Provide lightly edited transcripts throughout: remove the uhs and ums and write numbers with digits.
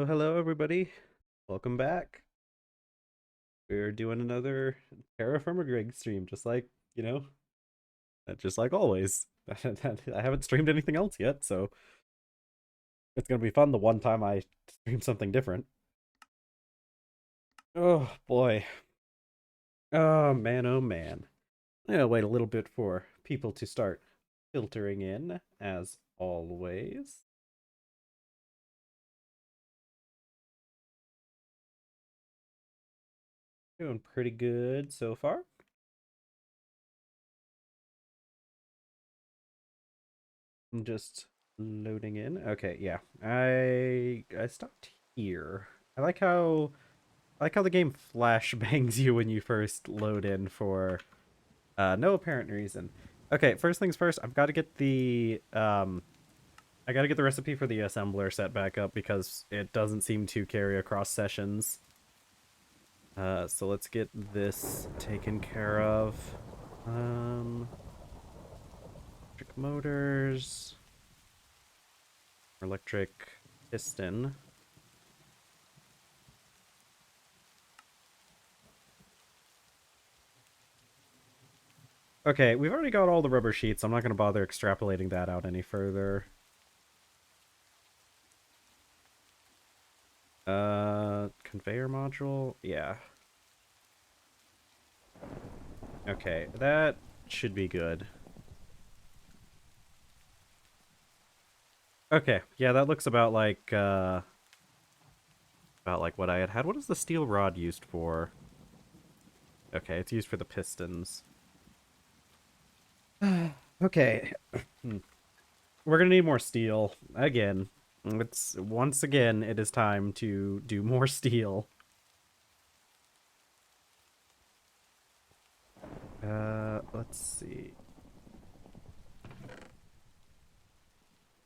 Oh, hello everybody. Welcome back. We're doing another TerrafirmaGreg stream, just like always. I haven't streamed anything else yet, so it's gonna be fun the one time I stream something different. Oh boy. Oh man, oh man. I'm gonna wait a little bit for people to start filtering in, as always. Doing pretty good so far. I'm just loading in. Okay, yeah. I stopped here. I like how the game flashbangs you when you first load in for no apparent reason. Okay, first things first, I gotta get the recipe for the assembler set back up because it doesn't seem to carry across sessions. So let's get this taken care of. Electric motors, electric piston. Okay, we've already got all the rubber sheets. I'm not going to bother extrapolating that out any further. Conveyor module? Yeah. Okay, that should be good. Okay, yeah, that looks about like what I had. What is the steel rod used for? Okay, it's used for the pistons. Okay. We're gonna need more steel. Again. Once again, it is time to do more steel. Let's see.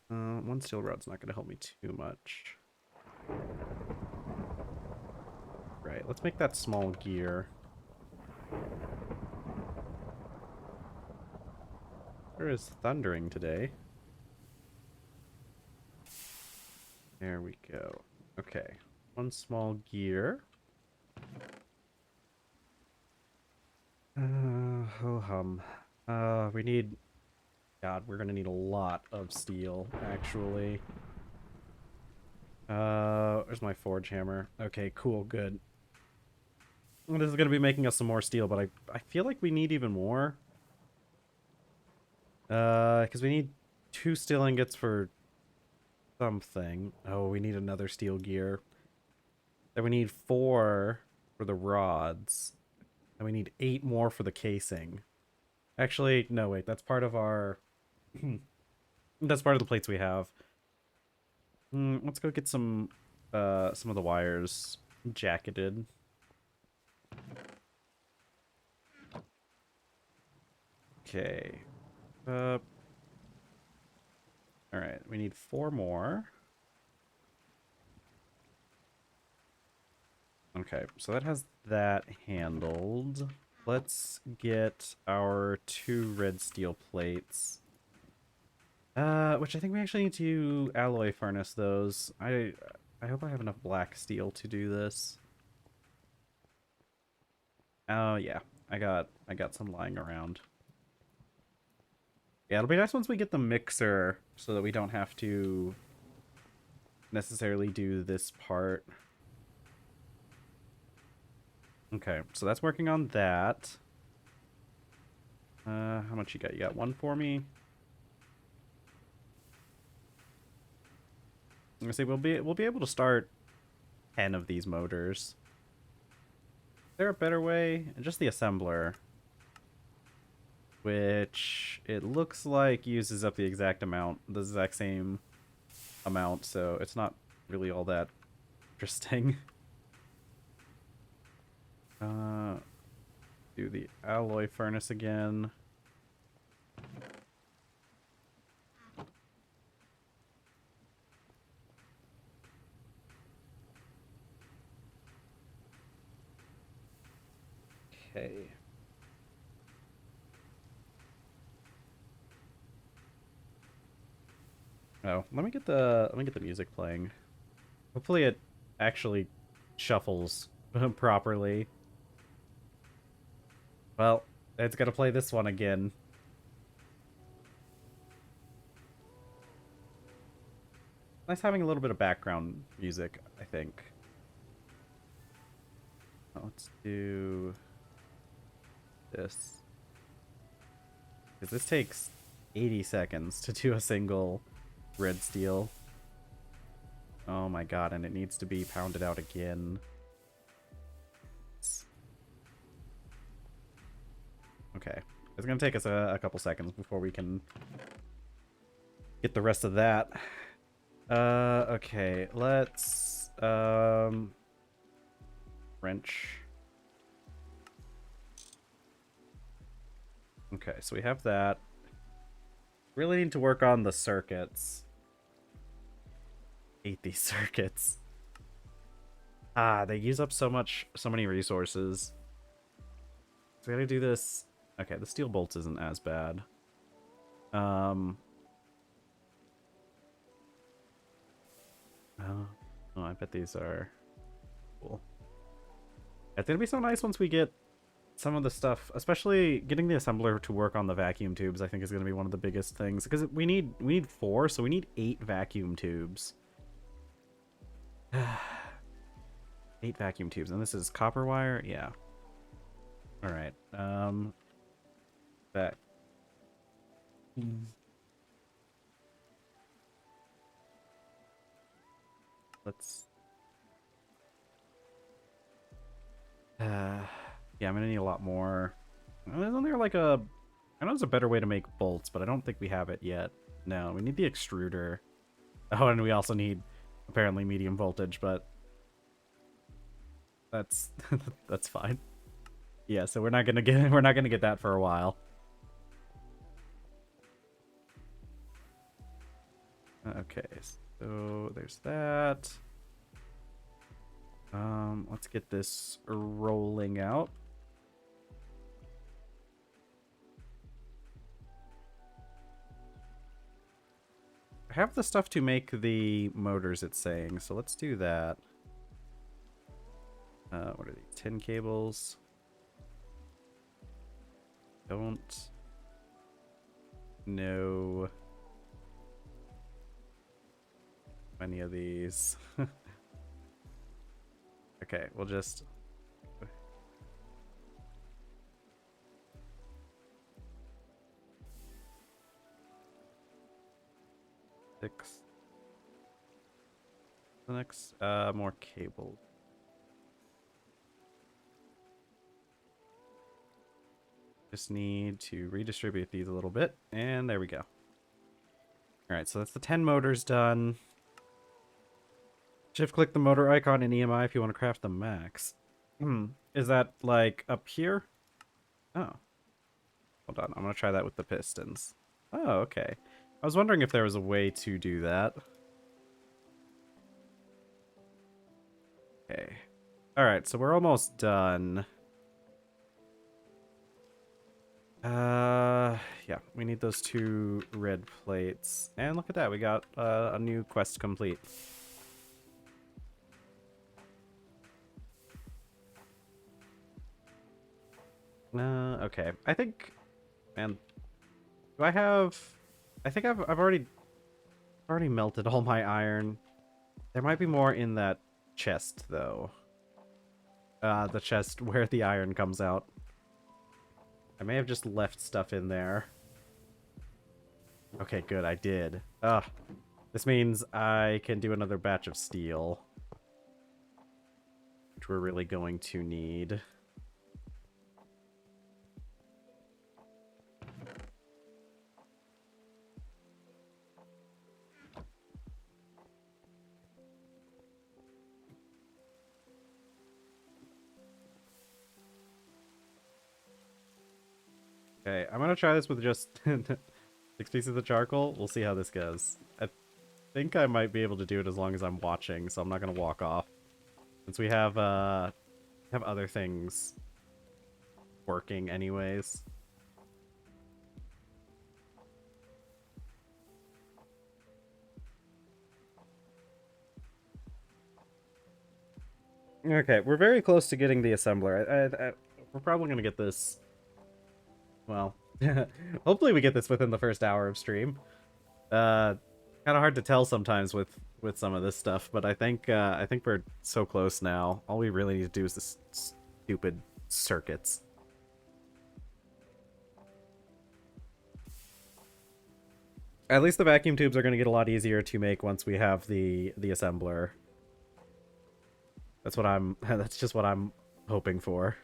One steel rod's not gonna help me too much. Right, let's make that small gear. There is thundering today. There we go. Okay, one small gear. Ho hum. We need... God, we're gonna need a lot of steel, actually. Where's my forge hammer? Okay, cool, good. This is gonna be making us some more steel, but I feel like we need even more. Because we need 2 steel ingots for something. Oh, we need another steel gear. Then we need 4 for the rods. And we need 8 more for the casing. Actually, no, wait, that's part of our... that's part of the plates we have. Let's go get some of the wires jacketed. Okay. All right, we need 4 more. Okay, so that has that handled. Let's get our 2 red steel plates. Which I think we actually need to alloy furnace those. I hope I have enough black steel to do this. Oh yeah, I got some lying around. Yeah, it'll be nice once we get the mixer so that we don't have to necessarily do this part. Okay, so that's working on that. How much you got? You got 1 for me? I'm gonna say we'll be able to start 10 of these motors. Is there a better way? Just the assembler, which it looks like uses up the exact same amount, so it's not really all that interesting. Do the alloy furnace again. Okay. Oh, let me get the music playing. Hopefully it actually shuffles properly. Well, it's gonna play this one again. Nice having a little bit of background music, I think. Let's do this. Because this takes 80 seconds to do a single red steel. Oh my god, and it needs to be pounded out again. Okay. It's gonna take us a couple seconds before we can get the rest of that. Okay, let's, wrench. Okay, so we have that. Really need to work on the circuits. Hate these circuits. Ah, they use up so many resources. So we gotta do this. Okay, the steel bolts isn't as bad. Oh, I bet these are cool. It's gonna be so nice once we get some of the stuff, especially getting the assembler to work on the vacuum tubes. I think is gonna be one of the biggest things because we need 4, so we need 8 vacuum tubes. 8 vacuum tubes, and this is copper wire. Yeah. All right. Back. Let's. Yeah, I'm gonna need a lot more. Isn't there like a? I know there's a better way to make bolts, but I don't think we have it yet. No, we need the extruder. Oh, and we also need apparently medium voltage, but that's that's fine. Yeah, so we're not gonna get that for a while. Okay, so there's that. Let's get this rolling out. I have the stuff to make the motors, it's saying, so let's do that. What are these? 10 cables. Don't know any of these. Okay, we'll just... Six. The next, more cable. Just need to redistribute these a little bit, and there we go. Alright, so that's the 10 motors done. Shift-click the motor icon in EMI if you want to craft the max. Is that, like, up here? Oh. Hold on, I'm gonna try that with the pistons. Oh, okay. I was wondering if there was a way to do that. Okay. Alright, so we're almost done. Yeah, we need those 2 red plates. And look at that, we got a new quest complete. Okay. I think, man, do I have? I think I've already melted all my iron. There might be more in that chest though. The chest where the iron comes out. I may have just left stuff in there. Okay, good, I did. Ugh. This means I can do another batch of steel. Which we're really going to need. Okay, I'm gonna try this with just 6 pieces of charcoal. We'll see how this goes. I think I might be able to do it as long as I'm watching, so I'm not gonna walk off. Since we have other things working anyways. Okay, we're very close to getting the assembler. We're probably gonna get this. Well, hopefully we get this within the first hour of stream. Kind of hard to tell sometimes with some of this stuff, but I think we're so close now. All we really need to do is this stupid circuits. At least the vacuum tubes are going to get a lot easier to make once we have the assembler. That's what I'm. That's just what I'm hoping for.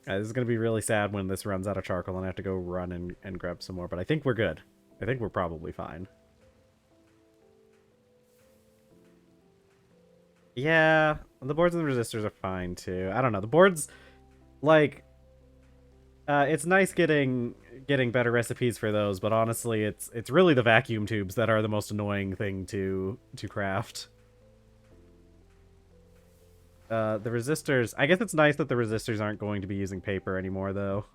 This is going to be really sad when this runs out of charcoal and I have to go run and grab some more. But I think we're good. I think we're probably fine. Yeah, the boards and the resistors are fine too. I don't know. The boards, like, it's nice getting better recipes for those, but honestly, it's really the vacuum tubes that are the most annoying thing to craft. The resistors, I guess it's nice that the resistors aren't going to be using paper anymore, though.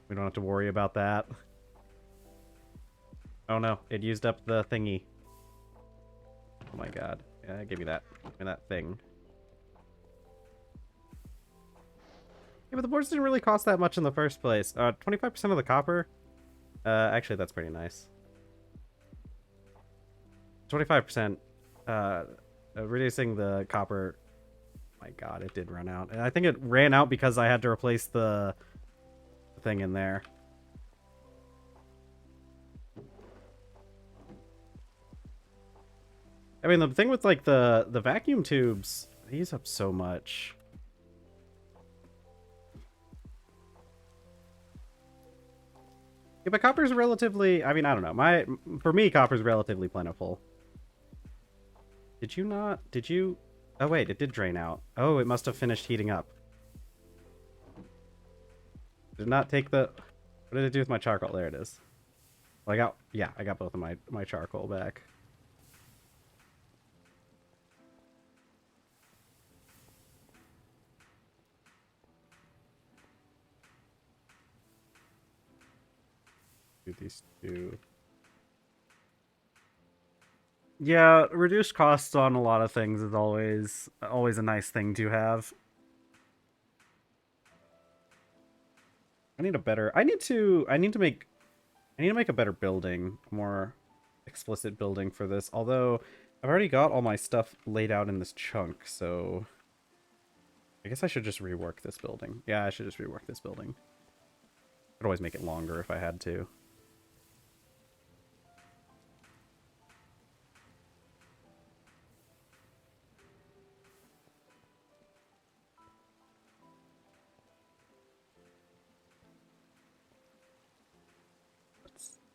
We don't have to worry about that. Oh no, it used up the thingy. Oh my god. Yeah, give me that. Give me that thing. Yeah, but the boards didn't really cost that much in the first place. 25% of the copper? Actually, that's pretty nice. 25%. Reducing the copper. My god, it did run out. And I think it ran out because I had to replace the thing in there. I mean, the thing with, like, the vacuum tubes, they use up so much. Yeah, but copper's relatively, I mean, I don't know. For me, copper's relatively plentiful. Did you not? Did you? Oh, wait, it did drain out. Oh, it must have finished heating up. Did not take the... What did it do with my charcoal? There it is. Well, I got both of my charcoal back. Do these two. Yeah, reduced costs on a lot of things is always a nice thing to have. I need to make a better building, a more explicit building for this. Although I've already got all my stuff laid out in this chunk, so I guess I should just rework this building. Yeah, I should just rework this building. Could always make it longer if I had to.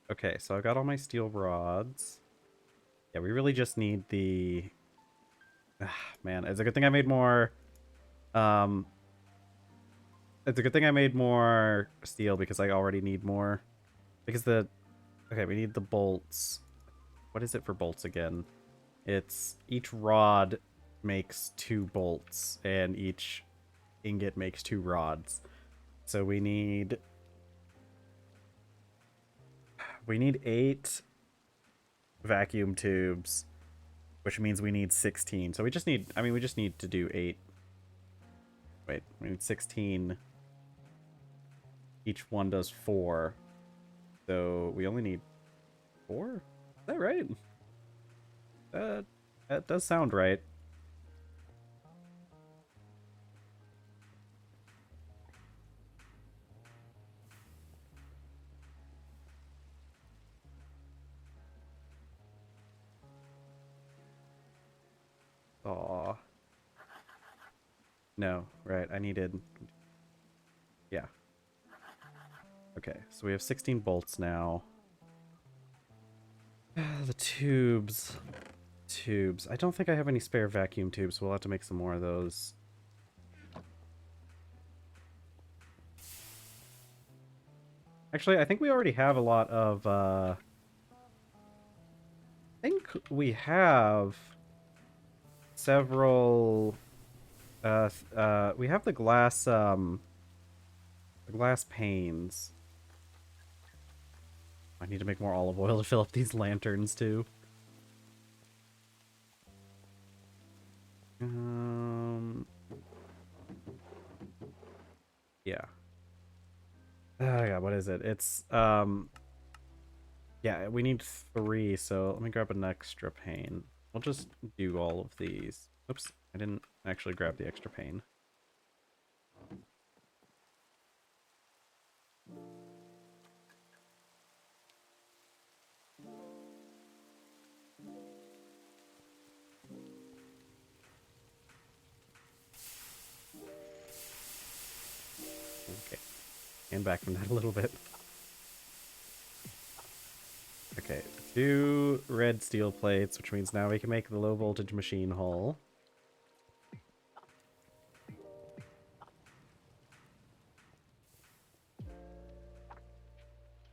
Okay, so I got all my steel rods. Yeah, we really just need the... man, it's a good thing I made more... It's a good thing I made more steel because I already need more. Because the... Okay, we need the bolts. What is it for bolts again? It's each rod makes 2 bolts and each ingot makes 2 rods. So we need 8 vacuum tubes, which means we need 16. So we just need to do 8. Wait, we need 16. Each one does 4. So we only need 4? Is that right? That does sound right. Aw. No, right, I needed... Yeah. Okay, so we have 16 bolts now. The tubes. Tubes. I don't think I have any spare vacuum tubes, so we'll have to make some more of those. Actually, I think we already have a lot of, I think we have several, we have the glass panes. I need to make more olive oil to fill up these lanterns, too. Um, yeah. Oh yeah, what is it? It's yeah, we need 3, so let me grab an extra pane. We'll just do all of these. Oops, I didn't actually grab the extra pane. Okay, and back from that a little bit. Okay, 2 red steel plates, which means now we can make the low voltage machine hull.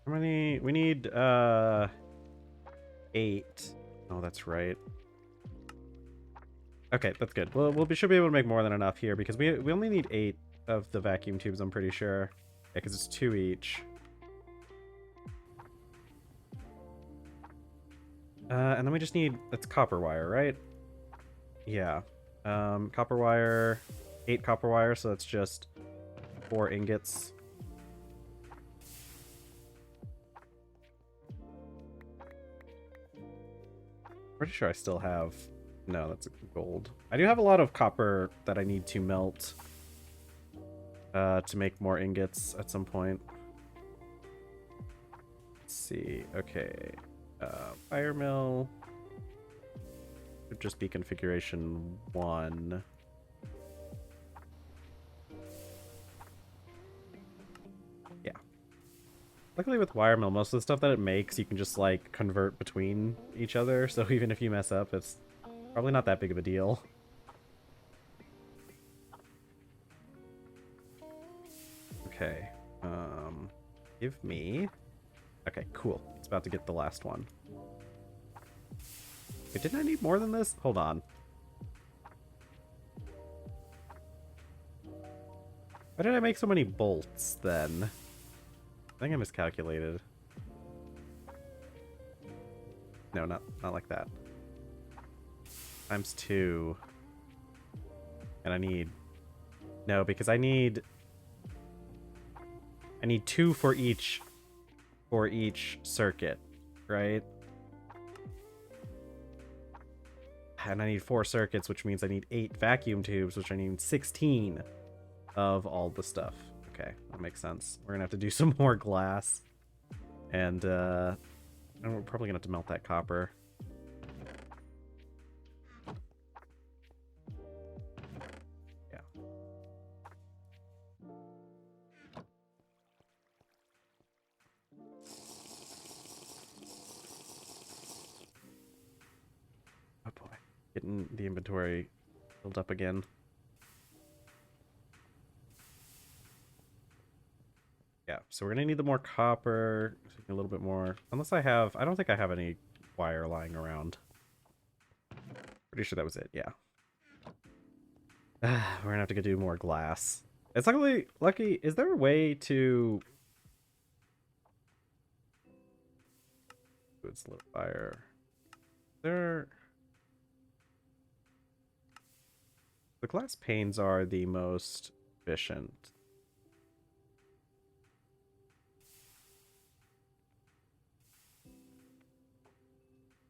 How many? We need 8. Oh, that's right. Okay, that's good. Well, we should be able to make more than enough here because we only need 8 of the vacuum tubes, I'm pretty sure. Yeah, because it's 2 each. And then we just need, that's copper wire, right? Yeah. Copper wire, 8 copper wire, so that's just 4 ingots. Pretty sure I still have, no, that's gold. I do have a lot of copper that I need to melt to make more ingots at some point. Let's see, okay. Fire mill would just be configuration 1. Yeah. Luckily with wire mill, most of the stuff that it makes, you can just like convert between each other. So even if you mess up, it's probably not that big of a deal. Okay. Give me. Okay, cool. It's about to get the last one. Wait, didn't I need more than this? Hold on. Why did I make so many bolts then? I think I miscalculated. No, not like that. Times 2. And I need... No, because I need 2 for each circuit, right? And I need 4 circuits, which means I need 8 vacuum tubes, which I need 16 of all the stuff. Okay, that makes sense. We're gonna have to do some more glass. And we're probably gonna have to melt that copper. Yeah. Oh boy. Getting the inventory filled up again. Yeah, so we're gonna need the more copper, a little bit more. Unless I don't think I have any wire lying around. Pretty sure that was it, yeah. We're gonna have to go do more glass. It's lucky, is there a way to... It's lit fire. The glass panes are the most efficient.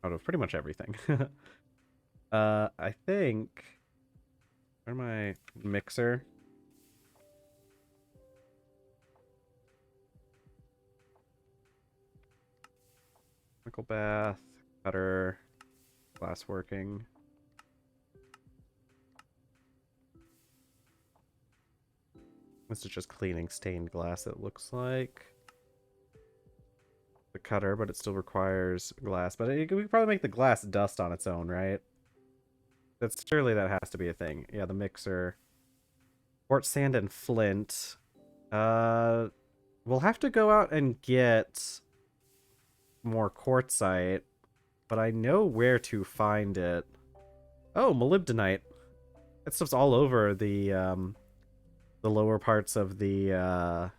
Out of pretty much everything. I think... Where's my mixer? Chemical bath, cutter, glass working. This is just cleaning stained glass, it looks like. The cutter, but it still requires glass. But we could probably make the glass dust on its own, right? Surely that has to be a thing. Yeah, the mixer. Quartz, sand, and flint. We'll have to go out and get more quartzite, but I know where to find it. Oh, molybdenite. That stuff's all over the lower parts of the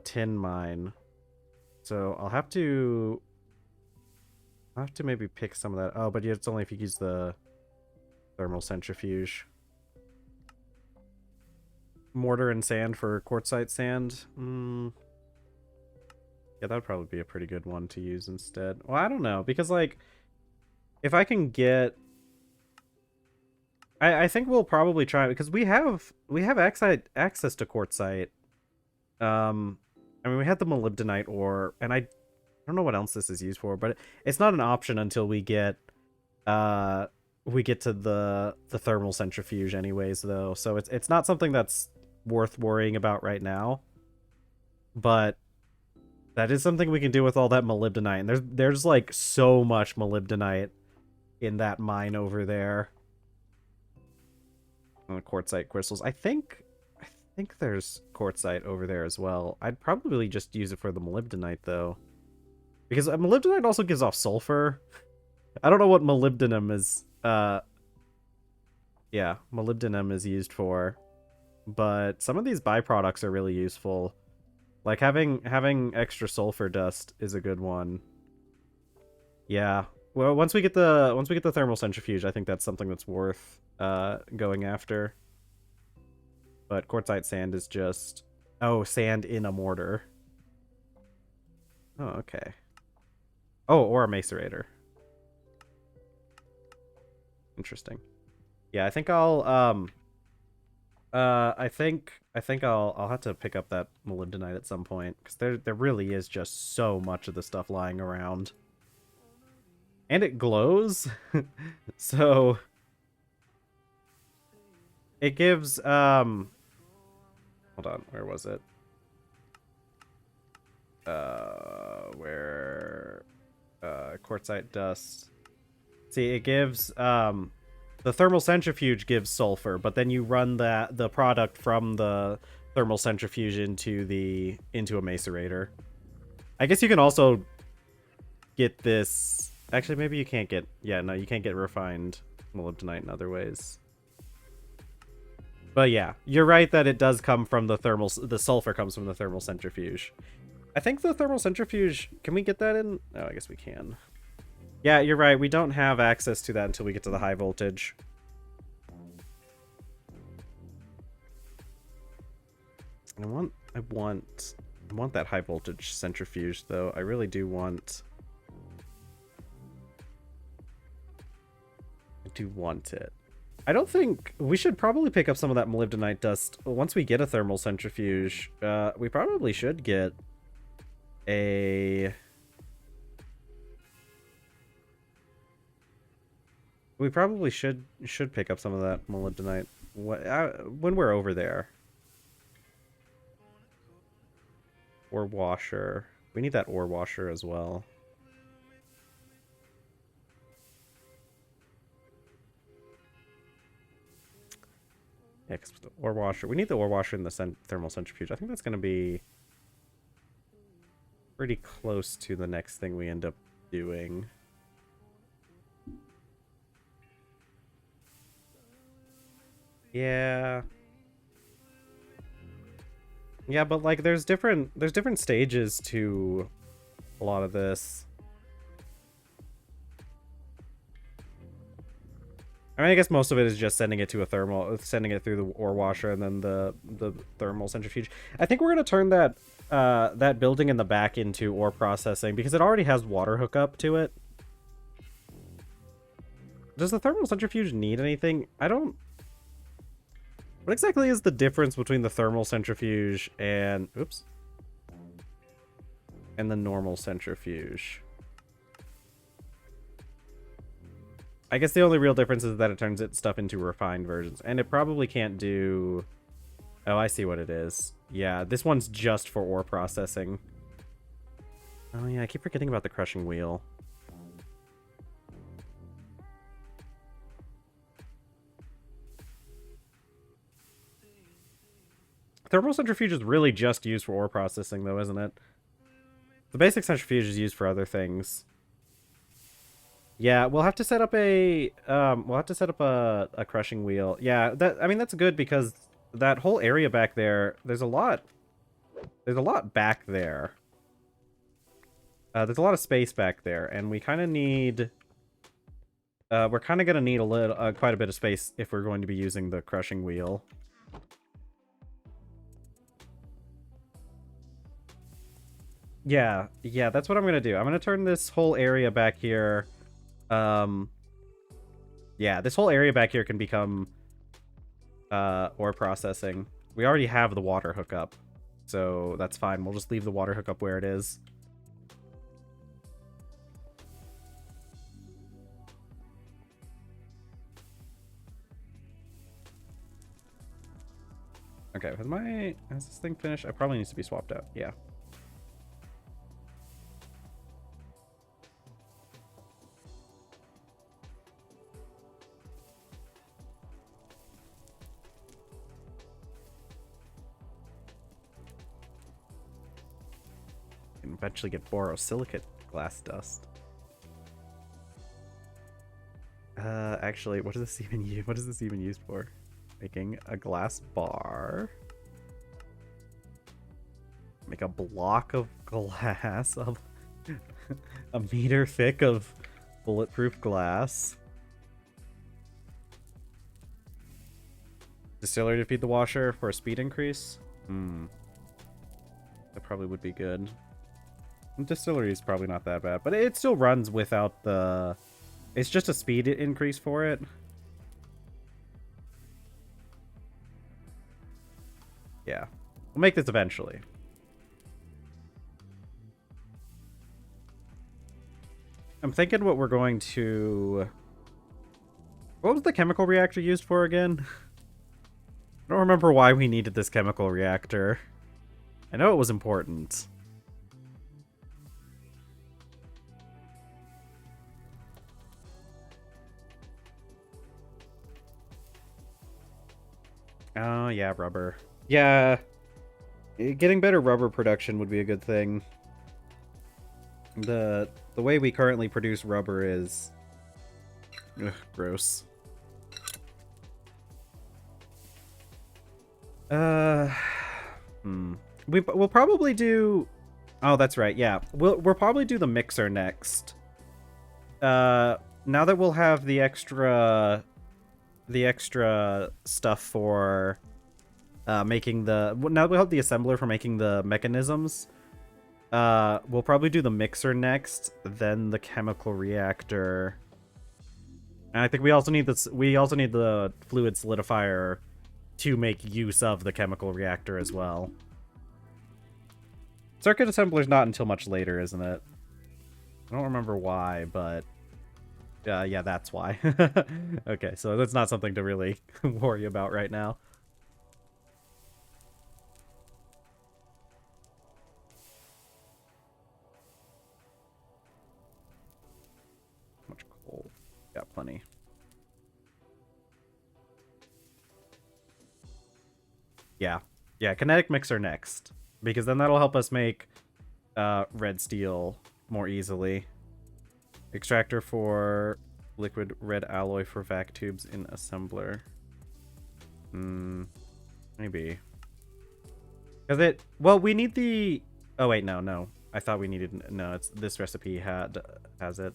tin mine. So I'll have to maybe pick some of that. Oh, but it's only if you use the thermal centrifuge. Mortar and sand for quartzite sand. Yeah, that would probably be a pretty good one to use instead. Well, I don't know, because, like, if I can get... I think we'll probably try, because we have access to quartzite. I mean, we had the molybdenite ore, and I don't know what else this is used for, but it's not an option until we get to the thermal centrifuge anyways, though. So it's not something that's worth worrying about right now. But that is something we can do with all that molybdenite. And there's like so much molybdenite in that mine over there. And the quartzite crystals. I think there's quartzite over there as well. I'd probably just use it for the molybdenite though. Because molybdenite also gives off sulfur. I don't know what molybdenum is yeah, molybdenum is used for. But some of these byproducts are really useful. Like having extra sulfur dust is a good one. Yeah. Well, once we get the thermal centrifuge, I think that's something that's worth going after. But quartzite sand is just sand in a mortar. Oh, okay. Oh, or a macerator. Interesting. Yeah, I think I'll I think I'll have to pick up that molybdenite at some point, because there really is just so much of the stuff lying around. And it glows. So it gives hold on, where was it? Quartzite dust. See, it gives the thermal centrifuge gives sulfur, but then you run the product from the thermal centrifuge into a macerator. I guess you can also get this. Actually, maybe you can't get. Yeah, no, you can't get refined molybdenite in other ways. But yeah, you're right that it does come from the sulfur comes from the thermal centrifuge. I think the thermal centrifuge, can we get that in? Oh, I guess we can. Yeah, you're right. We don't have access to that until we get to the high voltage. I want that high voltage centrifuge though. I really do want. I do want it. I don't think we should probably pick up some of that molybdenite dust once we get a thermal centrifuge. We probably should get a. We probably should pick up some of that molybdenite when we're over there. Ore washer. We need that ore washer as well. Yeah, because the ore washer. We need the ore washer in the thermal centrifuge. I think that's going to be pretty close to the next thing we end up doing. Yeah. Yeah, but like there's different stages to a lot of this. I mean, I guess most of it is just sending it through the ore washer and then the thermal centrifuge. I think we're gonna turn that that building in the back into ore processing because it already has water hookup to it. Does the thermal centrifuge need anything? I don't. What exactly is the difference between the thermal centrifuge and the normal centrifuge? I guess the only real difference is that it turns its stuff into refined versions, and it probably can't do. Oh, I see what it is. Yeah, this one's just for ore processing. Oh yeah, I keep forgetting about the crushing wheel. Thermal centrifuge is really just used for ore processing, though, isn't it? The basic centrifuge is used for other things. Yeah, we'll have to set up a a crushing wheel. Yeah, I mean that's good because that whole area back there, there's a lot back there. There's a lot of space back there, and we kind of need We're kind of going to need a little, quite a bit of space if we're going to be using the crushing wheel. Yeah, that's what I'm going to do. I'm going to turn this whole area back here. Yeah, this whole area back here can become ore processing. We already have the water hookup, so that's fine. We'll just leave the water hookup where it is. Okay, has this thing finished? It probably needs to be swapped out. Yeah. Can eventually get borosilicate glass dust. Actually, what is this even used for? Making a glass bar. Make a block of glass of a meter thick of bulletproof glass. Distillery to feed the washer for a speed increase. That probably would be good. Distillery is probably not that bad, but it still runs without the... It's just a speed increase for it. Yeah. We'll make this eventually. I'm thinking what we're going to... What was the chemical reactor used for again? I don't remember why we needed this chemical reactor. I know it was important. Oh, yeah, rubber. Yeah. Getting better rubber production would be a good thing. The way we currently produce rubber is... Ugh, gross. We'll probably do... Oh, that's right, yeah. We'll probably do the mixer next. Now that we'll have the extra stuff for making the... Now that we'll have the assembler for making the mechanisms, we'll probably do the mixer next, then the chemical reactor. And I think we also need this. We also need the fluid solidifier to make use of the chemical reactor as well. Circuit assembler's not until much later, isn't it? I don't remember why, but yeah, that's why. Okay, so that's not something to really worry about right now. How much coal? Got plenty. Yeah, kinetic mixer next, because then that'll help us make red steel more easily. Extractor for liquid red alloy for vac tubes in assembler. Maybe. Because it... Well, we need the... Oh, wait, no. I thought we needed... No, it's this recipe has it.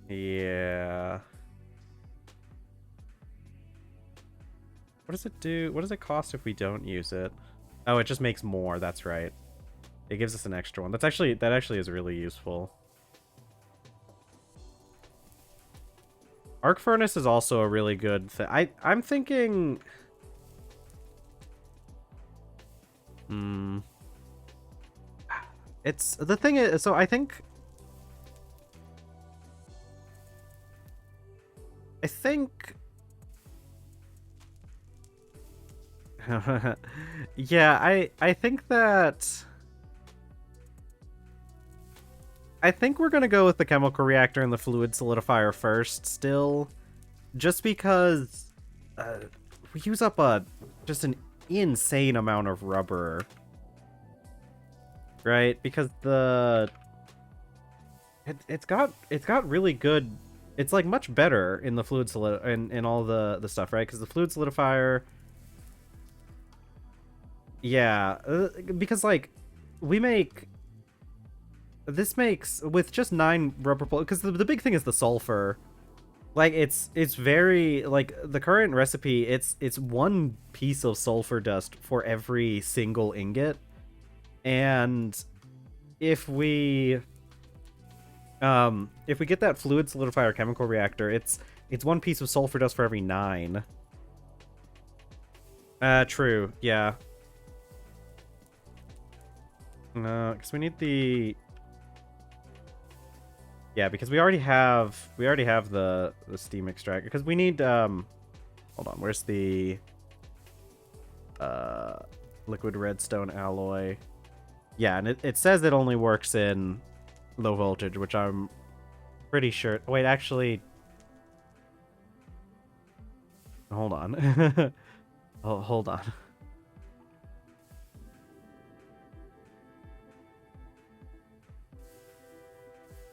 Yeah. What does it do? What does it cost if we don't use it? Oh, it just makes more. That's right. It gives us an extra one. That actually is really useful. Arc furnace is also a really good thing. I'm thinking... It's... The thing is... So I think... Yeah, I think that... I think we're gonna go with the chemical reactor and the fluid solidifier first, still. Just because... we use up just an insane amount of rubber. Right? Because the... It's got really good... It's like much better in the fluid in all the stuff, right? Because the fluid solidifier... Yeah, because like we make... This makes, with just 9 rubber bullets, because the big thing is the sulfur. Like, it's very, like, the current recipe, it's 1 piece of sulfur dust for every single ingot. And if we get that fluid solidifier chemical reactor, it's 1 piece of sulfur dust for every 9. True, yeah. Because we need the... Yeah, because we already have the steam extractor. Because we need hold on, where's the liquid redstone alloy? Yeah, and it says it only works in low voltage, which I'm pretty sure. Wait, actually, hold on. Oh, hold on.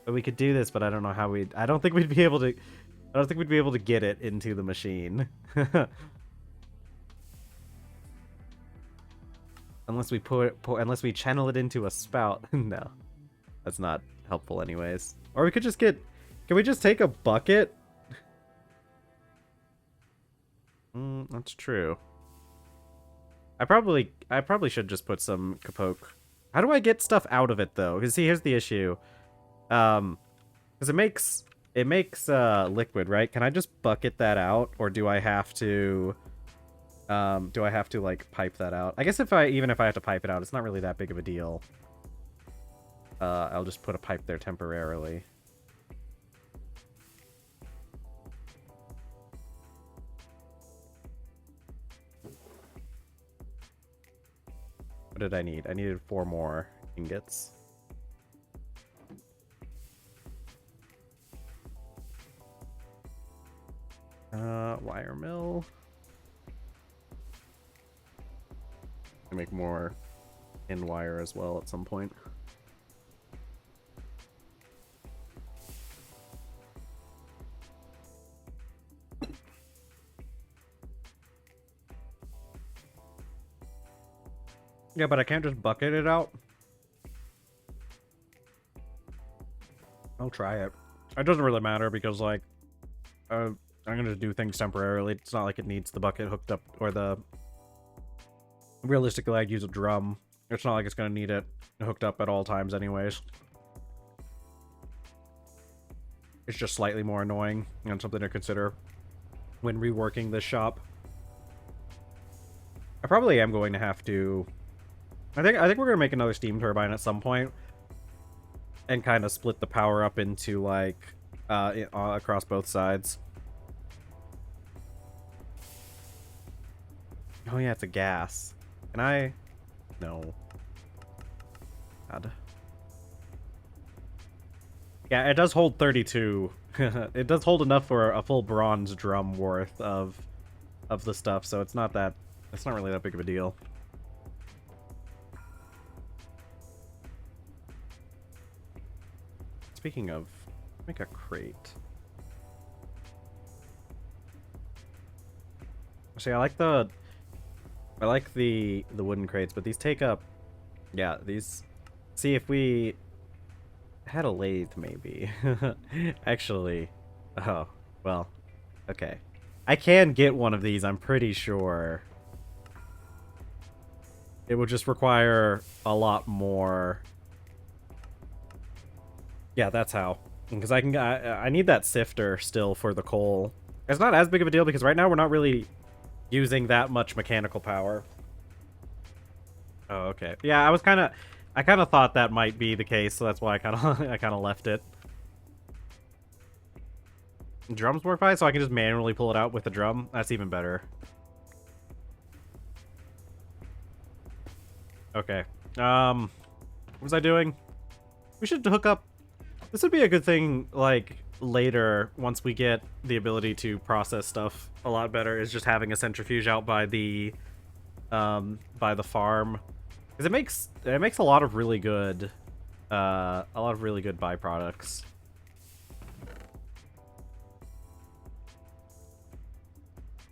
But we could do this, but I don't know how we'd... I don't think we'd be able to get it into the machine. Unless we unless we channel it into a spout. No. That's not helpful anyways. Or we could just get... Can we just take a bucket? That's true. I probably should just put some kapoke. How do I get stuff out of it though? Because see, here's the issue. Because it makes liquid, right? Can I just bucket that out, or do I have to like pipe that out? I guess even if I have to pipe it out, it's not really that big of a deal. I'll just put a pipe there temporarily. What did I need? I needed 4 more ingots. Wire mill. I make more in wire as well at some point. Yeah, but I can't just bucket it out. I'll try it. It doesn't really matter because, like, I'm gonna do things temporarily. It's not like it needs the bucket hooked up, or the... Realistically, I'd use a drum. It's not like it's gonna need it hooked up at all times anyways. It's just slightly more annoying and something to consider when reworking this shop. I probably am going to have to... I think we're gonna make another steam turbine at some point, and kind of split the power up into, like, across both sides. Oh yeah, it's a gas. Can I? No. God. Yeah, it does hold 32. It does hold enough for a full bronze drum worth of the stuff, so it's not really that big of a deal. Speaking of, make a crate. See, I like the wooden crates, but these take up... Yeah, these... See, if we had a lathe, maybe. Actually... Oh, well, okay. I can get one of these, I'm pretty sure. It would just require a lot more... Yeah, that's how. Because I need that sifter still for the coal. It's not as big of a deal because right now we're not really using that much mechanical power. Oh, okay. Yeah, I kind of thought that might be the case, so that's why I kind of left it. Drums work fine, so I can just manually pull it out with the drum. That's even better. Okay. What was I doing? We should hook up... This would be a good thing, like, later, once we get the ability to process stuff a lot better, is just having a centrifuge out by the farm. Because it makes a lot of really good byproducts.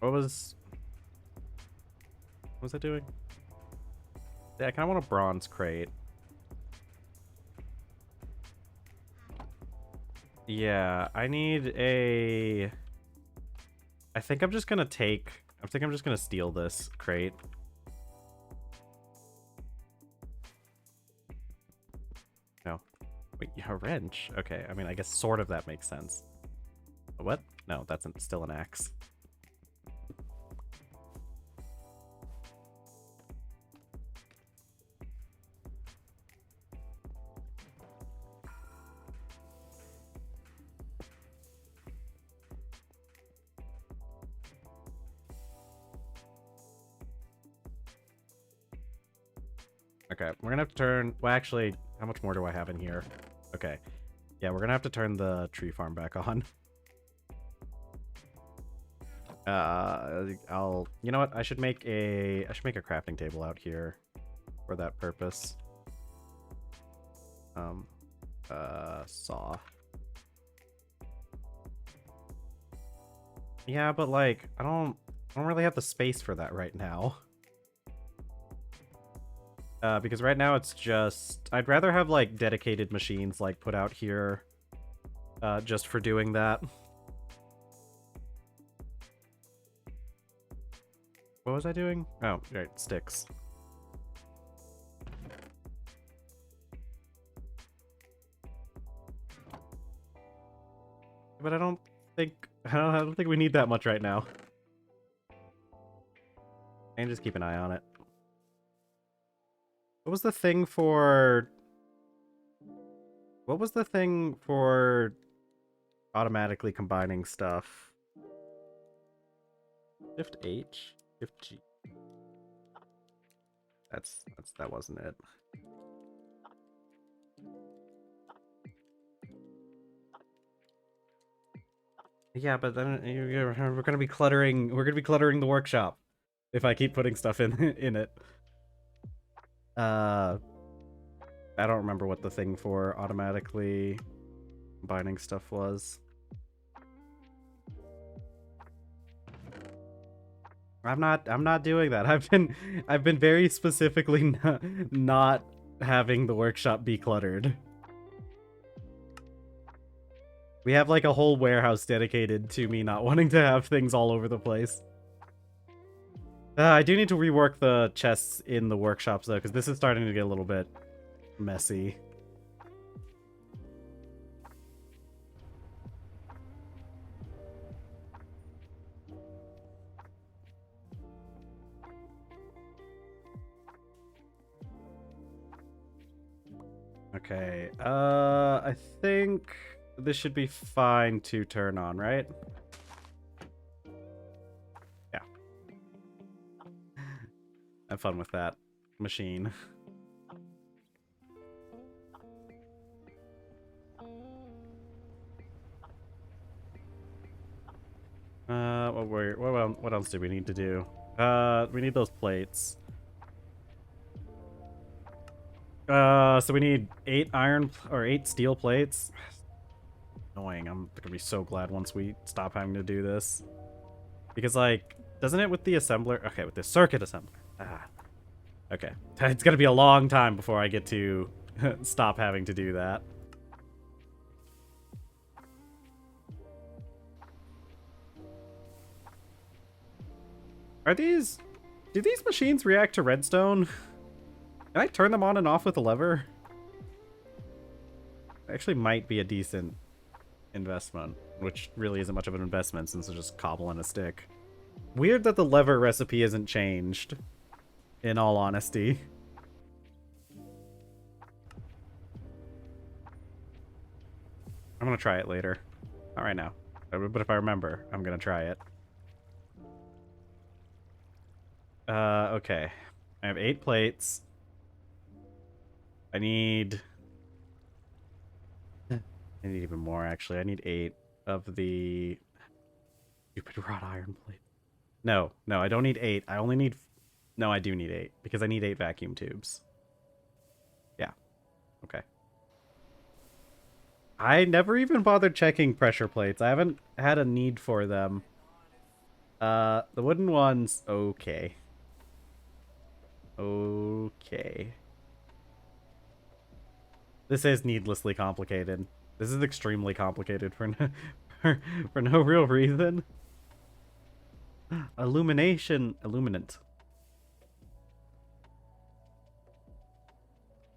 What was I doing? Yeah, I kind of want a bronze crate. Yeah, I need a... I think I'm just gonna take... I think I'm just gonna steal this crate. No. Wait, a wrench? Okay, I mean, I guess sort of that makes sense. What? No, that's still an axe. Okay, we're gonna have to turn... Well, actually, how much more do I have in here? Okay. Yeah, we're gonna have to turn the tree farm back on. I'll... You know what? I should make a crafting table out here for that purpose. Saw. Yeah, but like, I don't really have the space for that right now. Because right now it's just... I'd rather have, like, dedicated machines, like, put out here just for doing that. What was I doing? Oh, right, sticks. But I don't think we need that much right now. And just keep an eye on it. What was the thing for... What was the thing for automatically combining stuff? Shift H? Shift G? That wasn't it. Yeah, but then we're gonna be cluttering the workshop if I keep putting stuff in in it. I don't remember what the thing for automatically combining stuff was. I'm not doing that. I've been very specifically not having the workshop be cluttered. We have like a whole warehouse dedicated to me not wanting to have things all over the place. I do need to rework the chests in the workshops though, because this is starting to get a little bit messy. Okay, I think this should be fine to turn on, right? Yeah. Have fun with that machine. What else do we need to do? We need those plates. So we need 8 steel plates. Annoying. I'm gonna be so glad once we stop having to do this. Because, like, doesn't it with the assembler? Okay, with the circuit assembler. Ah. Okay. It's gonna be a long time before I get to stop having to do that. Do these machines react to redstone? Can I turn them on and off with a lever? Actually might be a decent investment, which really isn't much of an investment since it's just cobble and a stick. Weird that the lever recipe isn't changed, in all honesty. I'm gonna try it later. Not right now. But if I remember, I'm gonna try it. Okay. I have 8 plates. I need even more, actually. I need 8 of the stupid wrought iron plate. No, I don't need 8. I only need... No, I do need 8, because I need 8 vacuum tubes. Yeah. Okay. I never even bothered checking pressure plates. I haven't had a need for them. The wooden ones, okay. Okay. This is needlessly complicated. This is extremely complicated for for no real reason. Illuminant.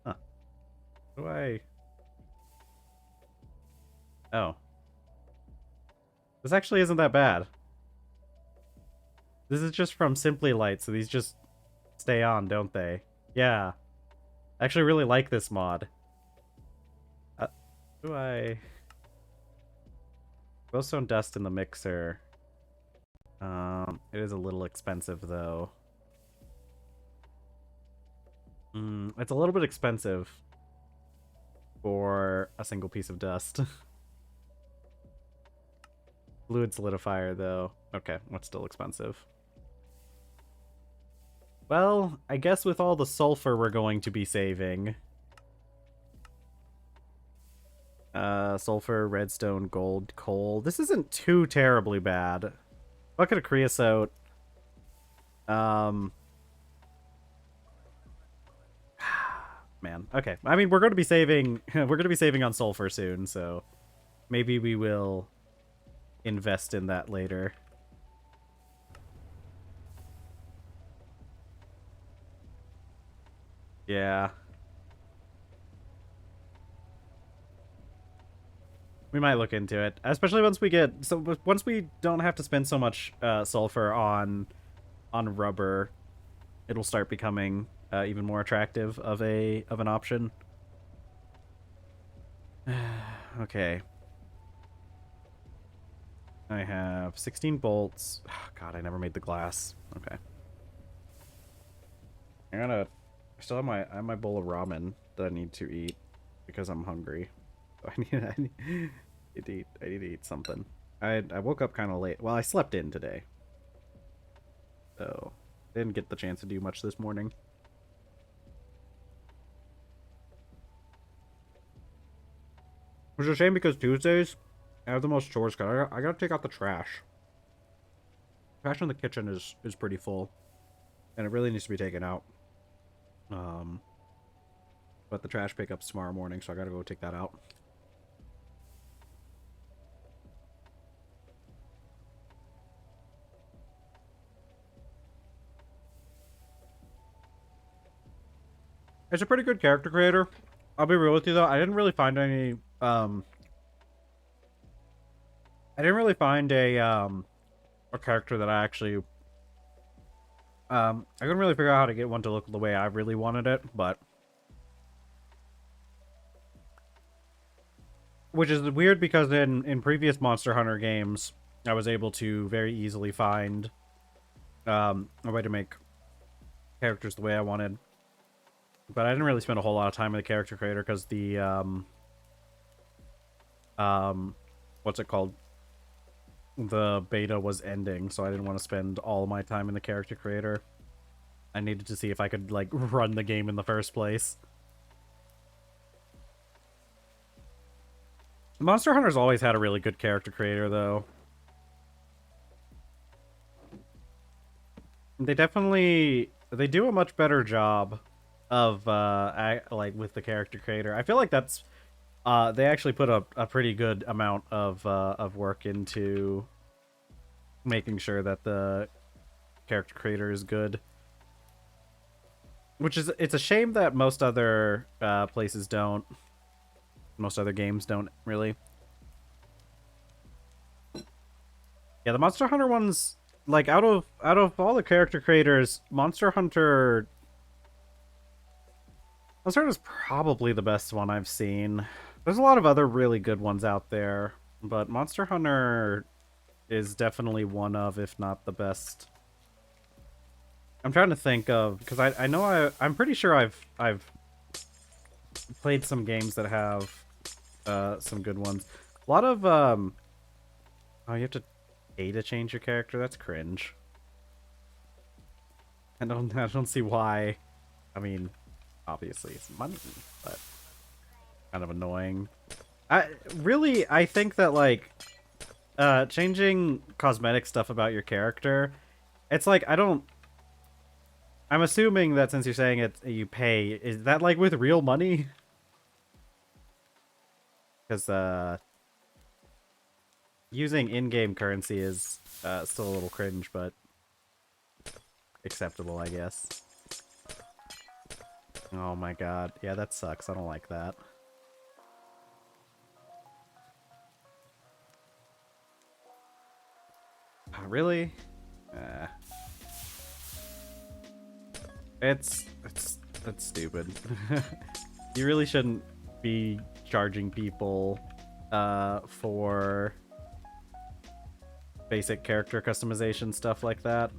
Huh. Do I? Oh. This actually isn't that bad. This is just from Simply Light, so these just stay on, don't they? Yeah. I actually really like this mod. Do I... Glowstone dust in the mixer. It is a little expensive, though. It's a little bit expensive for a single piece of dust. Fluid solidifier, though. Okay, what's still expensive? Well, I guess with all the sulfur we're going to be saving. Sulfur, redstone, gold, coal. This isn't too terribly bad. Bucket of creosote. Man. Okay. I mean, we're going to be saving we're going to be saving on sulfur soon, so maybe we will invest in that later. Yeah. We might look into it, especially once we get once we don't have to spend so much sulfur on rubber, it'll start becoming even more attractive of an option. Okay. I have 16 bolts. Oh, God, I never made the glass. Okay. I still have I have my bowl of ramen that I need to eat because I'm hungry. I need to eat something. I woke up kind of late. Well, I slept in today, so didn't get the chance to do much this morning. Which is a shame because Tuesdays I have the most chores. Cause I gotta take out the trash. Trash in the kitchen is pretty full, and it really needs to be taken out. But the trash pickup's tomorrow morning, so I gotta go take that out. It's a pretty good character creator. I'll be real with you though. I didn't really find any. I didn't really find a character that I actually. I couldn't really figure out how to get one to look the way I really wanted it, but. Which is weird because in previous Monster Hunter games, I was able to very easily find a way to make characters the way I wanted. But I didn't really spend a whole lot of time with the character creator because the what's it called? The beta was ending, so I didn't want to spend all my time in the character creator. I needed to see if I could like run the game in the first place. Monster Hunter's always had a really good character creator, though. They do a much better job of like with the character creator. I feel like that's they actually put a pretty good amount of work into making sure that the character creator is good. Which is, it's a shame that most other places don't. Most other games don't really. Yeah, the Monster Hunter ones, like out of all the character creators, Monster Hunter is probably the best one I've seen. There's a lot of other really good ones out there, but Monster Hunter is definitely one of, if not the best. I'm trying to think of, because I know I'm pretty sure I've played some games that have some good ones. A lot of oh, you have to pay to change your character. That's cringe. I don't see why. I mean, obviously it's money, but kind of annoying. I think that like changing cosmetic stuff about your character, it's like I'm assuming that since you're saying it you pay, is that like with real money? Because using in-game currency is still a little cringe, but acceptable, I guess. Oh my god. Yeah, that sucks. I don't like that. Really? It's that's stupid. You really shouldn't be charging people for basic character customization stuff like that.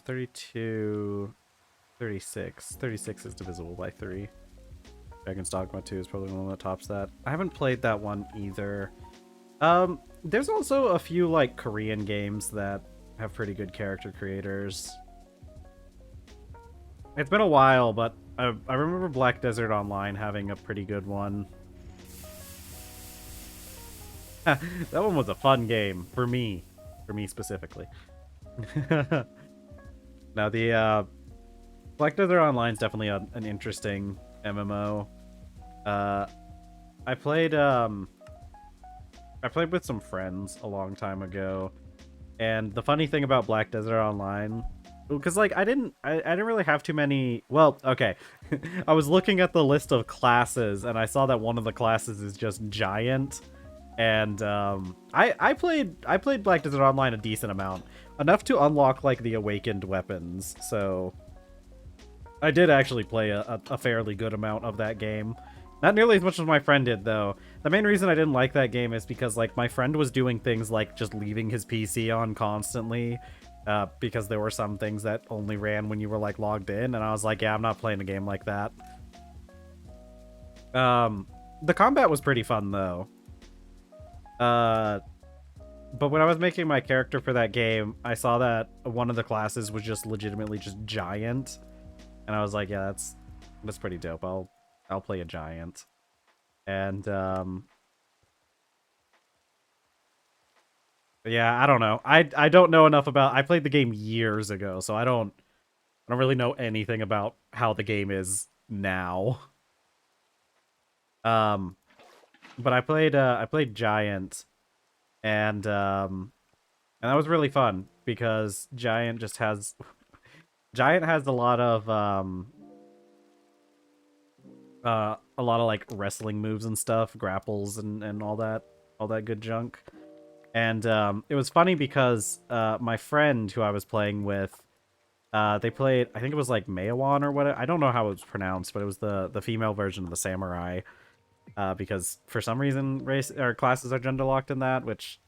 32, 36. 36 is divisible by 3. Dragon's Dogma 2 is probably the one that tops that. I haven't played that one either. There's also a few like Korean games that have pretty good character creators. It's been a while, but I remember Black Desert Online having a pretty good one. That one was a fun game for me specifically. Now the Black Desert Online is definitely an interesting MMO. I played with some friends a long time ago, and the funny thing about Black Desert Online, because like I didn't really have too many. Well, okay, I was looking at the list of classes, and I saw that one of the classes is just Giant, and I played Black Desert Online a decent amount, enough to unlock like the awakened weapons. So I did actually play a fairly good amount of that game. Not nearly as much as my friend did, though. The main reason I didn't like that game is because, like, my friend was doing things like just leaving his PC on constantly, because there were some things that only ran when you were, like, logged in, and I was like, yeah, I'm not playing a game like that. The combat was pretty fun, though. But when I was making my character for that game, I saw that one of the classes was just legitimately just Giant, and I was like, yeah, that's pretty dope. I'll play a Giant. And yeah, I don't know. I don't know enough about. I played the game years ago, so I don't really know anything about how the game is now. But I played Giant, and that was really fun because Giant has a lot of like wrestling moves and stuff, grapples and all that good junk. And it was funny because my friend who I was playing with, they played, I think it was like Maewan or what, I don't know how it was pronounced, but it was the female version of the samurai, because for some reason race or classes are gender locked in that, which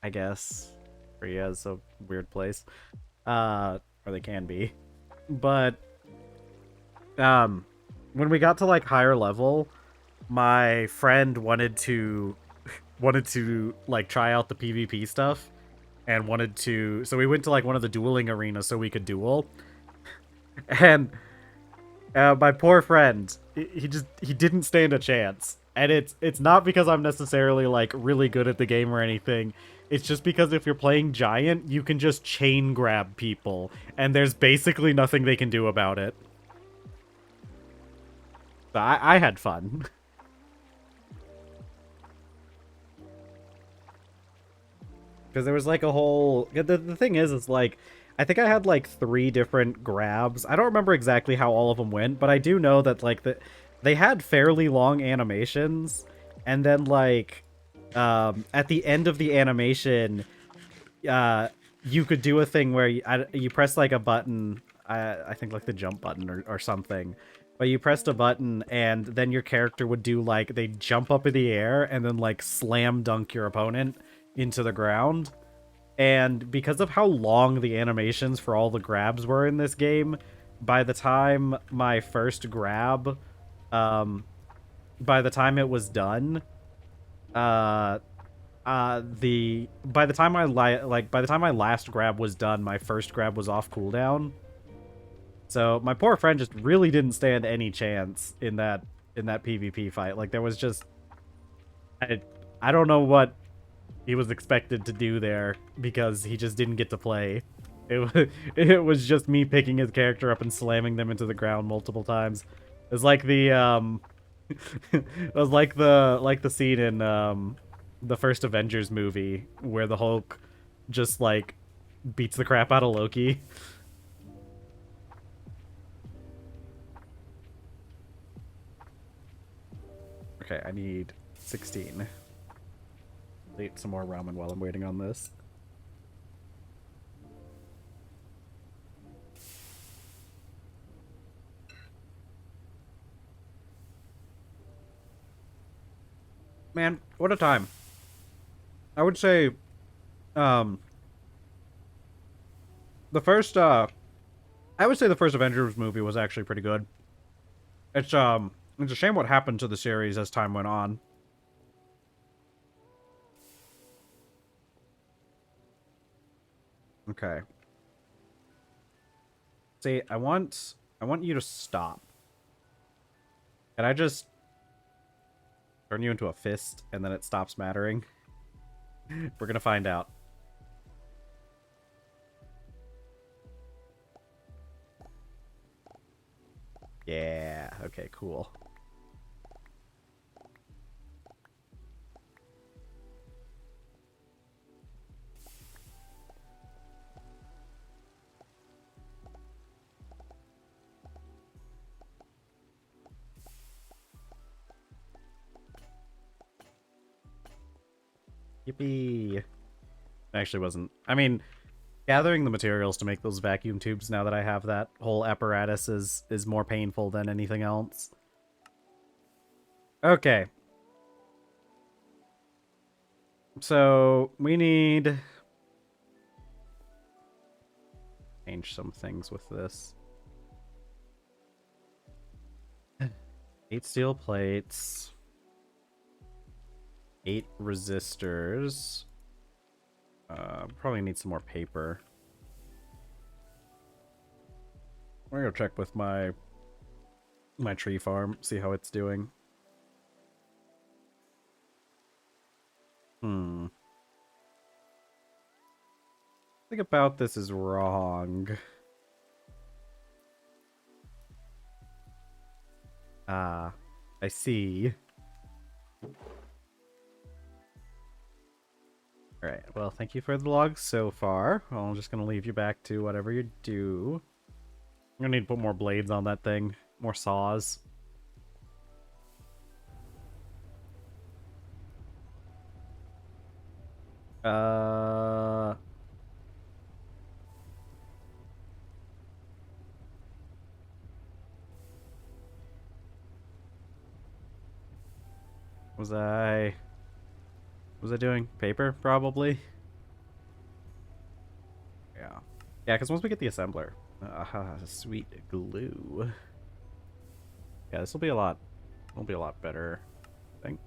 I guess Korea is a weird place, or they can be. But when we got to like higher level, my friend wanted to like try out the PvP stuff, and so we went to like one of the dueling arenas so we could duel. And my poor friend, he didn't stand a chance. And it's not because I'm necessarily like really good at the game or anything. It's just because if you're playing Giant, you can just chain grab people, and there's basically nothing they can do about it. So I had fun. Because there was like a whole... The thing is like, I think I had like 3 different grabs. I don't remember exactly how all of them went, but I do know that like they had fairly long animations, and then like at the end of the animation, you could do a thing where you press like a button, I think like the jump button or something. But you pressed a button, and then your character would do, like, they'd jump up in the air and then, like, slam dunk your opponent into the ground. And because of how long the animations for all the grabs were in this game, by the time my first grab, by the time it was done, by the time my last grab was done, my first grab was off cooldown. So my poor friend just really didn't stand any chance in that PvP fight. Like there was just, I don't know what he was expected to do there, because he just didn't get to play. It was just me picking his character up and slamming them into the ground multiple times. It's like the It was like the scene in the first Avengers movie where the Hulk just like beats the crap out of Loki. Okay, I need 16. Eat some more ramen while I'm waiting on this. Man, what a time. I would say um the first I would say the first Avengers movie was actually pretty good. It's a shame what happened to the series as time went on. Okay. See, I want you to stop. Can I just turn you into a fist and then it stops mattering? We're gonna find out. Yeah, okay, cool. Yippee. It actually wasn't. I mean, gathering the materials to make those vacuum tubes now that I have that whole apparatus is more painful than anything else. Okay. So, we need... change some things with this. 8 steel plates. 8 resistors. Probably need some more paper. I'm gonna go check with my tree farm, see how it's doing. I think about this is wrong. Ah, I see. Alright, well, thank you for the logs so far. Well, I'm just gonna leave you back to whatever you do. I'm gonna need to put more blades on that thing. More saws. Was I doing paper, probably? Yeah. Yeah, because once we get the assembler... sweet glue. Yeah, this will be a lot... will be a lot better, I think.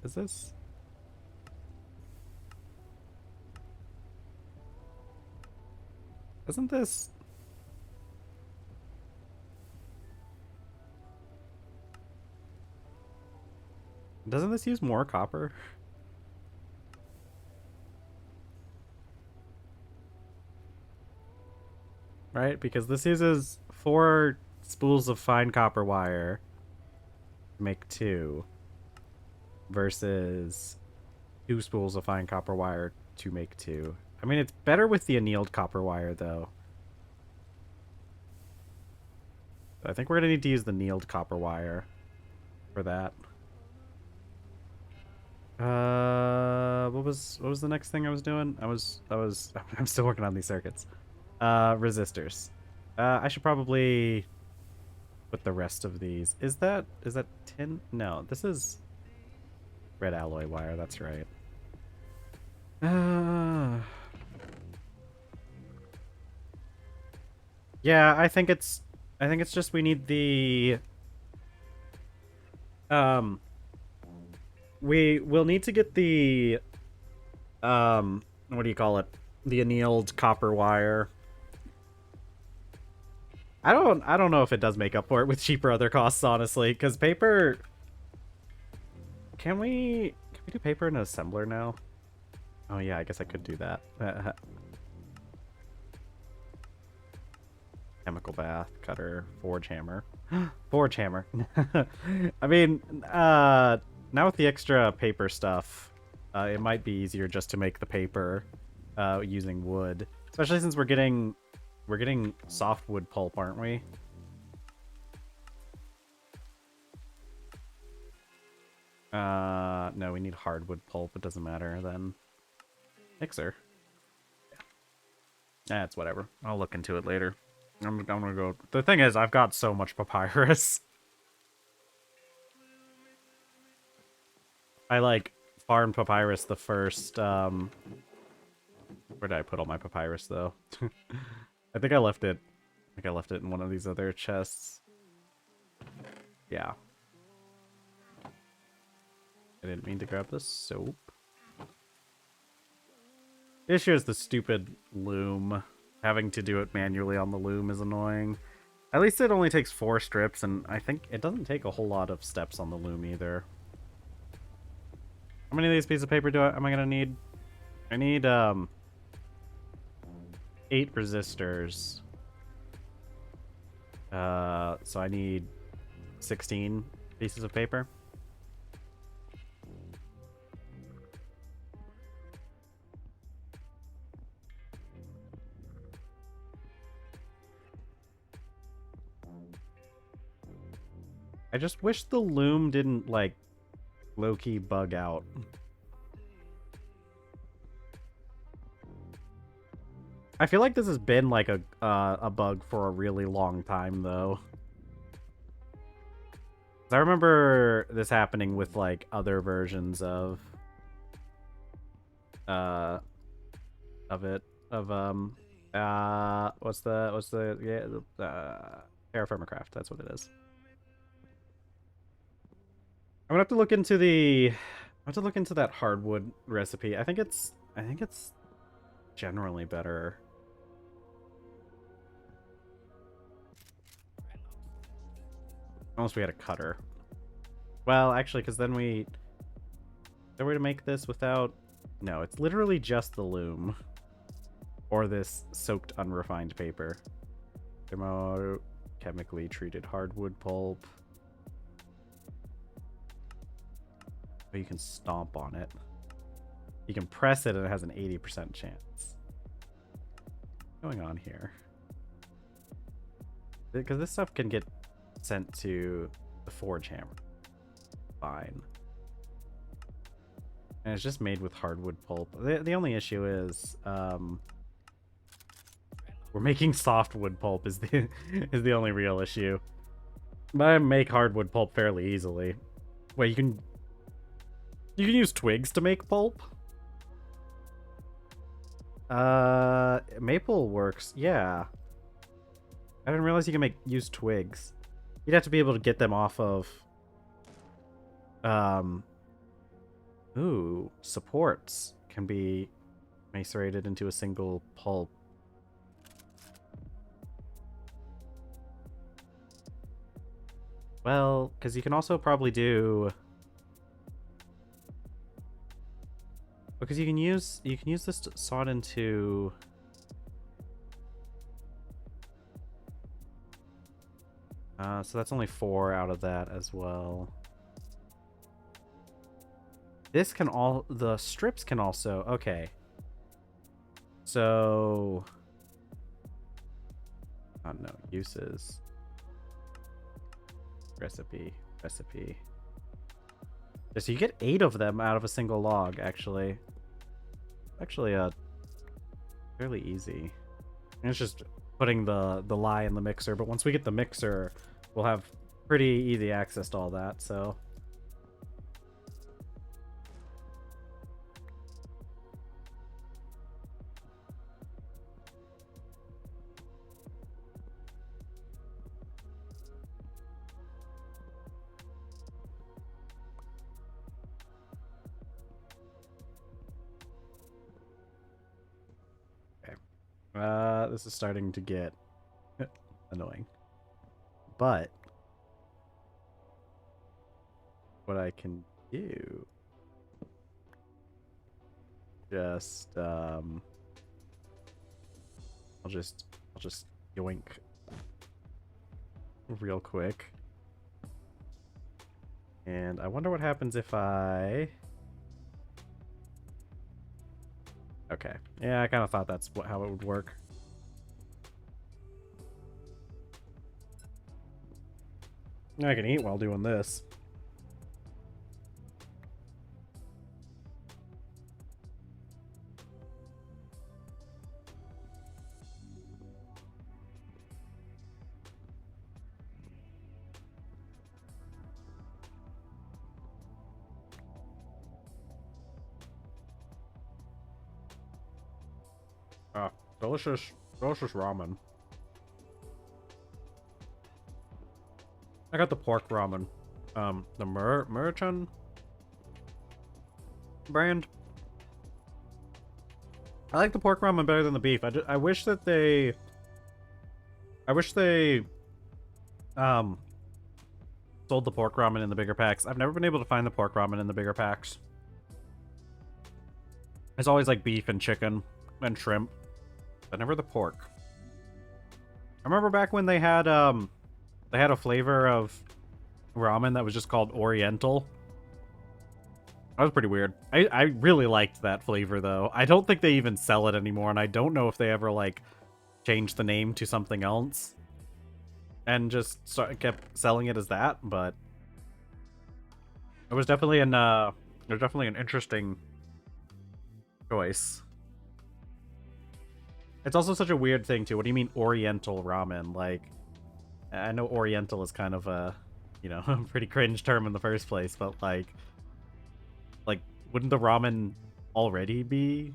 Is this... isn't this... doesn't this use more copper? Right? Because this uses 4 spools of fine copper wire to make 2. Versus 2 spools of fine copper wire to make 2. I mean, it's better with the annealed copper wire, though. I think we're gonna need to use the annealed copper wire for that. What was the next thing I was doing? I'm still working on these circuits. Resistors. I should probably put the rest of these. Is that tin? No, this is red alloy wire. That's right. Yeah, I think it's just we need the we will need to get the what do you call it? The annealed copper wire. I don't know if it does make up for it with cheaper other costs, honestly, because paper... Can we do paper in an assembler now? Oh yeah, I guess I could do that. Damn chemical bath, cutter, forge hammer. Forge hammer. I mean, now with the extra paper stuff, it might be easier just to make the paper using wood. Especially since we're getting softwood pulp, aren't we? No, we need hardwood pulp. It doesn't matter then. Mixer. That's whatever. I'll look into it later. I'm gonna go. The thing is, I've got so much papyrus. I like farmed papyrus the first. Where did I put all my papyrus though? I think I left it. I think I left it in one of these other chests. Yeah. I didn't mean to grab the soap. The issue is the stupid loom. Having to do it manually on the loom is annoying. At least it only takes 4 strips, and I think it doesn't take a whole lot of steps on the loom either. How many of these pieces of paper am I gonna need? I need 8 resistors. So I need 16 pieces of paper. I just wish the loom didn't, like, low-key bug out. I feel like this has been, like, a bug for a really long time, though. I remember this happening with, like, other versions of it. TerrafirmaGreg, that's what it is. I'm gonna have to look into that hardwood recipe. I think it's generally better. Unless we had a cutter. Well, actually, because then is there a way to make this without... No, it's literally just the loom. Or this soaked unrefined paper. Chemically treated hardwood pulp. But you can stomp on it. You can press it and it has an 80% chance. What's going on here? Because this stuff can get sent to the forge hammer. Fine. And it's just made with hardwood pulp. The only issue is we're making softwood pulp is the only real issue. But I make hardwood pulp fairly easily. Wait, you can use twigs to make pulp? Maple works, yeah. I didn't realize you can use twigs. You'd have to be able to get them off of supports can be macerated into a single pulp. Well, because you can also probably do... Because you can use this to saw it into... so that's only 4 out of that as well. This can the strips can also, okay. So, no, uses. Recipe. So you get 8 of them out of a single log, actually. Actually, fairly easy. And it's just putting the lye in the mixer, but once we get the mixer, we'll have pretty easy access to all that, so... This is starting to get annoying. But what I can do, I'll just yoink real quick. And I wonder what happens if I... Okay. Yeah, I kind of thought that's how it would work. I can eat while doing this. Ah, delicious, delicious ramen. I got the pork ramen. The Merchan brand. I like the pork ramen better than the beef. I wish that they... I wish they... sold the pork ramen in the bigger packs. I've never been able to find the pork ramen in the bigger packs. It's always like beef and chicken and shrimp, but never the pork. I remember back when they had a flavor of ramen that was just called Oriental. That was pretty weird. I really liked that flavor though. I don't think they even sell it anymore, and I don't know if they ever like changed the name to something else and just kept selling it as that, but it was definitely an interesting choice. It's also such a weird thing too. What do you mean Oriental ramen? Like, I know Oriental is kind of a, you know, a pretty cringe term in the first place, but like wouldn't the ramen already be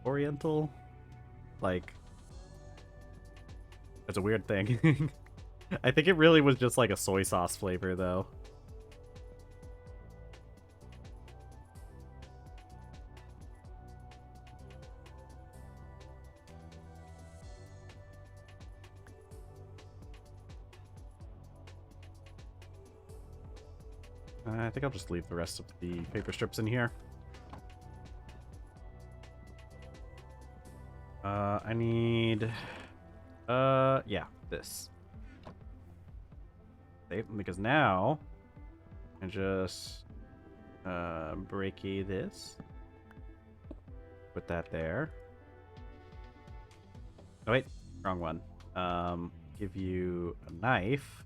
Oriental? Like, that's a weird thing. I think it really was just like a soy sauce flavor though. I think I'll just leave the rest of the paper strips in here. I need... yeah, this. Because now... I just... breaky this. Put that there. Oh wait, wrong one. Give you a knife.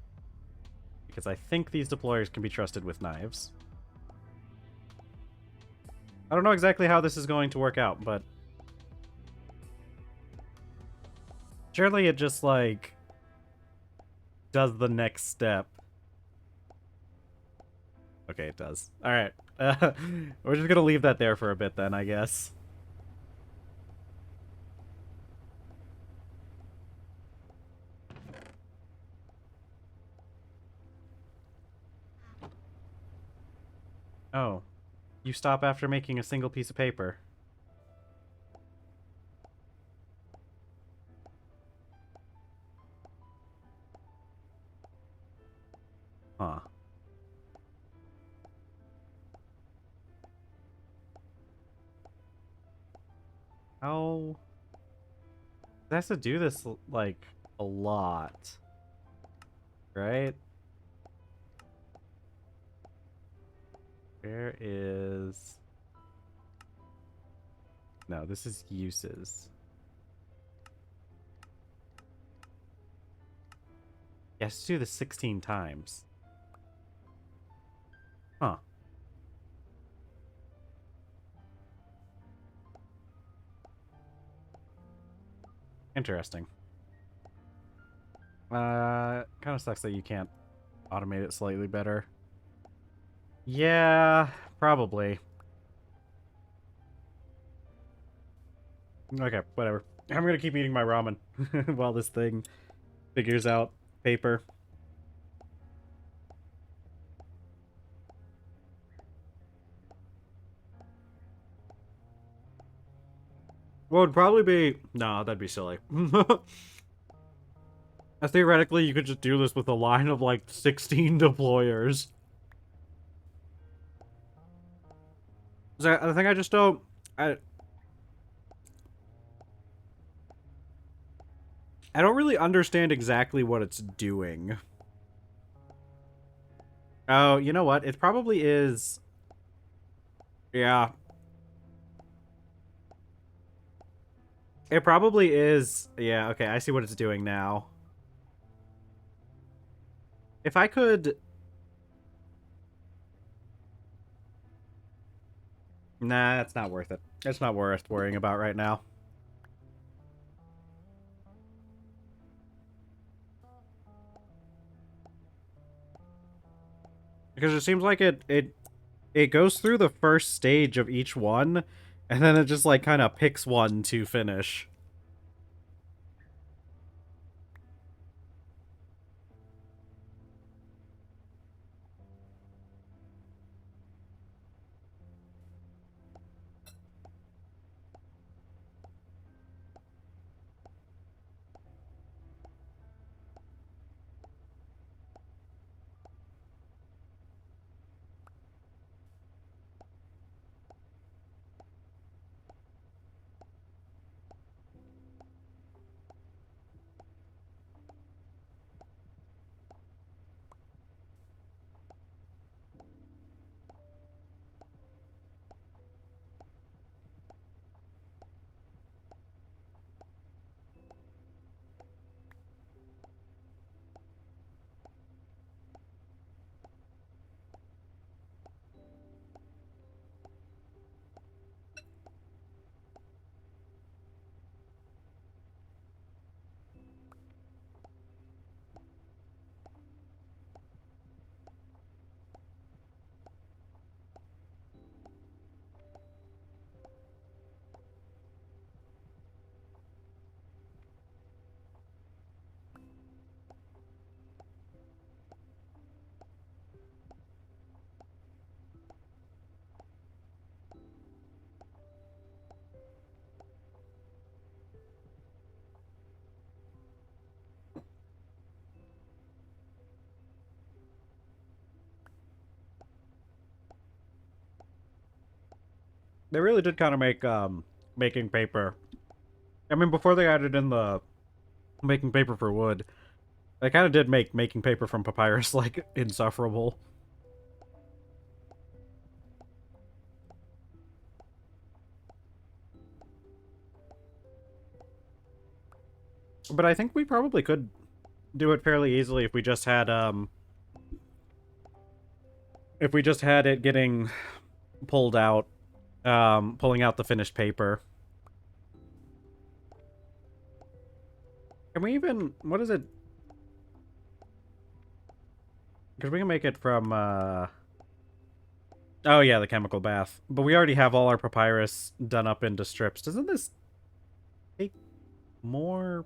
Because I think these deployers can be trusted with knives. I don't know exactly how this is going to work out, but... surely it just, like... does the next step. Okay, it does. Alright. We're just gonna leave that there for a bit then, I guess. Oh. You stop after making a single piece of paper. Huh. How... it has to do this, like, a lot. Right? Where is... no, this is uses. It has to do this 16 times. Huh. Interesting. Kind of sucks that you can't automate it slightly better. Yeah, probably. Okay, whatever. I'm gonna keep eating my ramen while this thing figures out paper. What would probably be... no, that'd be silly. Theoretically, you could just do this with a line of, like, 16 deployers. I think I just don't... I don't really understand exactly what it's doing. Oh, you know what? It probably is... Yeah. It probably is... Yeah, okay, I see what it's doing now. If I could... Nah, it's not worth it. It's not worth worrying about right now. Because it seems like it goes through the first stage of each one, and then it just, like, kind of picks one to finish. They really did kind of make making paper. I mean, before they added in the making paper for wood, they kind of did make making paper from papyrus like insufferable. But I think we probably could do it fairly easily if we just had it getting pulled out, pulling out the finished paper. Can we even, what is it? Because we can make it from, oh yeah, the chemical bath. But we already have all our papyrus done up into strips. Doesn't this take more?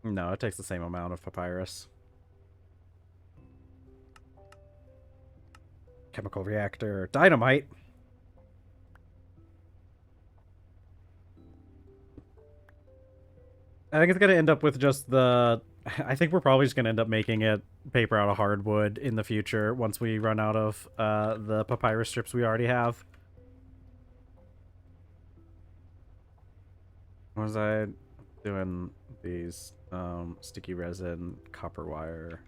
No, it takes the same amount of papyrus. Chemical reactor. Dynamite! I think it's gonna end up with just the... I think we're probably just gonna end up making it paper out of hardwood in the future once we run out of the papyrus strips we already have. What was I doing? These sticky resin, copper wire.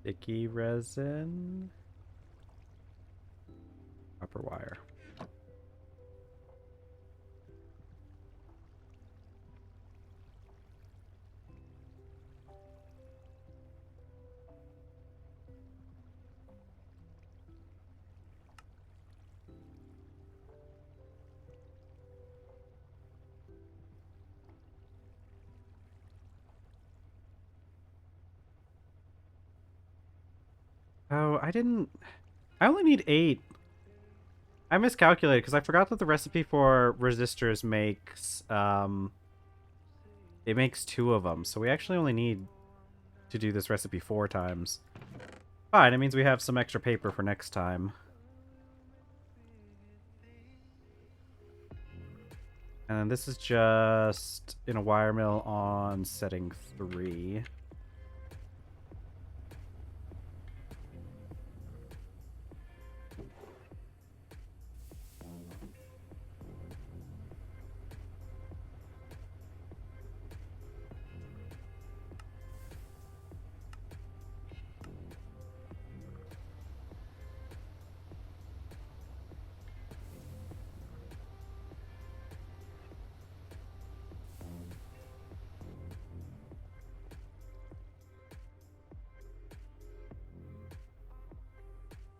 Sticky resin, copper wire. Oh, I only need 8. I miscalculated because I forgot that the recipe for resistors makes, it makes 2 of them. So we actually only need to do this recipe 4 times. Fine, it means we have some extra paper for next time. And then this is just in a wire mill on setting 3.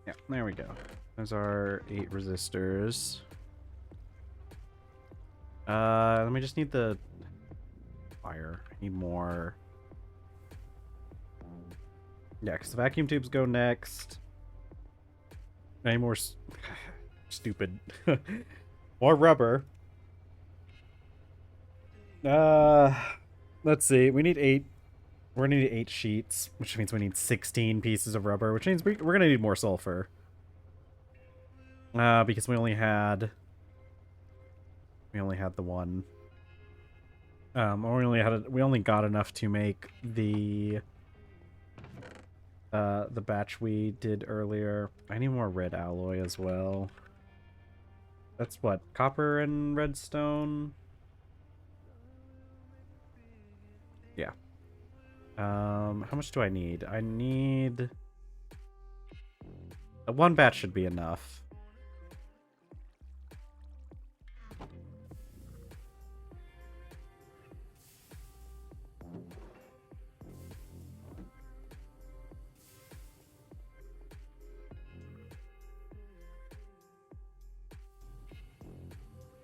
Yeah, there we go. There's our 8 resistors. Let me just need the fire. I need more. Yeah, because the vacuum tubes go next. Any more stupid. More rubber. Let's see. We need 8. We're gonna need 8 sheets, which means we need 16 pieces of rubber, which means we're gonna need more sulfur. Because we only had the one. We only got enough to make the batch we did earlier. I need more red alloy as well. That's what, copper and redstone? Yeah. How much do I need? I need... one batch should be enough.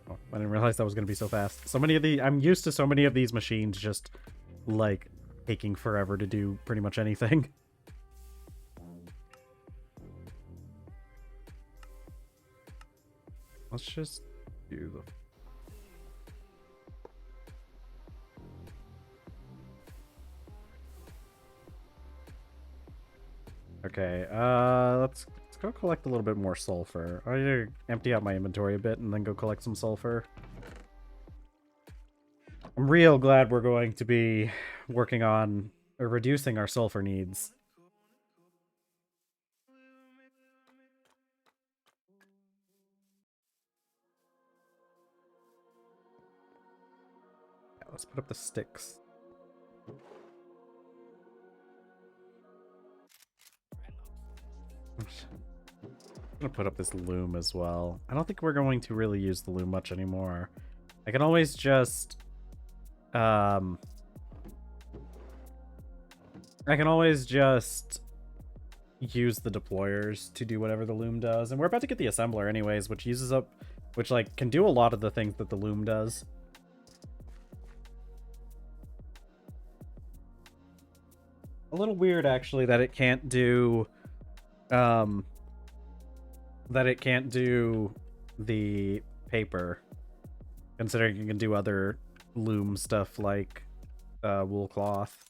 Oh, I didn't realize that was going to be so fast. So many of the... I'm used to so many of these machines just, like, taking forever to do pretty much anything. Let's just do the... Okay, let's go collect a little bit more sulfur. I need to empty out my inventory a bit and then go collect some sulfur. I'm real glad we're going to be working on or reducing our sulfur needs. Yeah, let's put up the sticks. I'm gonna put up this loom as well. I don't think we're going to really use the loom much anymore. I can always just use the deployers to do whatever the loom does. And we're about to get the assembler anyways, which like can do a lot of the things that the loom does. A little weird actually that it can't do the paper, considering you can do other loom stuff like wool cloth.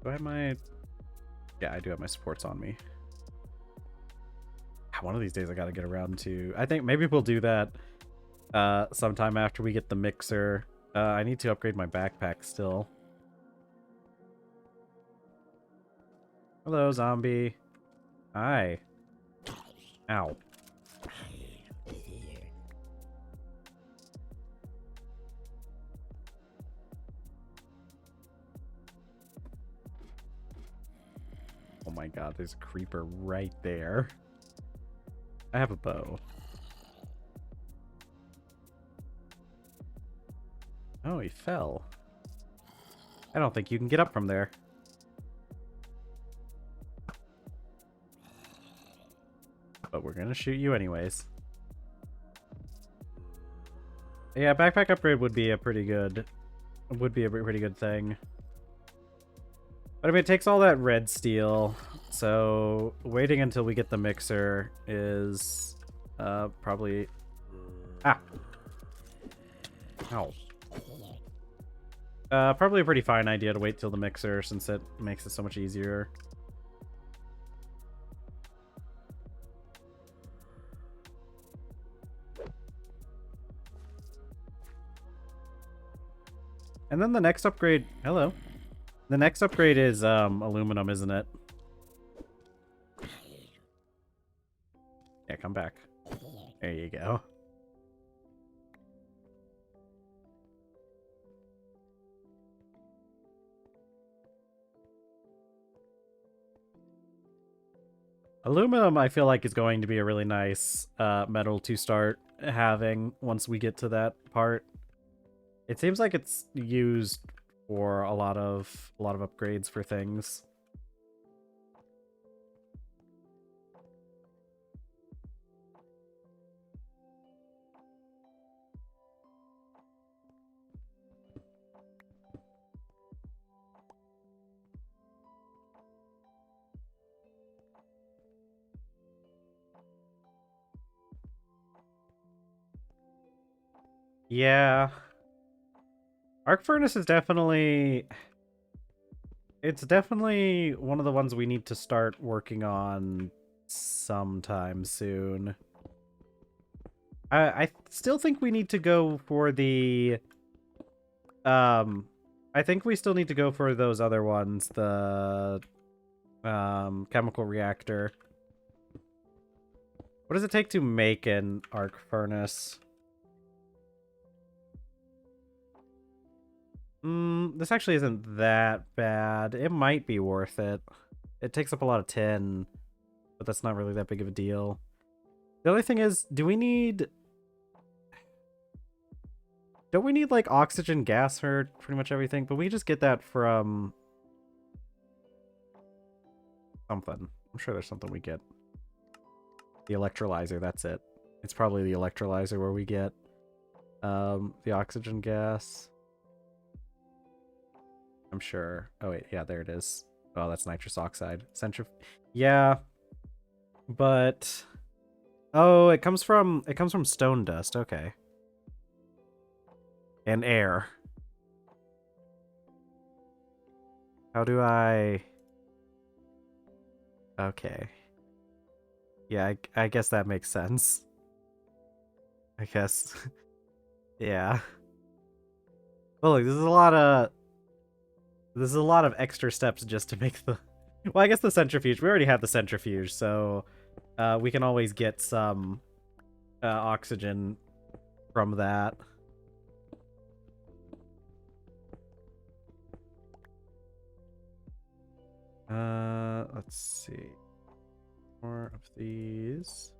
Do I have my... Yeah, I do have my supports on me. One of these days I gotta get around to... I think maybe we'll do that sometime after we get the mixer. I need to upgrade my backpack still. Hello, zombie. Hi. Ow. Oh my god, there's a creeper right there. I have a bow. Oh, he fell. I don't think you can get up from there. But we're gonna shoot you anyways. Yeah, backpack upgrade would be a pretty good thing. But I mean, it takes all that red steel, so waiting until we get the mixer is probably... Ah! Ow. Probably a pretty fine idea to wait till the mixer, since it makes it so much easier. And then the next upgrade... Hello. The next upgrade is aluminum, isn't it? Yeah, come back. There you go. Aluminum, I feel like, is going to be a really nice metal to start having once we get to that part. It seems like it's used for a lot of upgrades for things. Yeah. Arc furnace is definitely... It's definitely one of the ones we need to start working on sometime soon. I still think we need to go for the... I think we still need to go for those other ones. The... chemical reactor. What does it take to make an arc furnace? This actually isn't that bad. It might be worth it. It takes up a lot of tin, but that's not really that big of a deal. The other thing is, do we need... Don't we need, like, oxygen gas for pretty much everything? But we just get that from... something. I'm sure there's something we get. The electrolyzer, that's it. It's probably the electrolyzer where we get the oxygen gas. I'm sure. Oh wait, yeah, there it is. Oh, that's nitrous oxide. Yeah. But oh, it comes from stone dust. Okay. And air. How do I... Okay. Yeah, I guess that makes sense. I guess. Yeah. Well, look, this is a lot of extra steps just to make the... Well, I guess the centrifuge. We already have the centrifuge, so we can always get some oxygen from that. Let's see. More of these.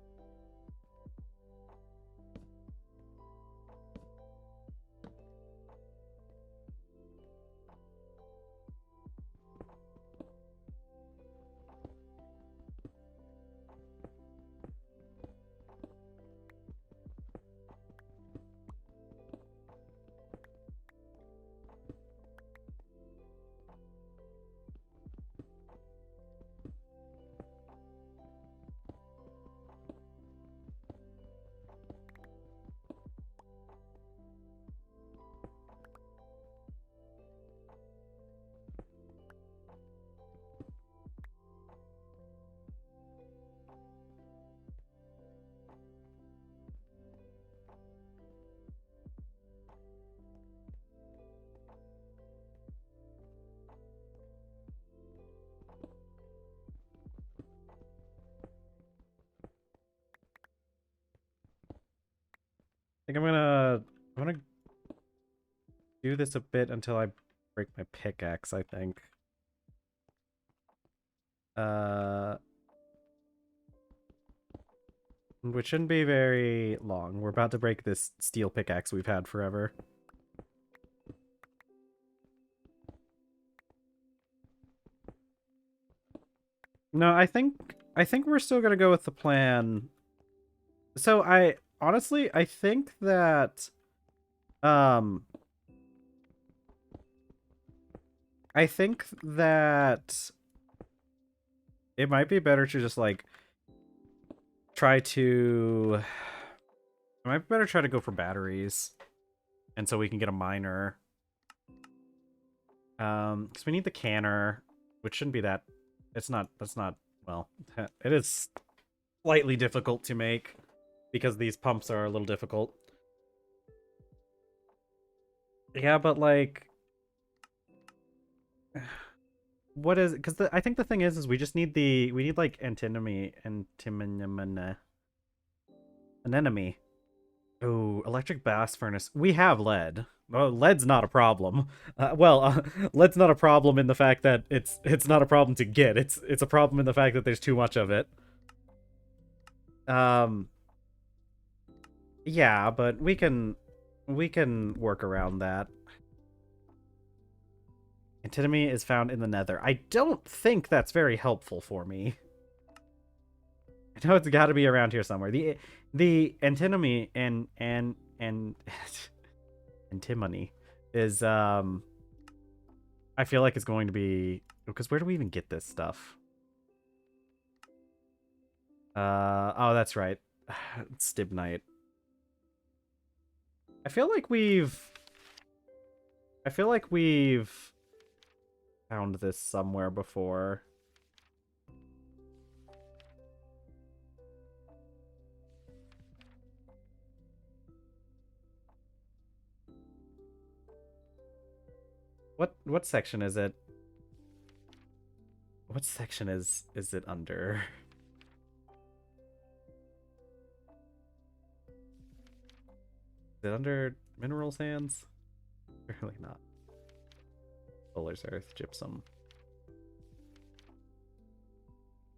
I think I'm gonna do this a bit until I break my pickaxe, I think. Which shouldn't be very long. We're about to break this steel pickaxe we've had forever. No, I think we're still gonna go with the plan. So honestly, I think that I think that it might be better to just like try to go for batteries, and so we can get a miner. Because we need the canner, which shouldn't be that. That's not. Well, it is slightly difficult to make because these pumps are a little difficult. Yeah, but like, what is? Because I think the thing is we just need like antinomy, anemone. Oh, electric blast furnace. We have lead. Well, lead's not a problem. Lead's not a problem in the fact that it's not a problem to get. It's a problem in the fact that there's too much of it. Yeah, but we can We can work around that. Antinomy is found in the nether. I don't think that's very helpful for me. I know it's got to be around here somewhere. The antinomy and antimony is I feel like it's going to be, because where do we even get this stuff? Oh, that's right. Stibnite. I feel like we've found this somewhere before. What section is it? What section is it under? Is it under mineral sands? Really not. Fuller's earth, gypsum.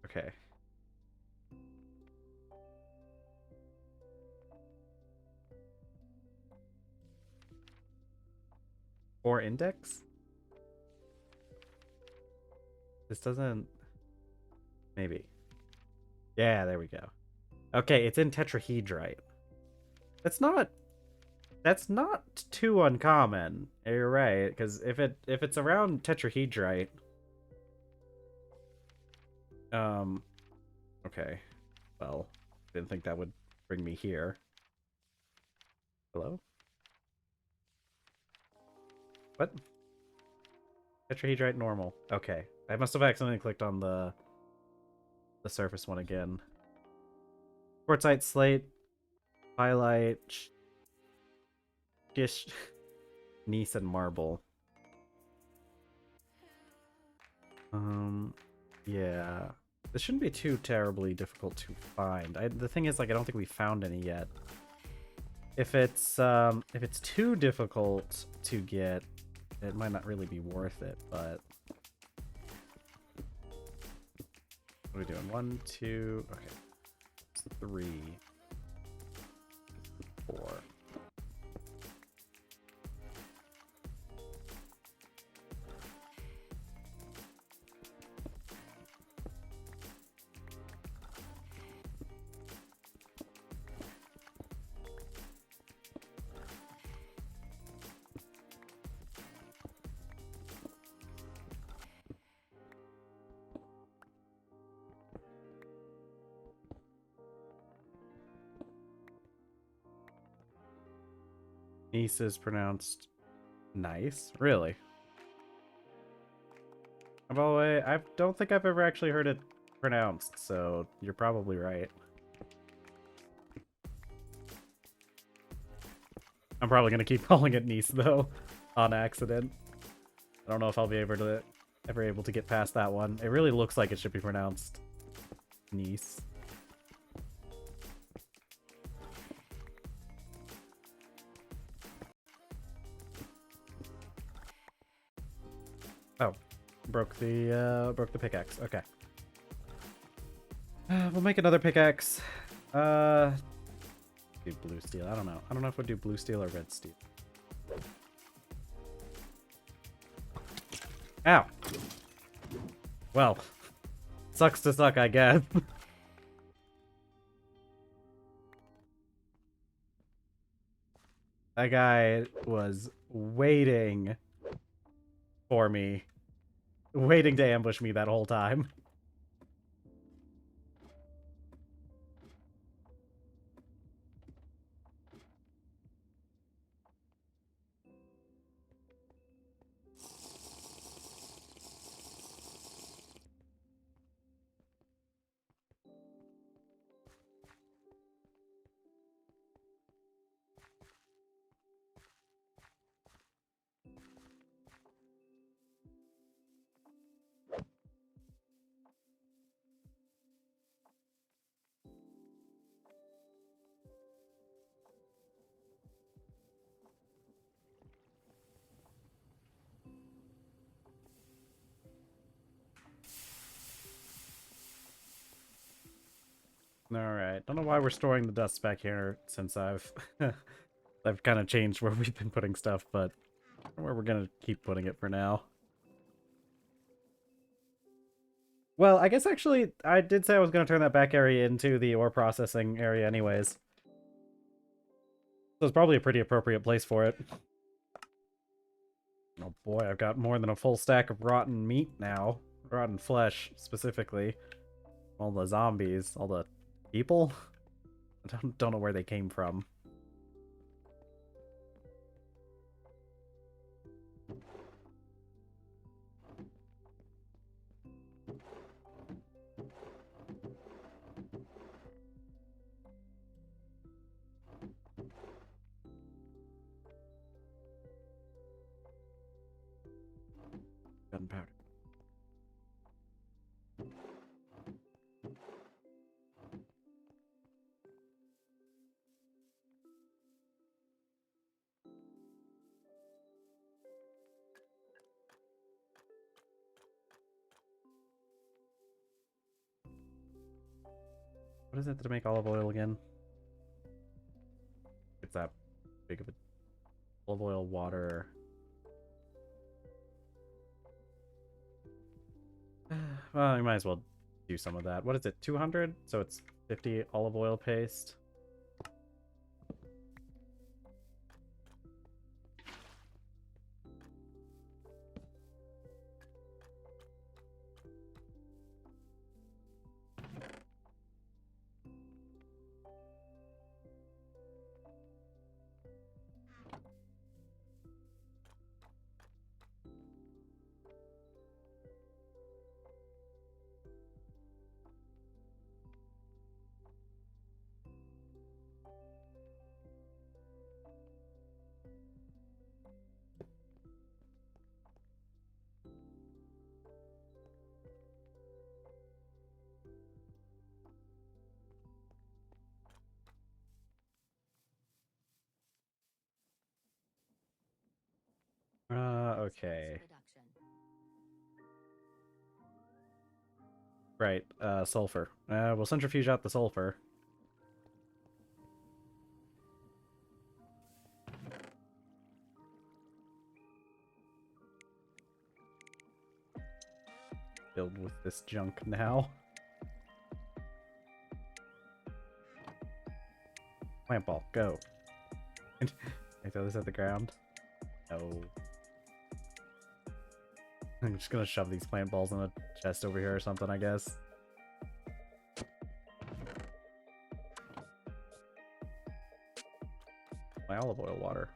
Okay. Or index? This doesn't... Maybe. Yeah, there we go. Okay, it's in tetrahedrite. That's not too uncommon. You're right, because if it's around tetrahedrite... Okay. Well, didn't think that would bring me here. Hello? What? Tetrahedrite normal. Okay. I must have accidentally clicked on the surface one again. Quartzite, slate, highlight, gish, gneiss, and marble. Yeah. This shouldn't be too terribly difficult to find. The thing is, like, I don't think we found any yet. If it's too difficult to get, it might not really be worth it, but... What are we doing? 1, 2, okay. 3, 4. Nice is pronounced nice? Really? By the way, I don't think I've ever actually heard it pronounced, so you're probably right. I'm probably gonna keep calling it Nice though, on accident. I don't know if I'll be ever to get past that one. It really looks like it should be pronounced Nice. Oh, broke the pickaxe. Okay. We'll make another pickaxe. Do blue steel. I don't know. I don't know if we'll do blue steel or red steel. Ow. Well, sucks to suck, I guess. That guy was waiting for me. Waiting to ambush me that whole time. Alright, don't know why we're storing the dust back here since I've I've kind of changed where we've been putting stuff, but where we're gonna keep putting it for now. Well, I guess actually, I did say I was gonna turn that back area into the ore processing area anyways. So it's probably a pretty appropriate place for it. Oh boy, I've got more than a full stack of rotten meat now. Rotten flesh, specifically. All the zombies, all the people. I don't know where they came from. Gunpowder. What is it to make olive oil again? It's that big of a olive oil water. Well, you might as well do some of that. What is it? 200? So it's 50 olive oil paste. Okay. Right, sulfur. We'll centrifuge out the sulfur. Filled with this junk now. Plant ball, go. Can I throw this at the ground? No. I'm just gonna shove these plant balls in a chest over here or something, I guess. My olive oil water.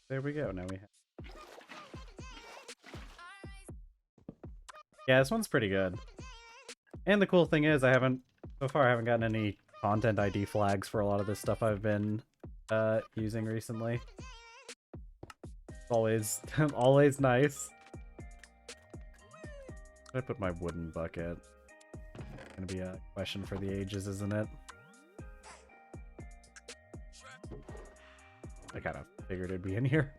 There we go. Now we have. Yeah, this one's pretty good. And the cool thing is, so far I haven't gotten any content ID flags for a lot of this stuff I've been using recently. Always, always nice. I put my wooden bucket. Gonna be a question for the ages, isn't it? I kind of figured it'd be in here.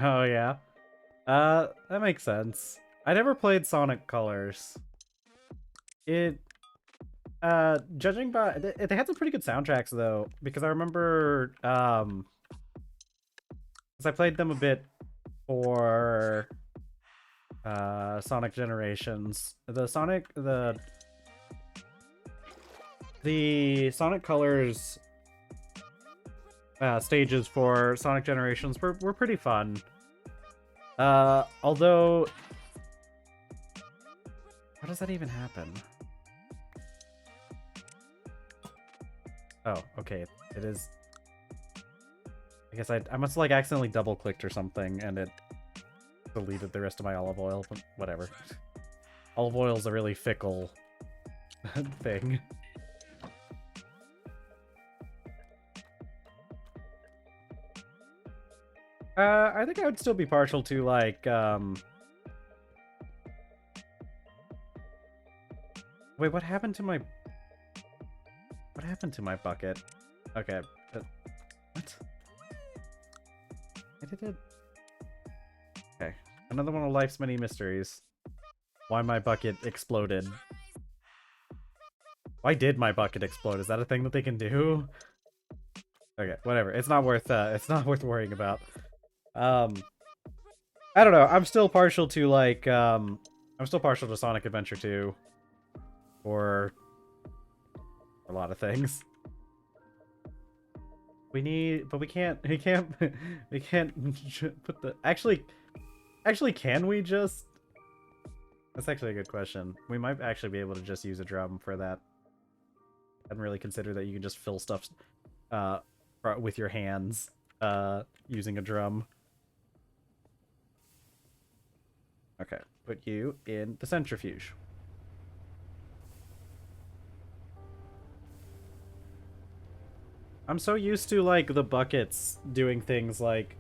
Oh yeah. That makes sense. I never played Sonic Colors. Judging by they had some pretty good soundtracks though, because I remember because I played them a bit for Sonic Generations. The the Sonic Colors stages for Sonic Generations were pretty fun. Although... How does that even happen? Oh, okay. It is... I guess I must have, like, accidentally double-clicked or something, and it deleted the rest of my olive oil. Whatever. Olive oil is a really fickle thing. I think I would still be partial to, like, Wait, what happened to my... What happened to my bucket? Okay. What? I did it... Okay. Another one of life's many mysteries. Why my bucket exploded. Why did my bucket explode? Is that a thing that they can do? Okay, whatever. It's not worth worrying about. I don't know. I'm still partial to, like, I'm still partial to Sonic Adventure 2. For a lot of things. We can't put the... Actually, can we just... That's actually a good question. We might actually be able to just use a drum for that. I hadn't really considered that you can just fill stuff with your hands using a drum. Okay, put you in the centrifuge. I'm so used to, like, the buckets doing things like,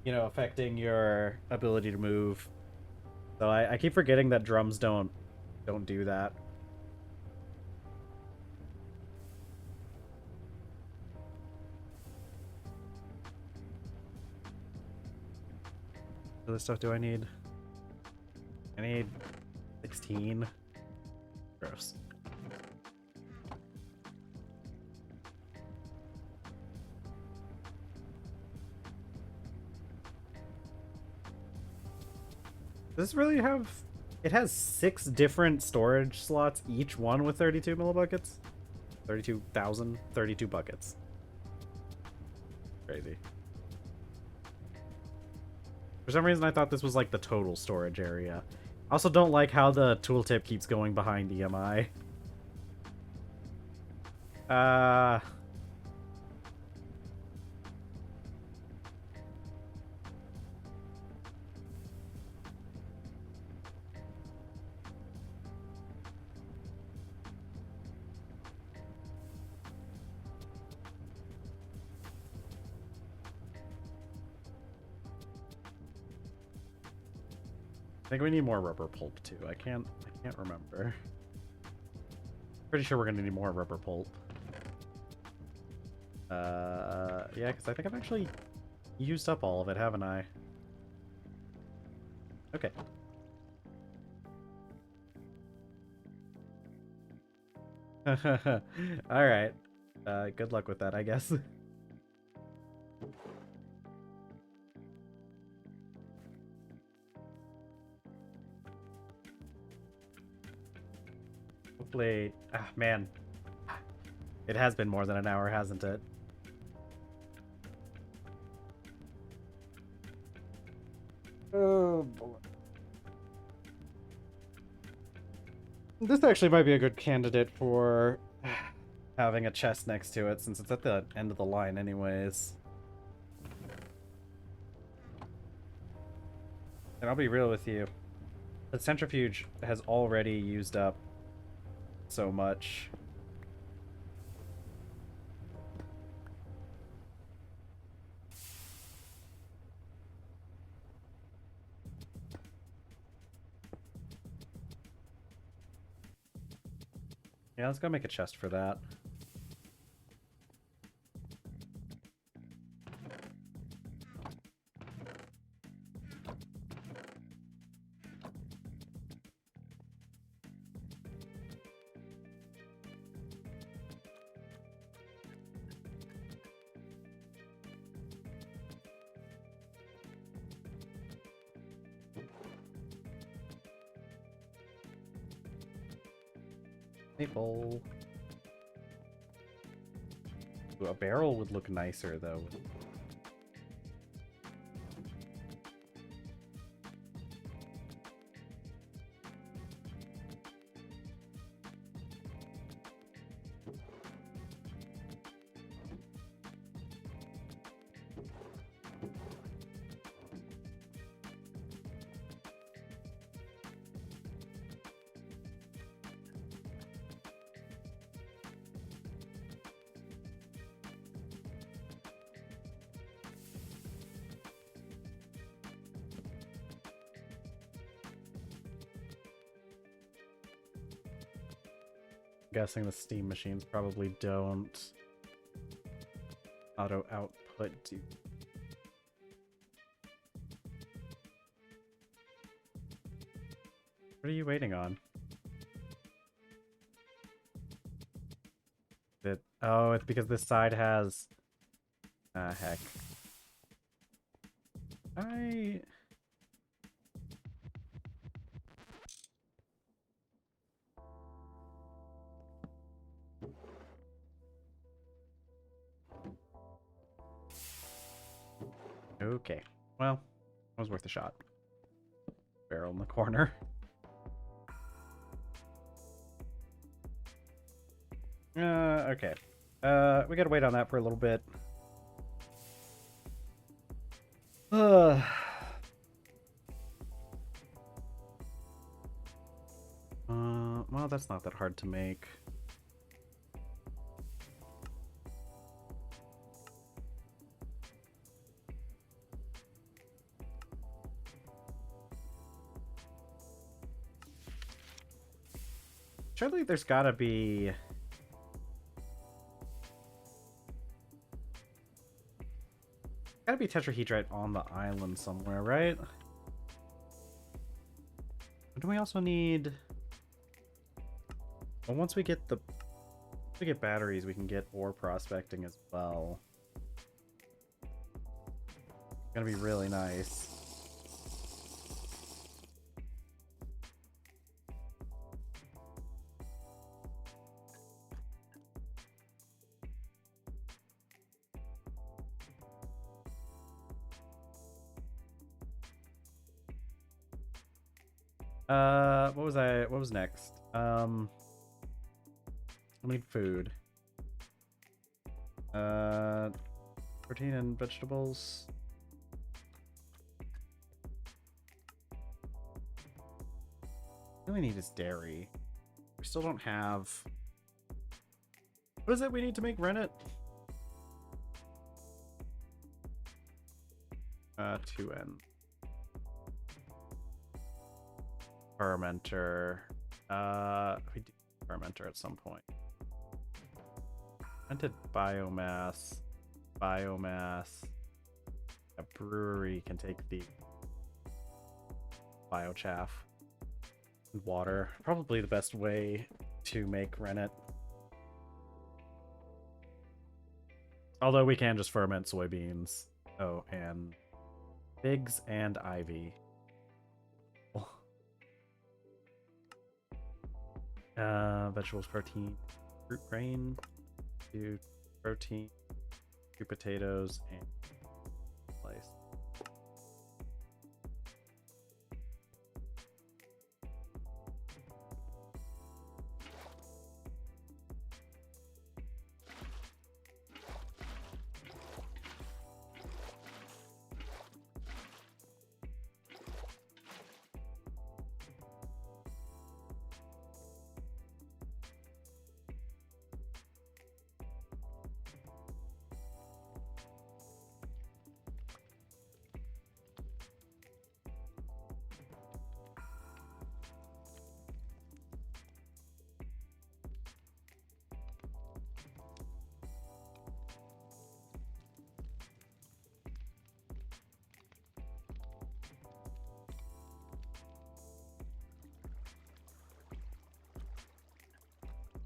you know, affecting your ability to move. So I keep forgetting that drums don't do that. What other stuff do I need? I need 16. Gross. Does this really have... It has 6 different storage slots, each one with 32 millibuckets? 32,000? 32 buckets. Crazy. For some reason I thought this was like the total storage area. I also don't like how the tooltip keeps going behind EMI. I think we need more rubber pulp too. I can't remember. Pretty sure we're gonna need more rubber pulp. Yeah, because I think I've actually used up all of it, haven't I? Okay. Alright. Good luck with that, I guess. Hopefully... Ah, man. It has been more than an hour, hasn't it? Oh, boy. This actually might be a good candidate for having a chest next to it, since it's at the end of the line anyways. And I'll be real with you. The centrifuge has already used up so much. Yeah, let's go make a chest for that. Maple. Ooh, a barrel would look nicer, though. Guessing the steam machines probably don't auto output. What are you waiting on? Oh, it's because this side has... Ah, heck. Okay. Well, that was worth a shot. Barrel in the corner. Okay. We gotta wait on that for a little bit. Well, that's not that hard to make. Surely there's gotta be... Gotta be tetrahedrite on the island somewhere, right? But do we also need... Well, once we get batteries, we can get ore prospecting as well. It's gonna be really nice. What was next? I need food. Protein and vegetables. All we need is dairy. We still don't have... What is it we need to make rennet? 2N. Fermenter. We do fermenter at some point. Fermented biomass. Biomass. A brewery can take the biochaff. And water. Probably the best way to make rennet. Although we can just ferment soybeans. Oh, and figs and ivy. Vegetables, protein, fruit, grain, 2 protein, 2 potatoes, and rice.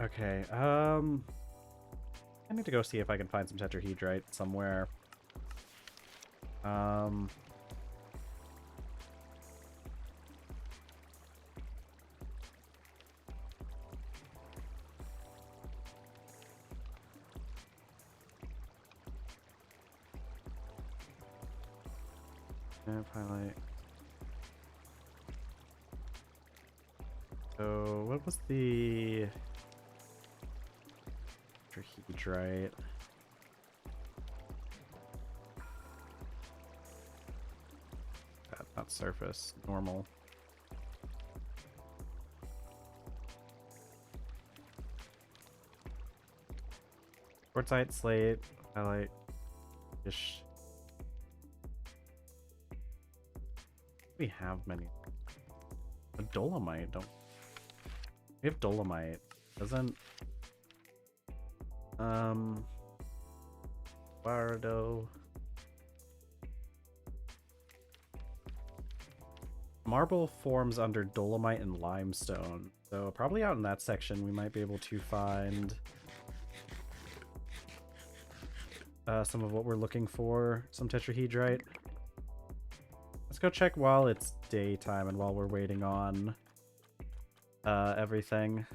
Okay, I need to go see if I can find some tetrahedrite somewhere. Highlight. So what was the tetrahedrite? Not surface, normal. Quartzite, slate, highlight, ish. We have many. A dolomite, don't we have dolomite? Doesn't Bardo. Marble forms under dolomite and limestone. So probably out in that section we might be able to find some of what we're looking for. Some tetrahedrite. Let's go check while it's daytime and while we're waiting on everything.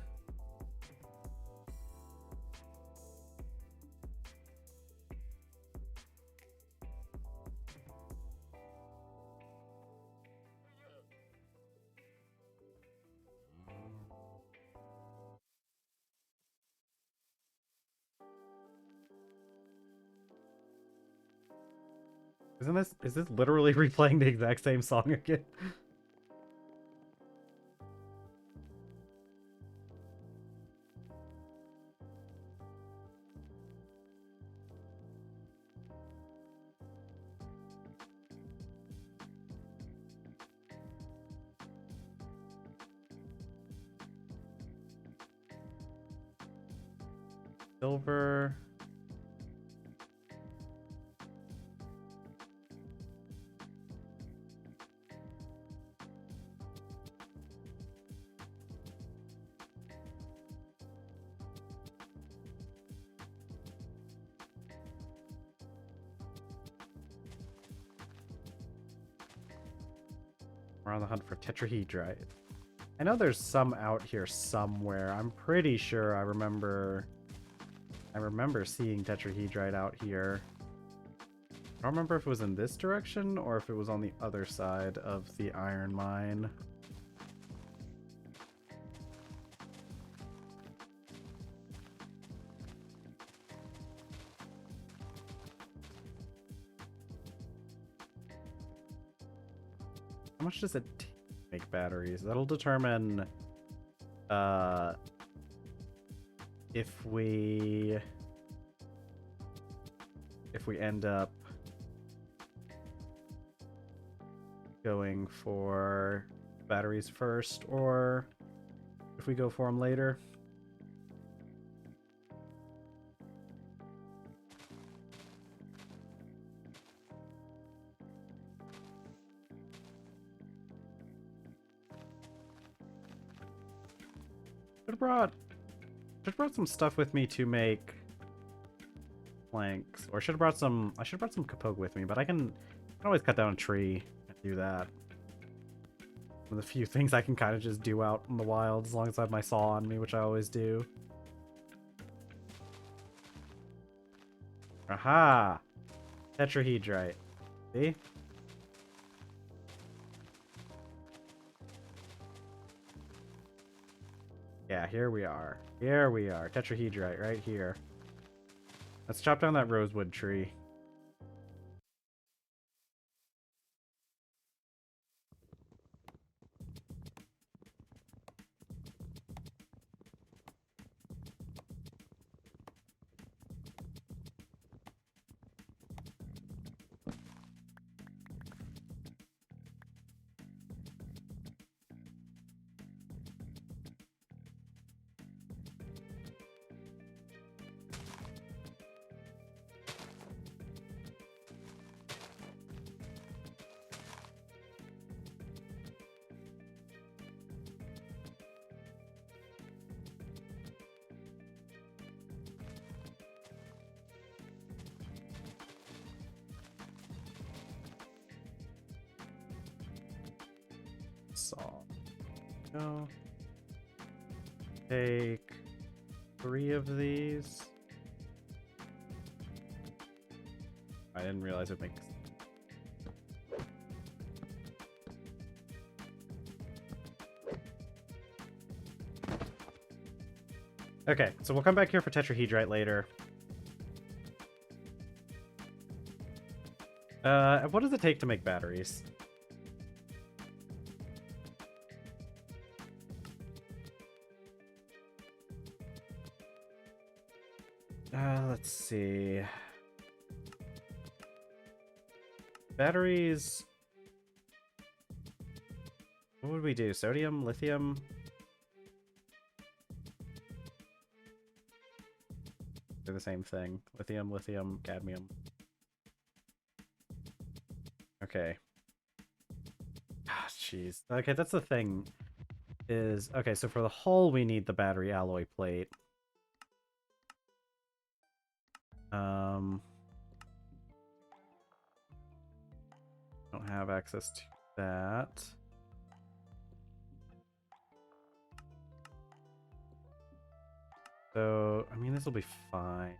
Is this literally replaying the exact same song again? Silver. We're on the hunt for tetrahedrite. I know there's some out here somewhere. I'm pretty sure I remember seeing tetrahedrite out here. I don't remember if it was in this direction or if it was on the other side of the iron mine. How much does it make batteries? That'll determine if we end up going for batteries first or if we go for them later. Should have brought some stuff with me to make planks, or I should have brought some kapok with me, but I can always cut down a tree and do that. One of the few things I can kind of just do out in the wild as long as I have my saw on me, which I always do. Aha! Tetrahedrite. See? Yeah, here we are. Here we are. Tetrahedrite right here. Let's chop down that rosewood tree. Saw. Go. Take 3 of these. I didn't realize it makes Okay, so we'll come back here for tetrahedrite later. What does it take to make batteries? Let's see. Batteries. What would we do? Sodium? Lithium? They're the same thing. Lithium, lithium, cadmium. Okay. Ah, jeez. Okay, that's the thing. Is okay, so for the hull we need the battery alloy plate. Don't have access to that. So, I mean, this will be fine.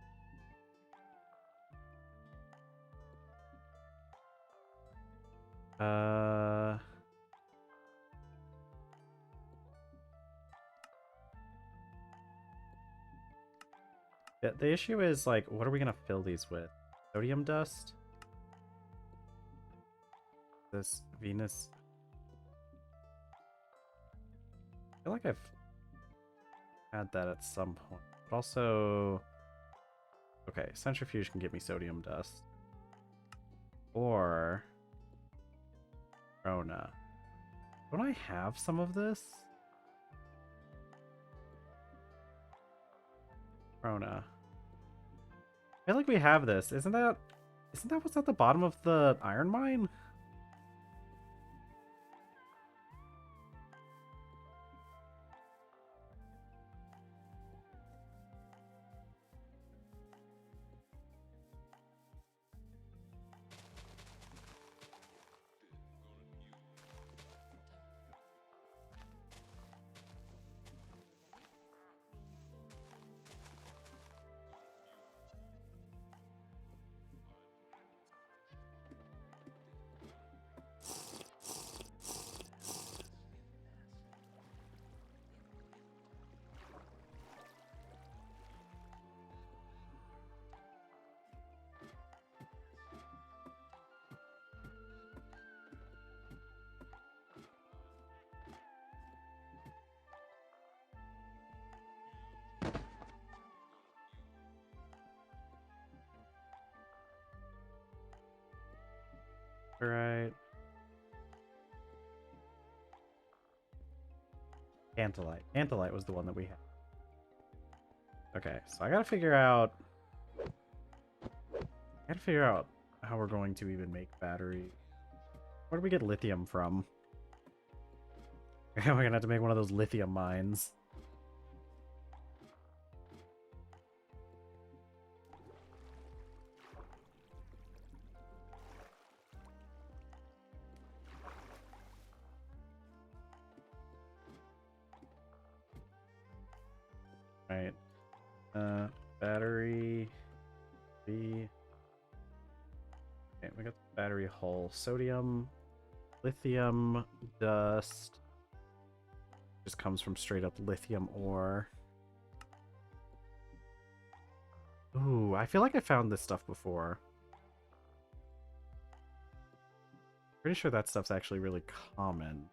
Yeah, the issue is, like, what are we gonna fill these with? Sodium dust? This Venus... I feel like I've had that at some point. But also... Okay, centrifuge can give me sodium dust. Or... Rona. Don't I have some of this? Rona. I feel like we have this. Isn't that what's at the bottom of the iron mine? Right. Tantalite. Tantalite was the one that we had. Okay, so I gotta figure out how we're going to even make battery. Where do we get lithium from? We're gonna have to make one of those lithium mines. Right. Battery B. Okay, we got the battery hull. Sodium, lithium, dust. Just comes from straight up lithium ore. Ooh, I feel like I found this stuff before. Pretty sure that stuff's actually really common.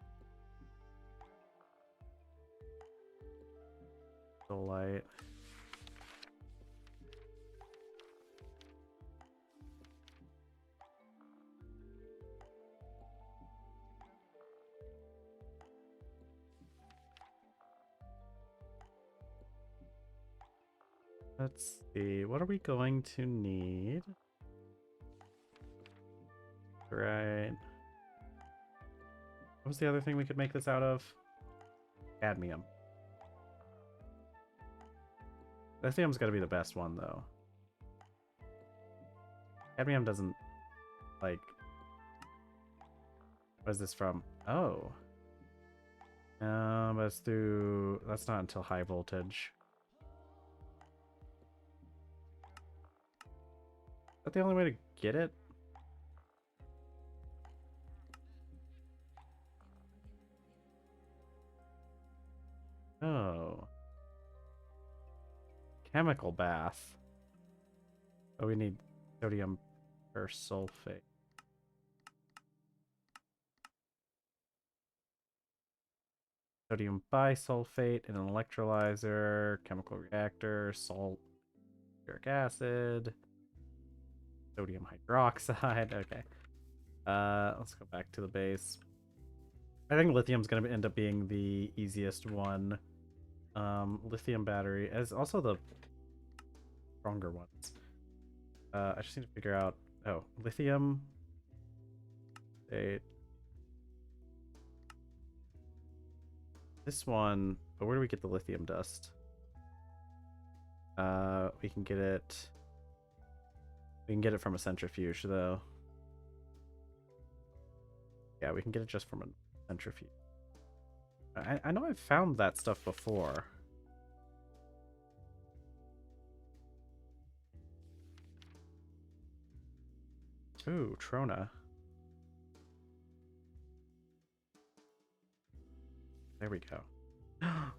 Light. Let's see, what are we going to need? Right. What was the other thing we could make this out of? Cadmium. Lithium's got to be the best one, though. Cadmium doesn't, like... What is this from? Oh. But it's through... That's not until high voltage. Is that the only way to get it? Oh. chemical bath. Oh, we need sodium persulfate. Sodium bisulfate in an electrolyzer, chemical reactor, salt, uric acid, sodium hydroxide. Okay. Let's go back to the base. I think lithium's going to end up being the easiest one. Lithium battery is also the stronger ones. I just need to figure out. Oh, lithium. This one. But where do we get the lithium dust? We can get it. We can get it from a centrifuge, though. Yeah, we can get it just from a centrifuge. I know I've found that stuff before. Ooh, Trona. There we go.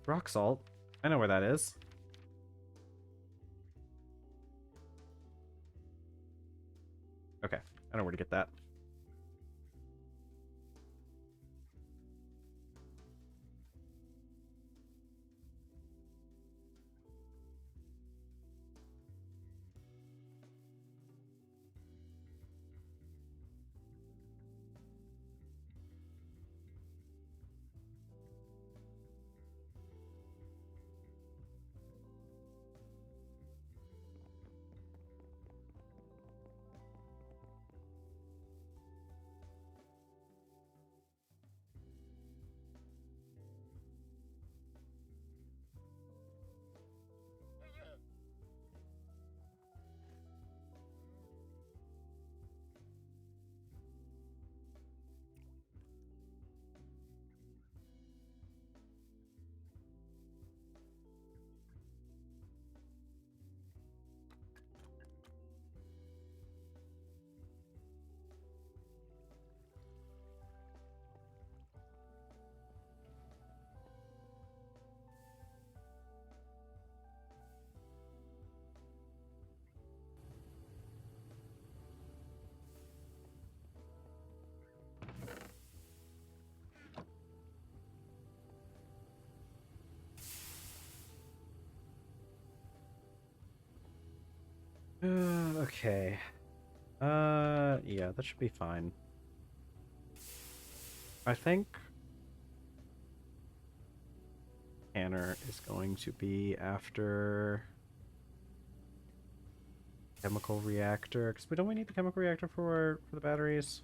Rock salt. I know where that is. Okay, I know where to get that. Okay. Yeah, that should be fine. I think Tanner is going to be after chemical reactor, because we don't need the chemical reactor for the batteries.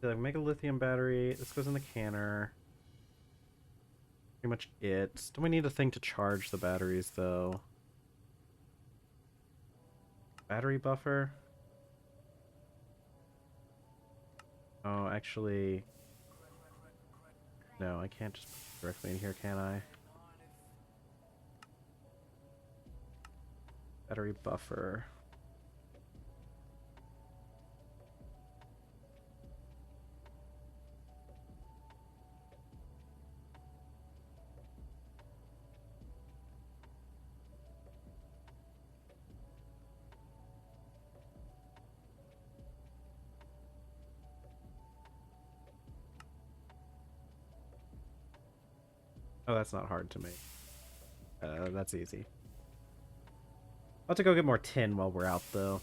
So make a lithium battery. This goes in the canner. Pretty much it. Don't we need a thing to charge the batteries, though? Battery buffer? Oh, actually... No, I can't just put it directly in here, can I? Battery buffer. Oh, that's not hard to make. That's easy. I'll have to go get more tin while we're out, though.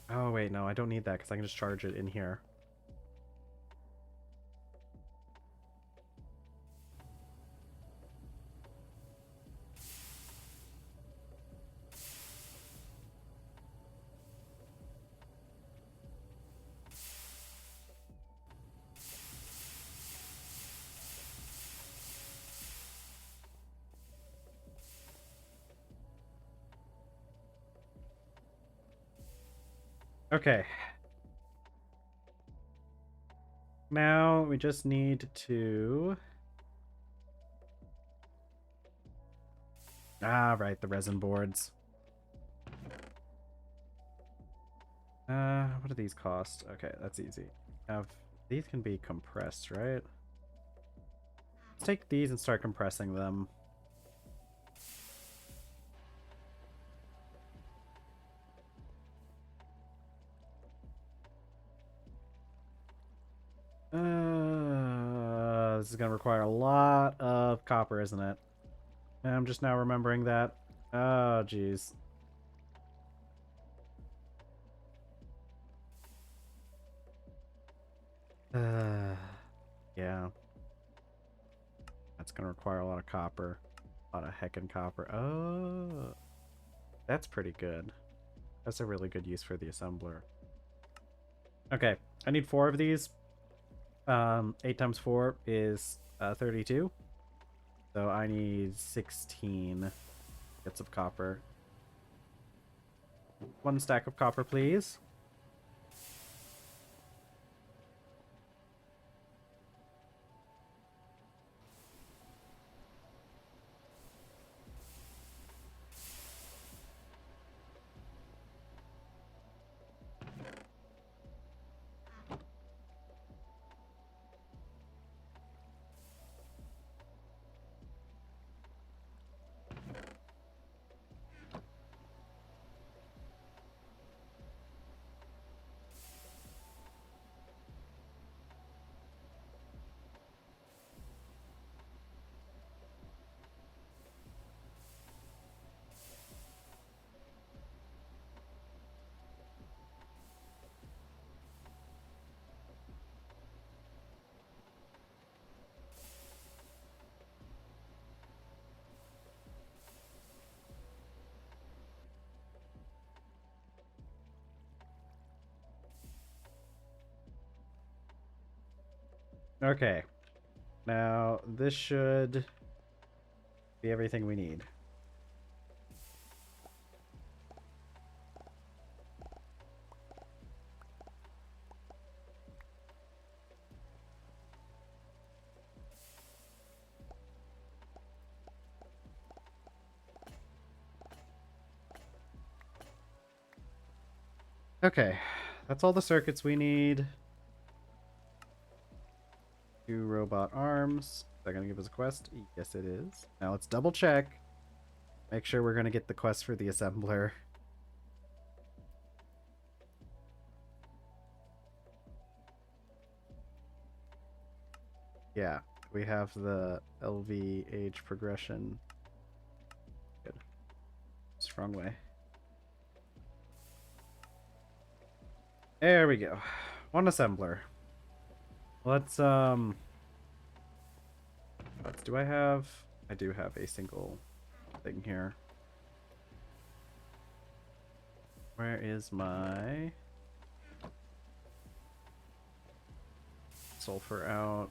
Oh, wait, no, I don't need that because I can just charge it in here. Okay. Now we just need to... Ah, right, the resin boards. What do these cost? Okay, that's easy. Have these can be compressed, right? Let's take these and start compressing them. This is gonna require a lot of copper, isn't it? I'm just now remembering that. Oh, jeez. Yeah. That's gonna require a lot of copper. A lot of heckin' copper. Oh, that's pretty good. That's a really good use for the assembler. Okay, I need 4 of these. 8 times 4 is 32. So I need 16 bits of copper. 1 stack of copper, please. Okay. Now, this should be everything we need. Okay. That's all the circuits we need. 2 robot arms. Is that going to give us a quest? Yes, it is. Now let's double check. Make sure we're going to get the quest for the assembler. Yeah, we have the LV age progression. Good. Strong way. There we go. 1 assembler. Let's do I have? I do have a single thing here. Where is my sulfur out?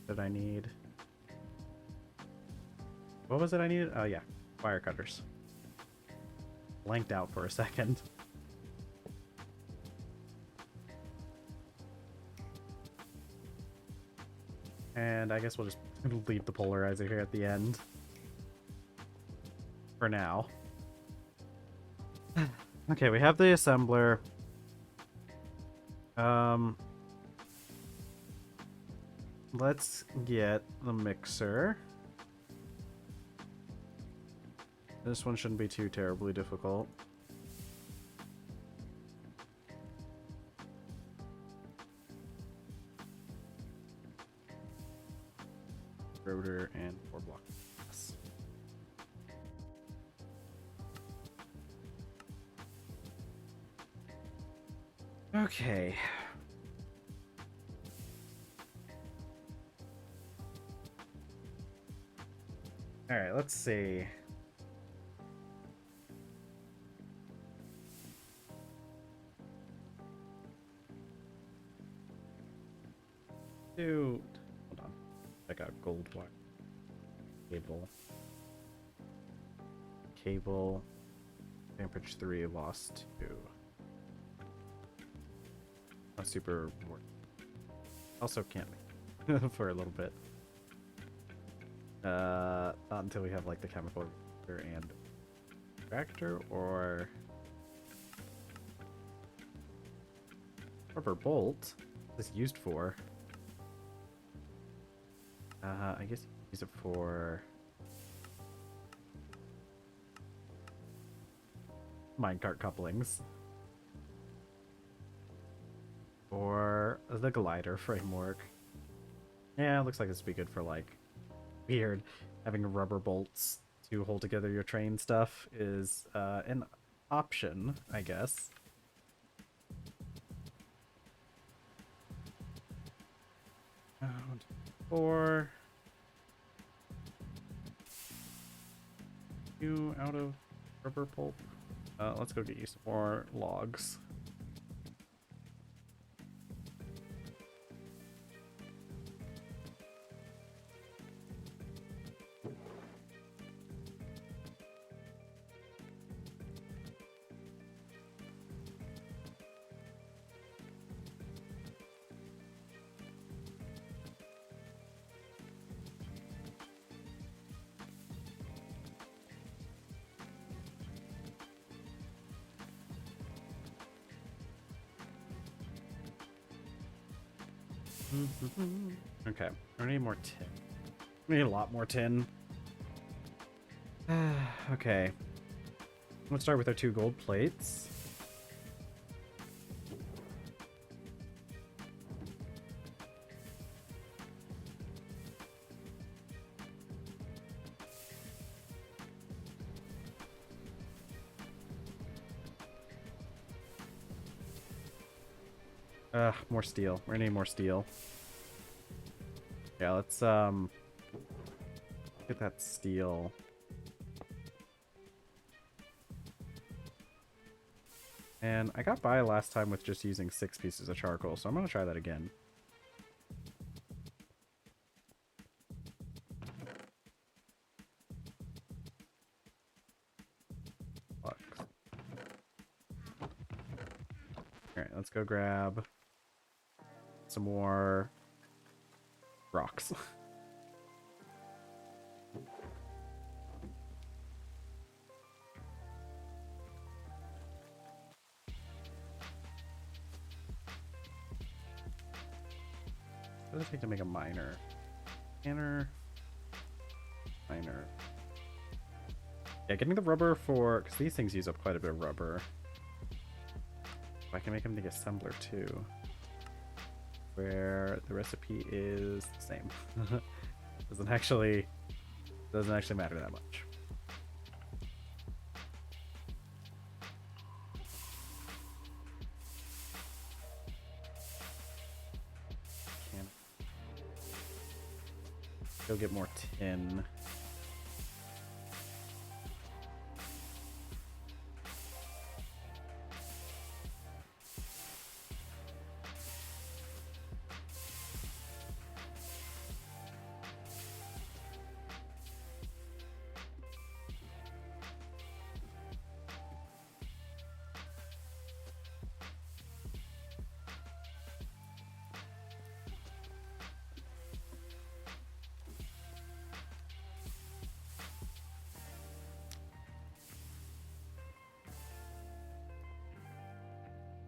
That I need. What was it I needed? Oh yeah, wire cutters. Blanked out for a second. And I guess we'll just leave the polarizer here at the end. For now. Okay, we have the assembler. Let's get the mixer. This one shouldn't be too terribly difficult. rotor, and 4 block glass. Okay. All right, let's see. Dude, hold on. I got gold wire. Cable. Ampage 3 lost 2. Not super important. Also can't make for a little bit. Not until we have like the chemical reactor and reactor, or rubber bolt. What is this used for? I guess you can use it for minecart couplings. Or the glider framework. Yeah, it looks like this would be good for like weird. Having rubber bolts to hold together your train stuff is an option, I guess. Four. You out of rubber pulp. Let's go get you some more logs. Okay, I need more tin. We need a lot more tin. Okay. Let's start with our 2 gold plates. More steel. We're gonna need more steel. Yeah, let's get that steel. And I got by last time with just using 6 pieces of charcoal, so I'm gonna try that again. Alright, let's go grab some more rocks. What does it take to make a miner? Miner. Yeah, getting the rubber for... because these things use up quite a bit of rubber. I can make them the assembler too. Where the recipe is the same. doesn't actually matter that much. Go get more tin.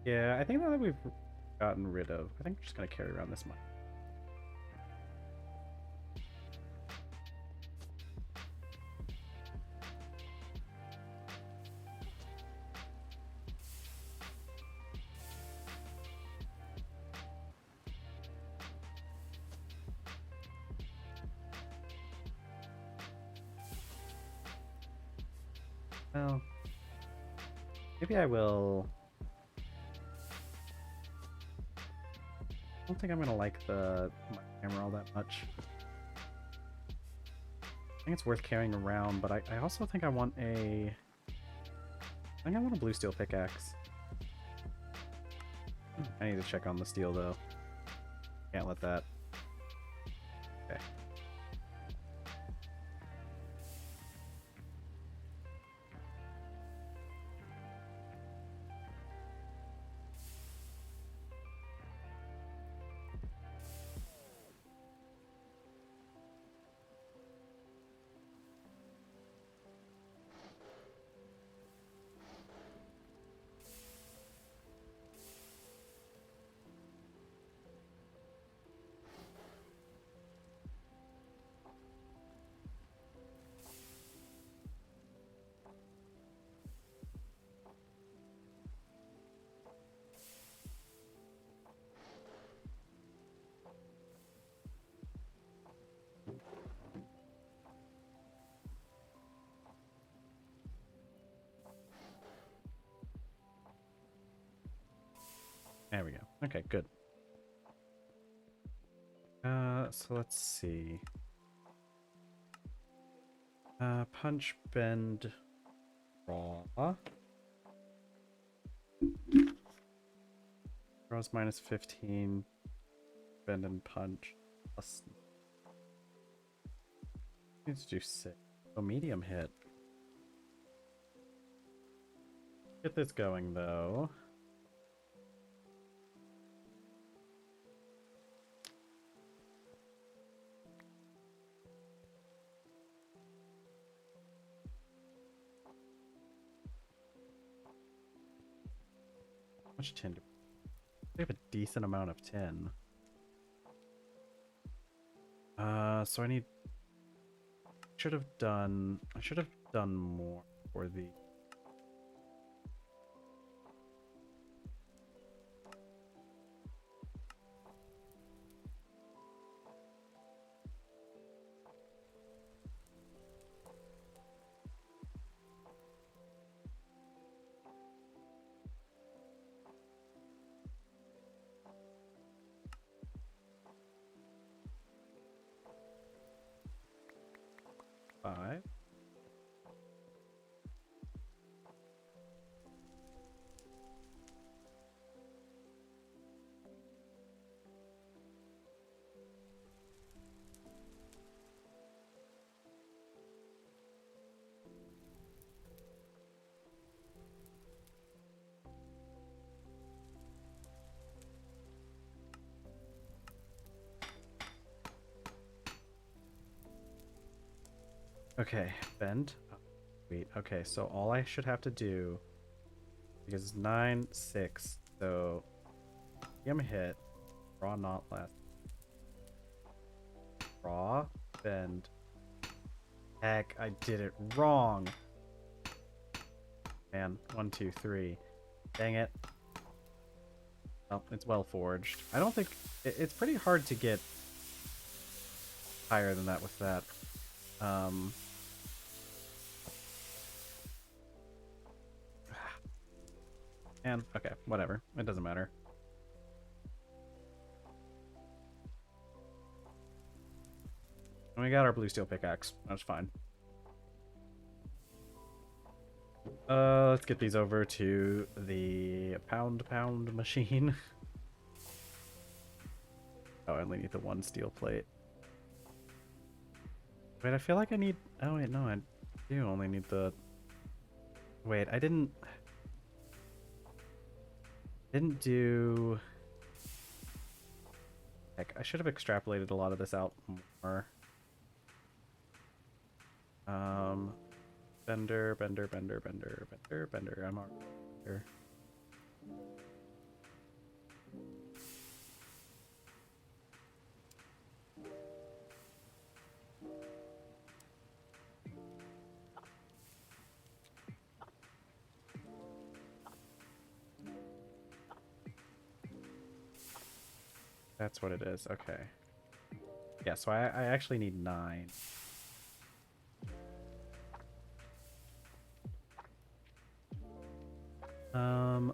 Yeah, I think now that we've gotten rid of, I think we're just gonna carry around this much. Well, maybe I will. I don't think I'm gonna like my camera all that much. I think it's worth carrying around, but I also think I want a. I think I want a blue steel pickaxe. I need to check on the steel though. Can't let that. Okay. There we go. Okay, good. So let's see. Punch, bend, draw. Draws minus 15. Bend and punch. Plus. Needs to do 6. Oh, medium hit. Get this going though. How much tin do we have? A decent amount of tin. So I should have done more for the. Five. Okay, bend. Oh, wait, okay, so all I should have to do, because it's 9, 6, so I'm hit, draw not last. Draw, bend. Heck, I did it wrong. Man, 1, 2, 3. Dang it. Oh, it's well forged. I don't think it's pretty hard to get higher than that with that. And okay, whatever. It doesn't matter. And we got our blue steel pickaxe. That's fine. Let's get these over to the pound machine. Oh, I only need the 1 steel plate. Wait, I feel like I need. Oh wait, no, I do only need the. Wait, I didn't do. Heck, I should have extrapolated a lot of this out more. Bender. I'm already here. That's what it is. Okay. Yeah, so I actually need 9.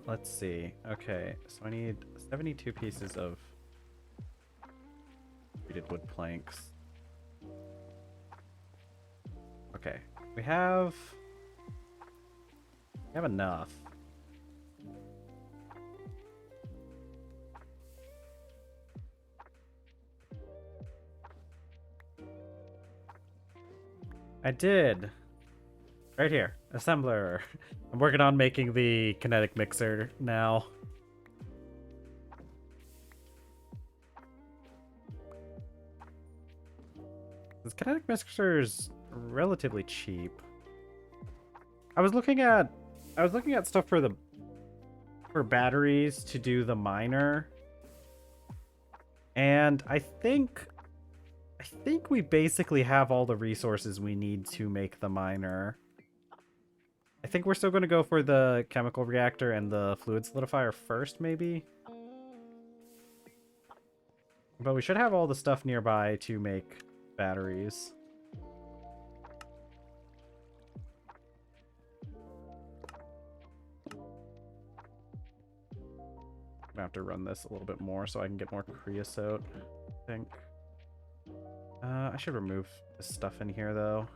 Let's see. Okay, so I need 72 pieces of treated wood planks. Okay, we have enough. I did. Right here. Assembler. I'm working on making the kinetic mixer now. This kinetic mixer is relatively cheap. I was looking at stuff for batteries to do the miner. And I think we basically have all the resources we need to make the miner. I think we're still going to go for the chemical reactor and the fluid solidifier first, maybe. But we should have all the stuff nearby to make batteries. I'm gonna have to run this a little bit more so I can get more creosote, I think. I should remove this stuff in here, though.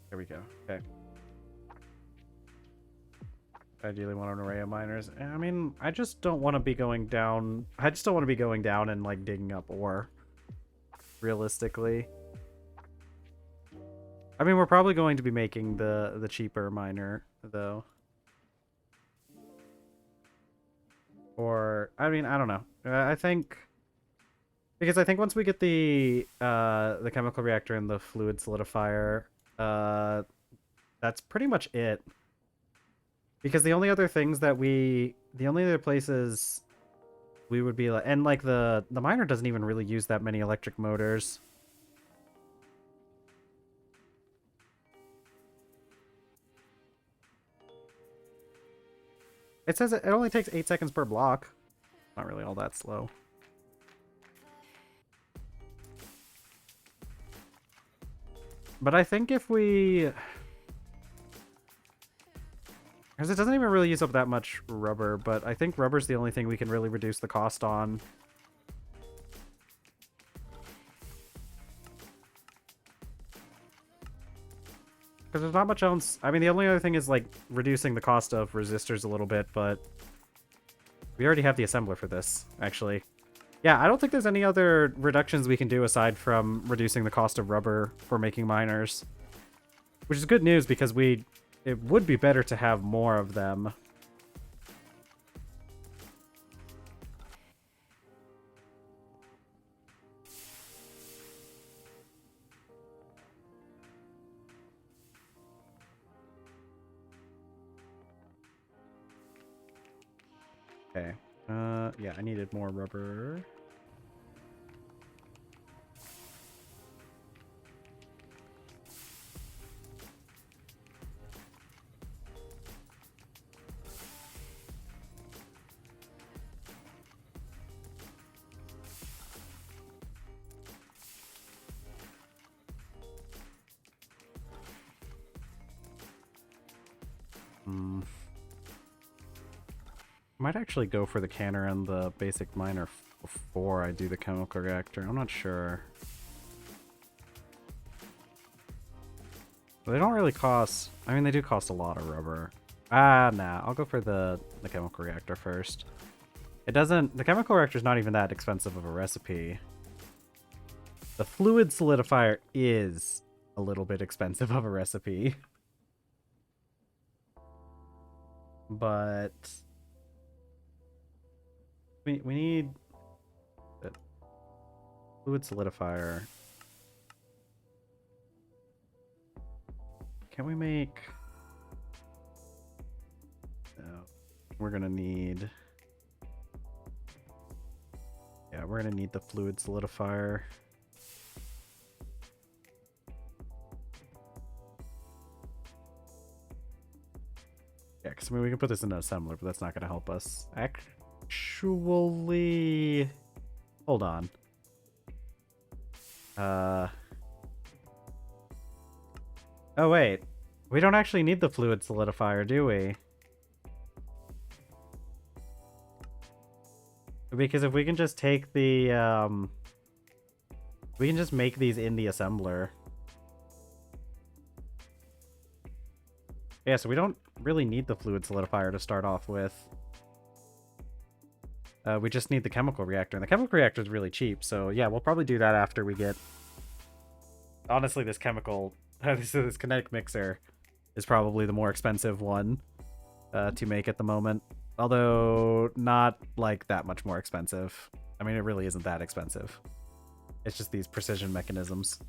There we go. Okay. Ideally want an array of miners. I mean, I just don't want to be going down. I just don't want to be going down and like digging up ore. Realistically. I mean, we're probably going to be making the cheaper miner though. Or I mean, I don't know. I think because I think once we get the chemical reactor and the fluid solidifier, that's pretty much it. Because the only other things that the only other places we would be like, and like the miner doesn't even really use that many electric motors. It says it only takes 8 seconds per block. Not really all that slow. But I think if we... Because it doesn't even really use up that much rubber, but I think rubber's the only thing we can really reduce the cost on. Because there's not much else. I mean, the only other thing is, like, reducing the cost of resistors a little bit, but... We already have the assembler for this, actually. Yeah, I don't think there's any other reductions we can do aside from reducing the cost of rubber for making miners. Which is good news, because it would be better to have more of them. Okay. Yeah, I needed more rubber. Might actually go for the canner and the basic miner before I do the chemical reactor. I'm not sure. They don't really cost... I mean, they do cost a lot of rubber. Nah. I'll go for the chemical reactor first. It doesn't... The chemical reactor is not even that expensive of a recipe. The fluid solidifier is a little bit expensive of a recipe. But... We need... the fluid solidifier. Can we make... No. We're gonna need... we're gonna need the fluid solidifier. Yeah, because I mean, we can put this in an assembler, but that's not gonna help us. Actually, hold on. Oh wait, we don't actually need the fluid solidifier, do we? Because if we can just take the, we can just make these in the assembler. Yeah, so we don't really need the fluid solidifier to start off with. We just need the chemical reactor, and the chemical reactor is really cheap, so yeah, we'll probably do that after we get... Honestly, this chemical... this kinetic mixer is probably the more expensive one to make at the moment. Although, not, like, that much more expensive. I mean, it really isn't that expensive. It's just these precision mechanisms.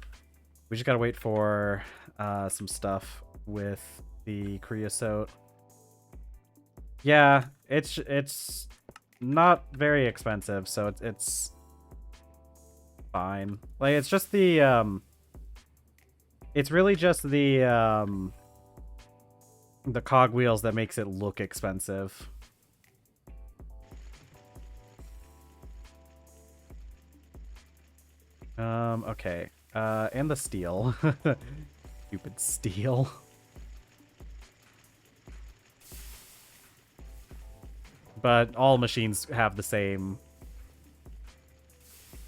We just gotta wait for some stuff with the creosote. Yeah, it's not very expensive, so it's fine. Like, it's just the it's really just the cogwheels that makes it look expensive. Okay. And the steel. Stupid steel. But all machines have the same...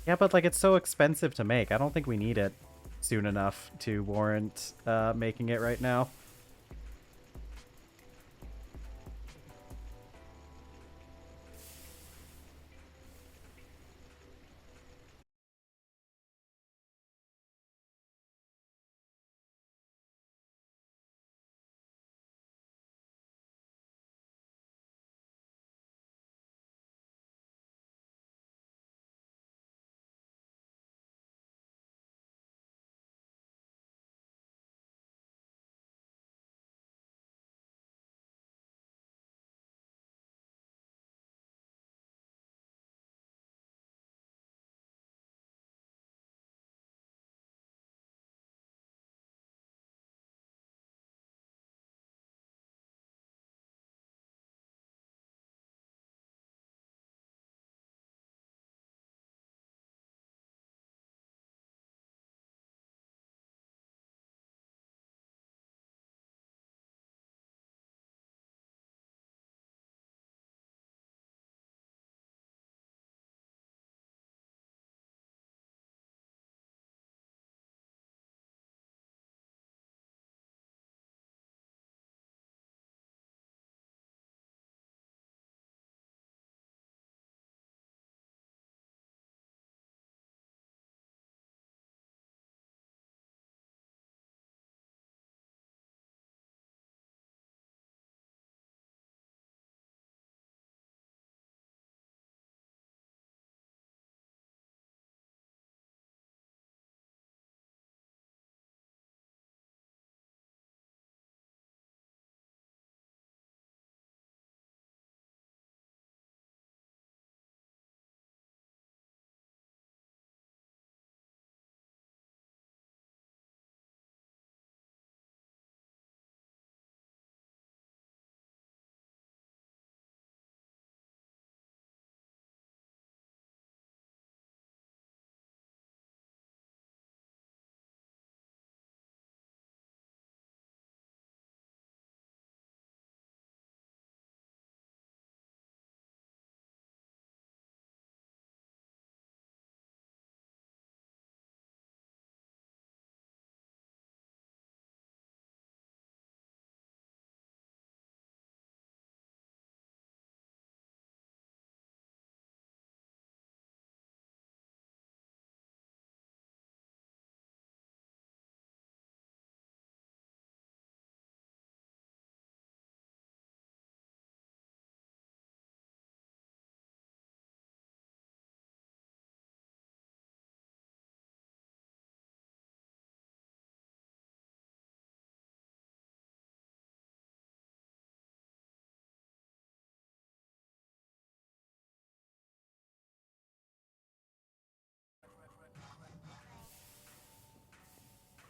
Yeah, but, like, it's so expensive to make. I don't think we need it soon enough to warrant making it right now.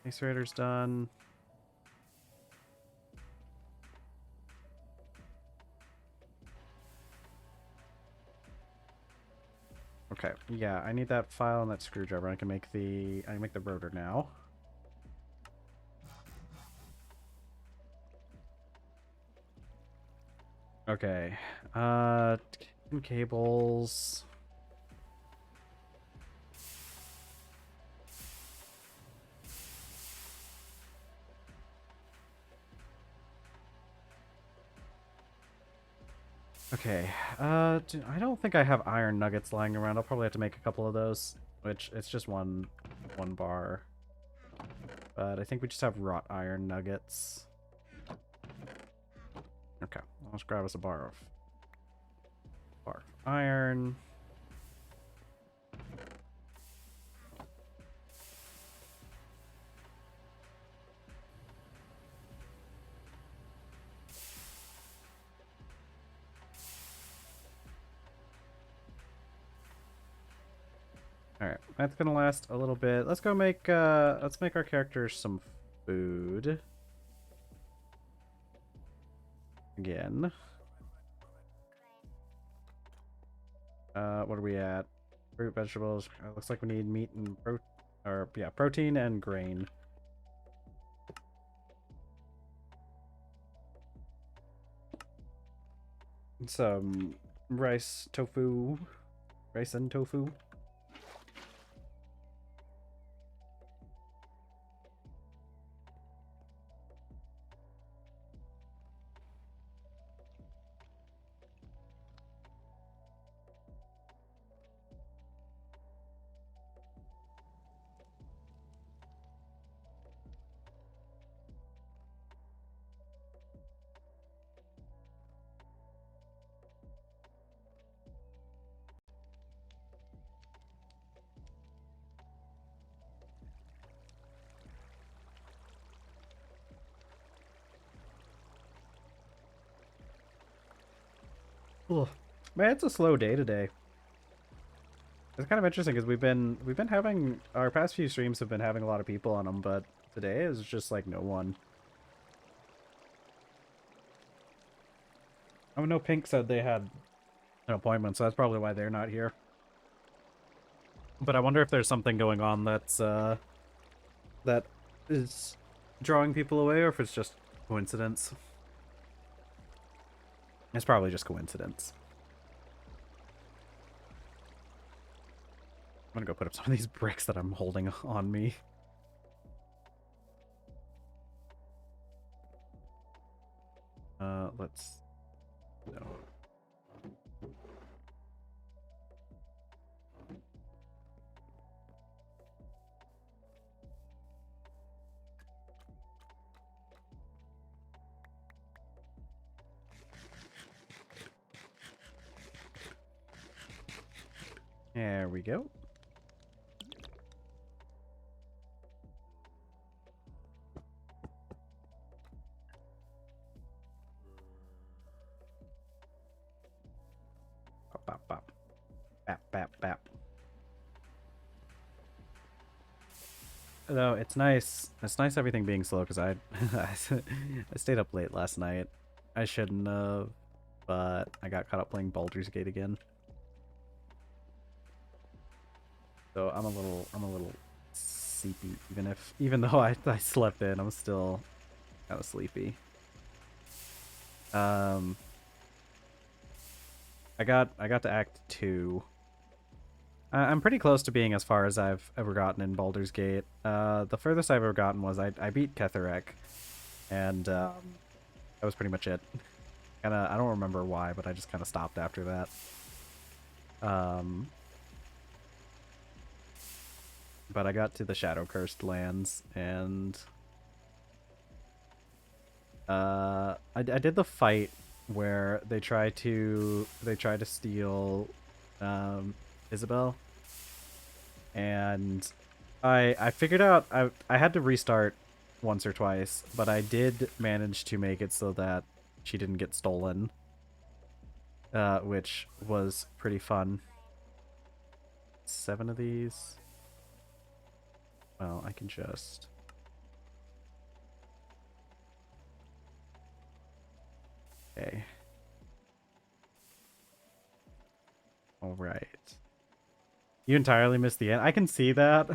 Macerator's done. Okay, yeah, I need that file and that screwdriver. I can make the rotor now. Okay. Cables. Okay, I don't think I have iron nuggets lying around. I'll probably have to make a couple of those, which it's just one bar. But I think we just have wrought iron nuggets. Okay, let's grab us a bar of iron. Alright, that's gonna last a little bit. Let's go make let's make our characters some food. Again. What are we at? Fruit, vegetables. Looks like we need meat and protein and grain. Some rice and tofu. Ugh. Man, it's a slow day today. It's kind of interesting because we've been having our past few streams have been having a lot of people on them, but today is just like no one. Oh no, Pink said they had an appointment, so that's probably why they're not here. But I wonder if there's something going on that's that is drawing people away, or if it's just coincidence. It's probably just coincidence. I'm gonna go put up some of these bricks that I'm holding on me. Let's... No. There we go. Bop, bop, bop. Bap, bap, bap. Though it's nice. It's nice everything being slow because I stayed up late last night. I shouldn't have, but I got caught up playing Baldur's Gate again. So I'm a little sleepy, even though I slept in, I'm still kind of sleepy. I got to Act 2. I'm pretty close to being as far as I've ever gotten in Baldur's Gate. The furthest I've ever gotten was I beat Ketherek, and that was pretty much it. I don't remember why, but I just kind of stopped after that. But I got to the Shadow Cursed lands, and I did the fight where they try to steal Isabel, and I figured out I had to restart once or twice, but I did manage to make it so that she didn't get stolen, which was pretty fun. 7 of these. Well, I can just Okay. All right. You entirely missed the end. I can see that.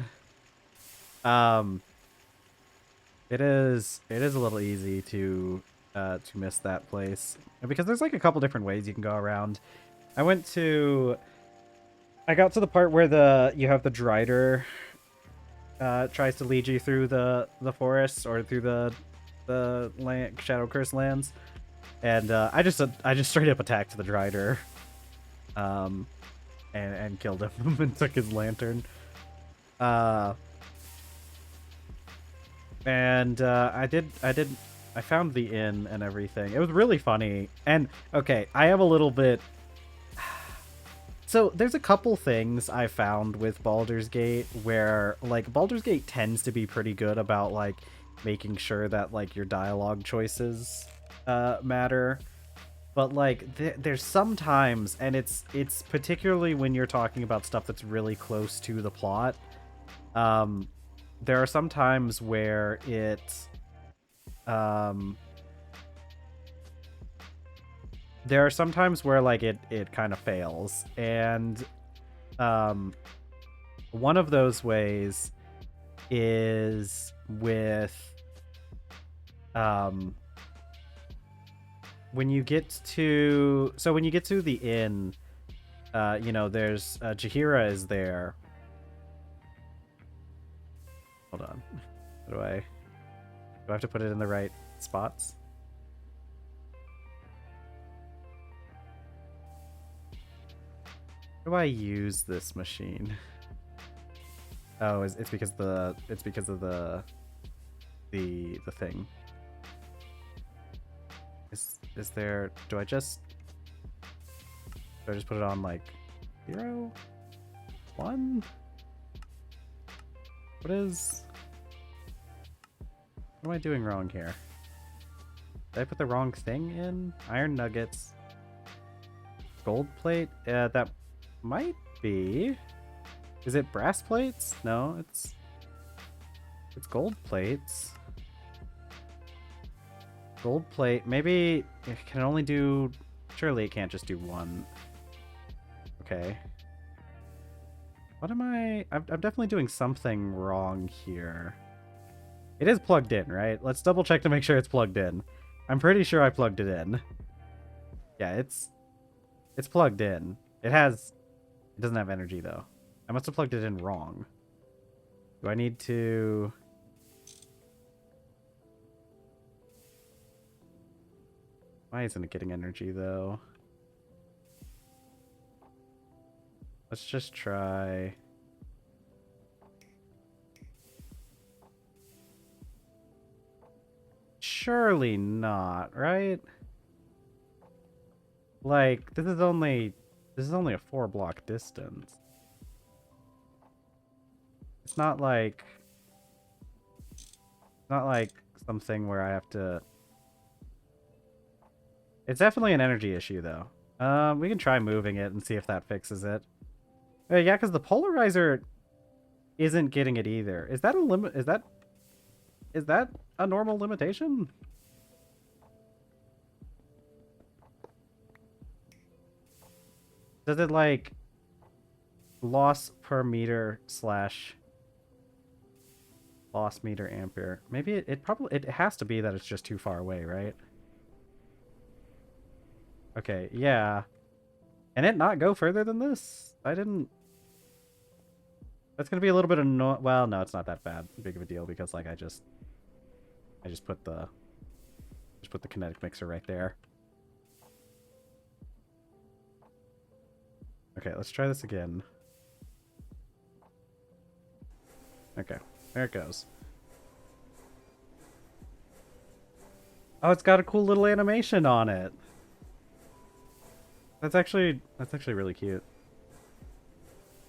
It is a little easy to miss that place. And because there's like a couple different ways you can go around. I got to the part where you have the Drider tries to lead you through the forests or through the Shadow Curse lands. And I just straight up attacked the Drider. And killed him and took his lantern. And I found the inn and everything. It was really funny. And okay, I have a little bit. So there's a couple things I found with Baldur's Gate where like Baldur's Gate tends to be pretty good about like making sure that like your dialogue choices matter. But like there's sometimes, and it's particularly when you're talking about stuff that's really close to the plot. There are some times where like it kind of fails, and one of those ways is with when you get to the inn, you know, there's Jaheira is there. Hold on. Do I have to put it in the right spots? How do I use this machine? Oh, it's because of the thing. Is there, do I just put it on like 0, 1? What am I doing wrong here? Did I put the wrong thing in? Iron nuggets. Gold plate? That might be. Is it brass plates? No, it's gold plates. Gold plate. Maybe it can only do... Surely it can't just do 1. Okay. What am I... I'm definitely doing something wrong here. It is plugged in, right? Let's double check to make sure it's plugged in. I'm pretty sure I plugged it in. Yeah, it's plugged in. It doesn't have energy, though. I must have plugged it in wrong. Do I need to... Why isn't it getting energy, though? Let's just try... Surely not, right? Like, this is only a 4-block distance. It's not like something where I have to... It's definitely an energy issue, though. We can try moving it and see if that fixes it. Yeah, because the polarizer isn't getting it either. Is that a limit? Is that a normal limitation? Does it like loss per meter slash loss meter ampere? Maybe it has to be that it's just too far away, right? Okay, yeah. Can it not go further than this? I didn't... That's gonna be a little bit annoying. Well, no, it's not that big of a deal because like I just put the kinetic mixer right there. Okay, let's try this again. Okay, there it goes. Oh, it's got a cool little animation on it. That's actually really cute.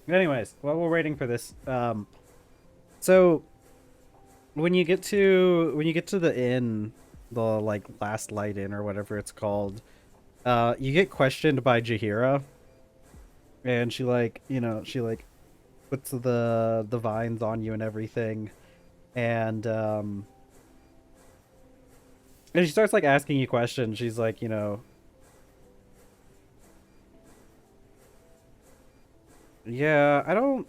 Anyways, while we're waiting for this, so when you get to the inn, the like last light inn or whatever it's called, you get questioned by Jaheira, and she like, you know, she like puts the vines on you and everything, and And she starts like asking you questions. She's like, yeah, I don't.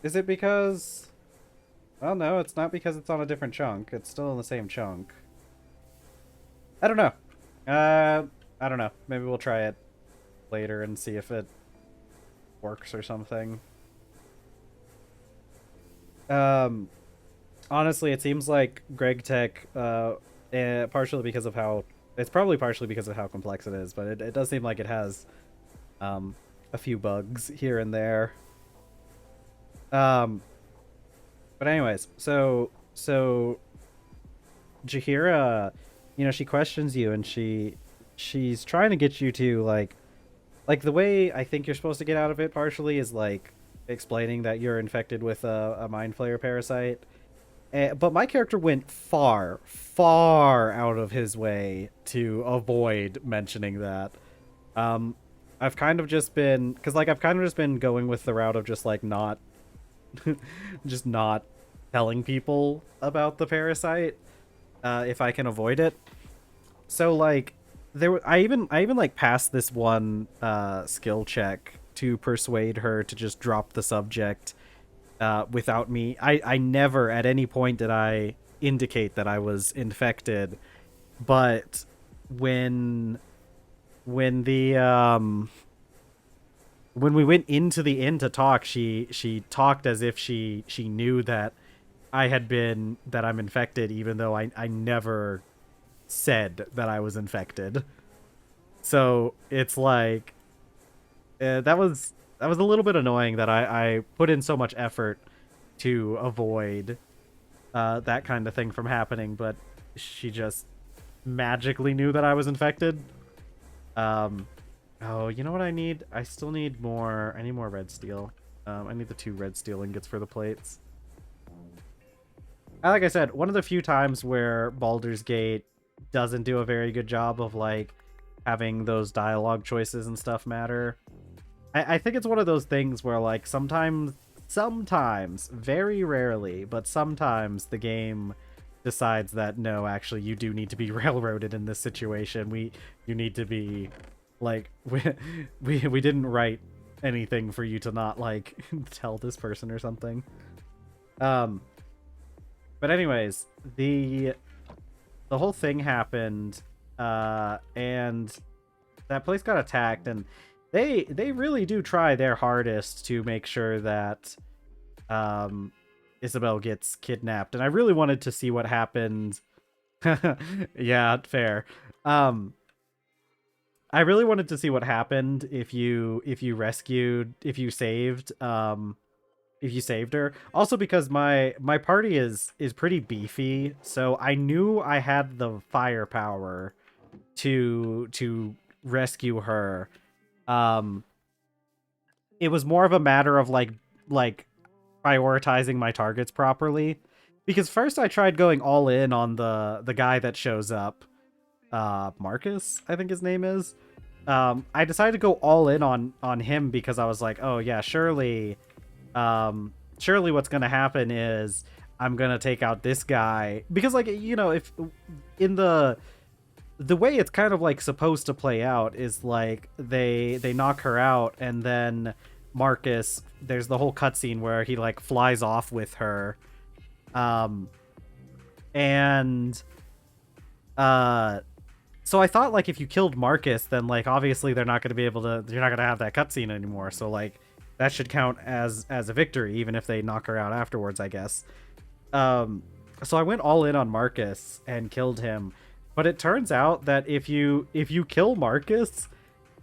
Is it because? Well, no, it's not because it's on a different chunk. It's still in the same chunk. I don't know. I don't know. Maybe we'll try it later and see if it works or something. Um, Honestly, it seems like Greg Tech, partially because of how it's probably partially because of how complex it is, but it does seem like it has um, a few bugs here and there. Um, but anyways, so Jahira, she questions you and she's trying to get you to like the way I think you're supposed to get out of it partially is like explaining that you're infected with a mind flayer parasite. But my character went far, far out of his way to avoid mentioning that. Um, I've kind of just been, because like I've kind of just been going with the route of just like not, just not telling people about the parasite, if I can avoid it. So like, I even like passed this one skill check to persuade her to just drop the subject without me. I never at any point did I indicate that I was infected, but when when the when we went into the inn to talk, she talked as if she knew that I'm infected, even though I never said that I was infected. So it's like that was a little bit annoying that I put in so much effort to avoid that kind of thing from happening, but she just magically knew that I was infected. Um, oh, you know what I need? I still need more. I need more red steel. I need the 2 red steel ingots for the plates. Like I said, one of the few times where Baldur's Gate doesn't do a very good job of like having those dialogue choices and stuff matter. I think it's one of those things where like sometimes, very rarely, but sometimes the game decides that no, actually you do need to be railroaded in this situation. You need to be like we didn't write anything for you to not like tell this person or something. But anyways, the whole thing happened, and that place got attacked, and they really do try their hardest to make sure that Isabel gets kidnapped, and I really wanted to see what happened. Yeah, fair. I really wanted to see what happened if you saved her. Also because my party is pretty beefy, so I knew I had the firepower to rescue her. It was more of a matter of like prioritizing my targets properly, because first I tried going all in on the guy that shows up, Marcus, I think his name is. I decided to go all in on him because I was like, oh yeah, surely what's gonna happen is I'm gonna take out this guy, because like, if in the way it's kind of like supposed to play out is like they knock her out, and then Marcus, there's the whole cutscene where he like flies off with her, and so I thought like if you killed Marcus, then like obviously you're not gonna have that cutscene anymore, so like that should count as a victory, even if they knock her out afterwards, I guess. So I went all in on Marcus and killed him. But it turns out that if you kill Marcus,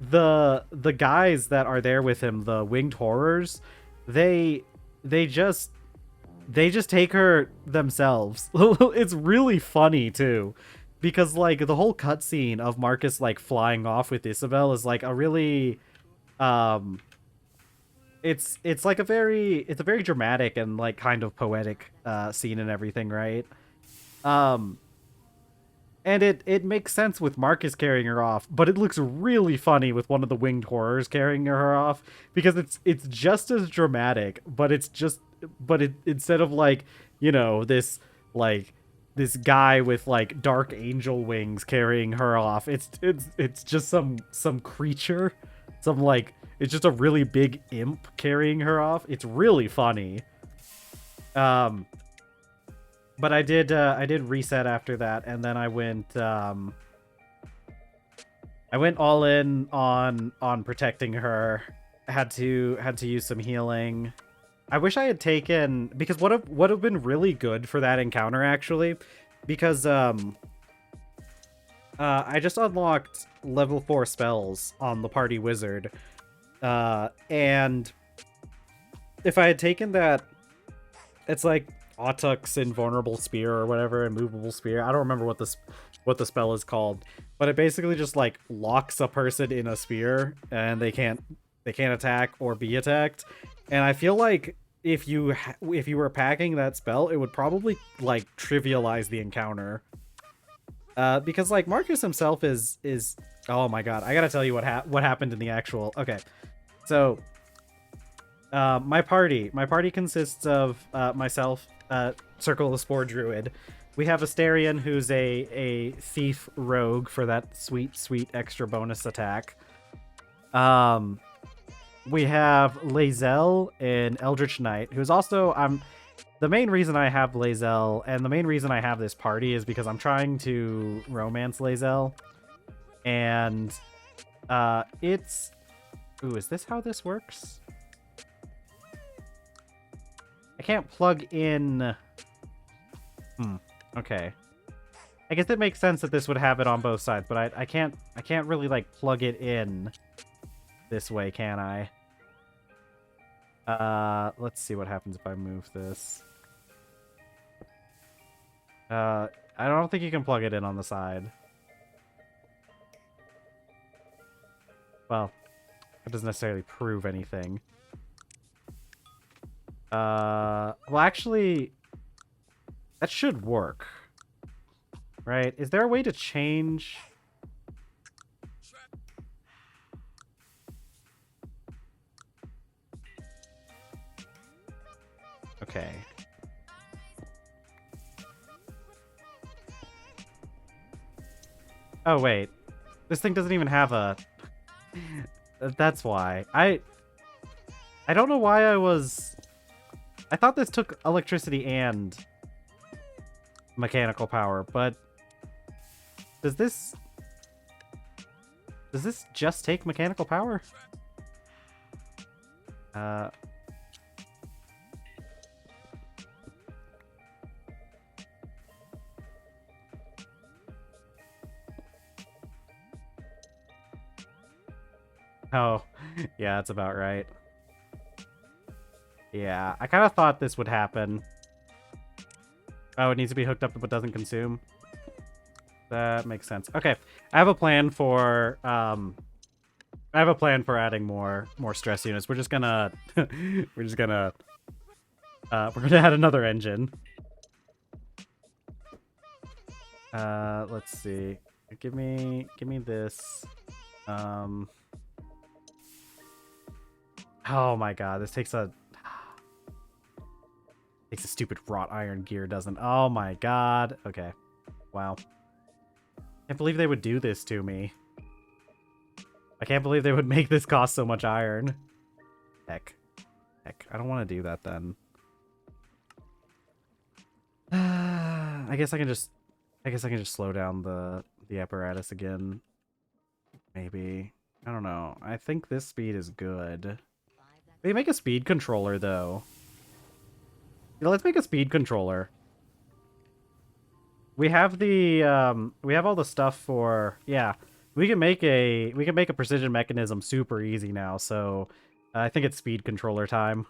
the guys that are there with him, the winged horrors, they just take her themselves. It's really funny too, because like the whole cutscene of Marcus like flying off with Isabel is like a really it's like a very dramatic and like kind of poetic scene and everything, right? And it makes sense with Marcus carrying her off, but it looks really funny with one of the winged horrors carrying her off, because it's just as dramatic, but instead of like, this like this guy with like dark angel wings carrying her off. It's just some creature, some like it's just a really big imp carrying her off. It's really funny. But I did reset after that, and then I went all in on protecting her. Had to use some healing. I wish I had taken, because what have been really good for that encounter actually, because I just unlocked level 4 spells on the party wizard, and if I had taken that, it's like Autuk's Invulnerable Spear or whatever, Immovable Spear. I don't remember what the spell is called, but it basically just like locks a person in a spear and they can't attack or be attacked. And I feel like if you were packing that spell, it would probably like trivialize the encounter. Because like Marcus himself is oh my god, I gotta tell you what happened in the actual. Okay, so my party consists of myself, Circle of the Spore Druid. We have Asterion, who's a thief rogue for that sweet extra bonus attack. We have Lae'zel, an Eldritch Knight, who's also the main reason I have Lae'zel, and the main reason I have this party is because I'm trying to romance Lae'zel. And it's... Ooh, is this how this works? I can't plug in... Okay. I guess it makes sense that this would have it on both sides, but I can't really like plug it in this way, can I? Let's see what happens if I move this. I don't think you can plug it in on the side. Well, that doesn't necessarily prove anything. Well, actually, that should work. Right? Is there a way to change... Okay. Oh, wait. This thing doesn't even have a... That's why. I don't know why I thought this took electricity and mechanical power, but... Does this just take mechanical power? Oh, yeah, that's about right. Yeah, I kind of thought this would happen. Oh, it needs to be hooked up but doesn't consume. That makes sense. Okay, I have a plan for adding more stress units. We're just gonna we're gonna add another engine. Let's see. Give me this. Oh my god, this takes a stupid wrought iron gear, doesn't? Oh my god. Okay. Wow. Can't believe they would do this to me. I can't believe they would make this cost so much iron. Heck. I don't want to do that then. I guess I can just slow down the apparatus again. Maybe. I don't know. I think this speed is good. They make a speed controller though. Yeah, let's make a speed controller. We have the we have all the stuff for, yeah. We can make a precision mechanism super easy now, so I think it's speed controller time.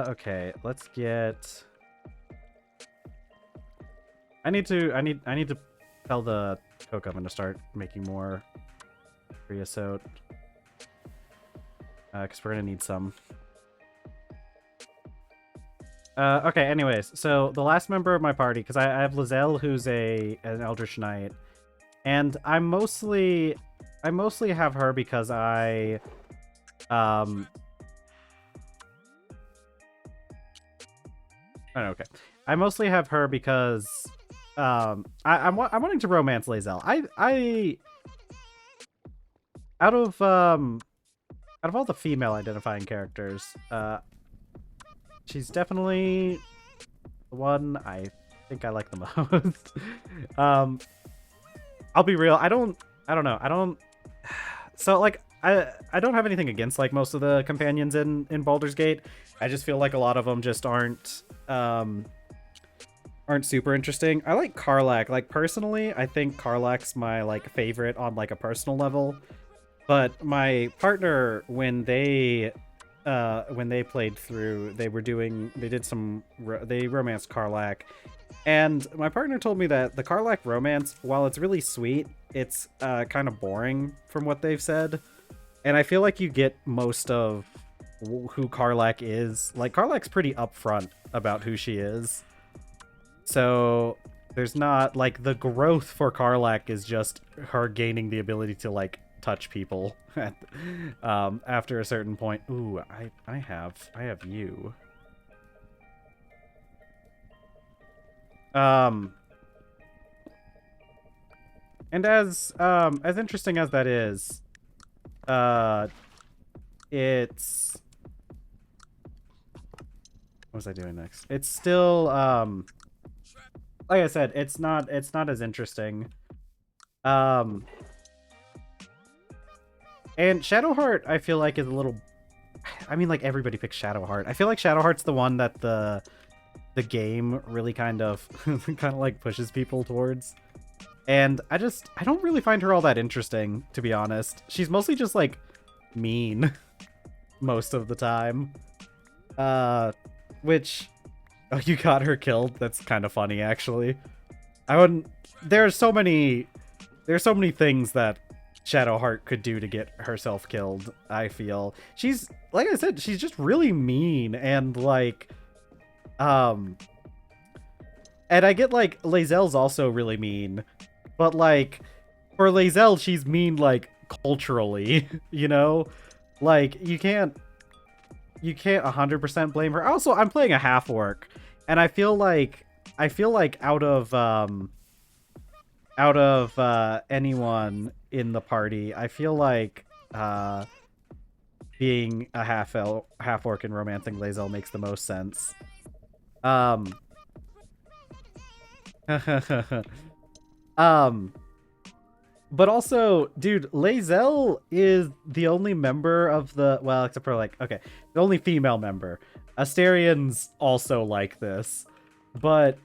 Okay, let's get... I need to tell the coke oven to start making more creosote. Because we're gonna need some. Okay, anyways, so the last member of my party, because I have Lizelle, who's an Eldritch Knight, and I mostly have her because um oh, okay. I mostly have her because I'm wanting to romance Lizelle. I out of all the female identifying characters, she's definitely the one I think I like the most. I'll be real. I don't know. I don't. So like I don't have anything against like most of the companions in Baldur's Gate. I just feel like a lot of them just aren't super interesting. I like Karlach. Like personally, I think Karlach's my like favorite on like a personal level. But my partner, when they played through, they romanced Karlach, and my partner told me that the Karlach romance, while it's really sweet, it's kind of boring from what they've said, and I feel like you get most of who Karlach is. Like Karlach's pretty upfront about who she is, so there's not like the growth for Karlach is just her gaining the ability to like touch people after a certain point. Ooh, I have you. And as interesting as that is, it's what was I doing next? It's still like I said, it's not as interesting. And Shadowheart, I feel like, is a little... I mean, like, everybody picks Shadowheart. I feel like Shadowheart's the one that the game really kind of like pushes people towards. And I don't really find her all that interesting, to be honest. She's mostly just, like, mean most of the time. Which... Oh, you got her killed? That's kind of funny, actually. I wouldn't... There's so many things that Shadowheart could do to get herself killed, I feel. She's, like I said, she's just really mean, and like, and I get like, Lae'zel's also really mean, but like, for Lae'zel, she's mean like, culturally, you know? Like, you can't 100% blame her. Also, I'm playing a half-orc, and I feel like out of anyone in the party, I feel like being a half-orc and romancing Lae'zel makes the most sense. But also, dude, Lae'zel is the only member of the... Well, except for, like... Okay, the only female member. Asterians also like this. But,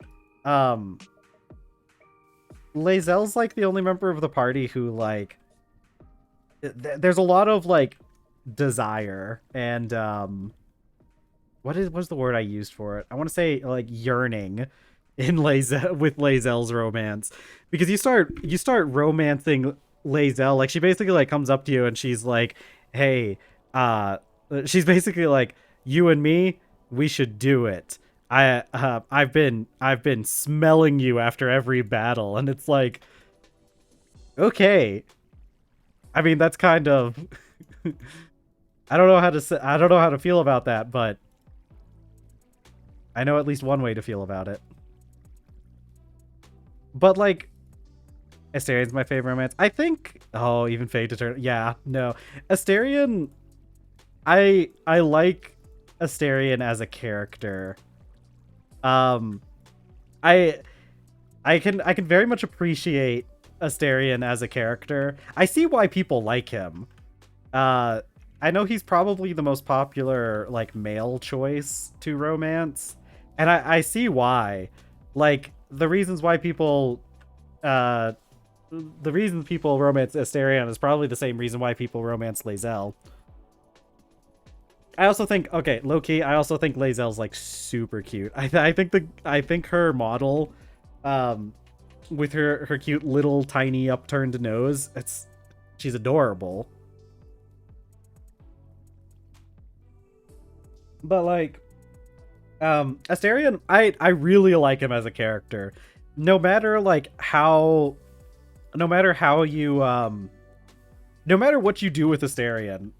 Lae'zel's, like, the only member of the party who, like... There's a lot of, like, desire and, what's the word I used for it? I want to say, like, yearning in with Lae'zel's romance, because you start romancing Lae'zel, like she basically like comes up to you and she's like, hey, she's basically like, you and me, we should do it. I've been smelling you after every battle, and it's like, okay. I mean, that's kind of I don't know how to feel about that, but I know at least one way to feel about it. But, like, Asterian's my favorite romance. I think... Oh, even Fate to turn... Yeah, no. Astarion... I like Astarion as a character. I can very much appreciate Astarion as a character. I see why people like him. I know he's probably the most popular, like, male choice to romance. And I see why. Like... The reasons people romance Astarion is probably the same reason why people romance Lae'zel. I also think, okay, low-key, I also think Lae'zel's like super cute. I think her model, with her cute little tiny upturned nose, she's adorable. But like, Asterion, I really like him as a character. No matter like how, no matter how you no matter what you do with Asterion,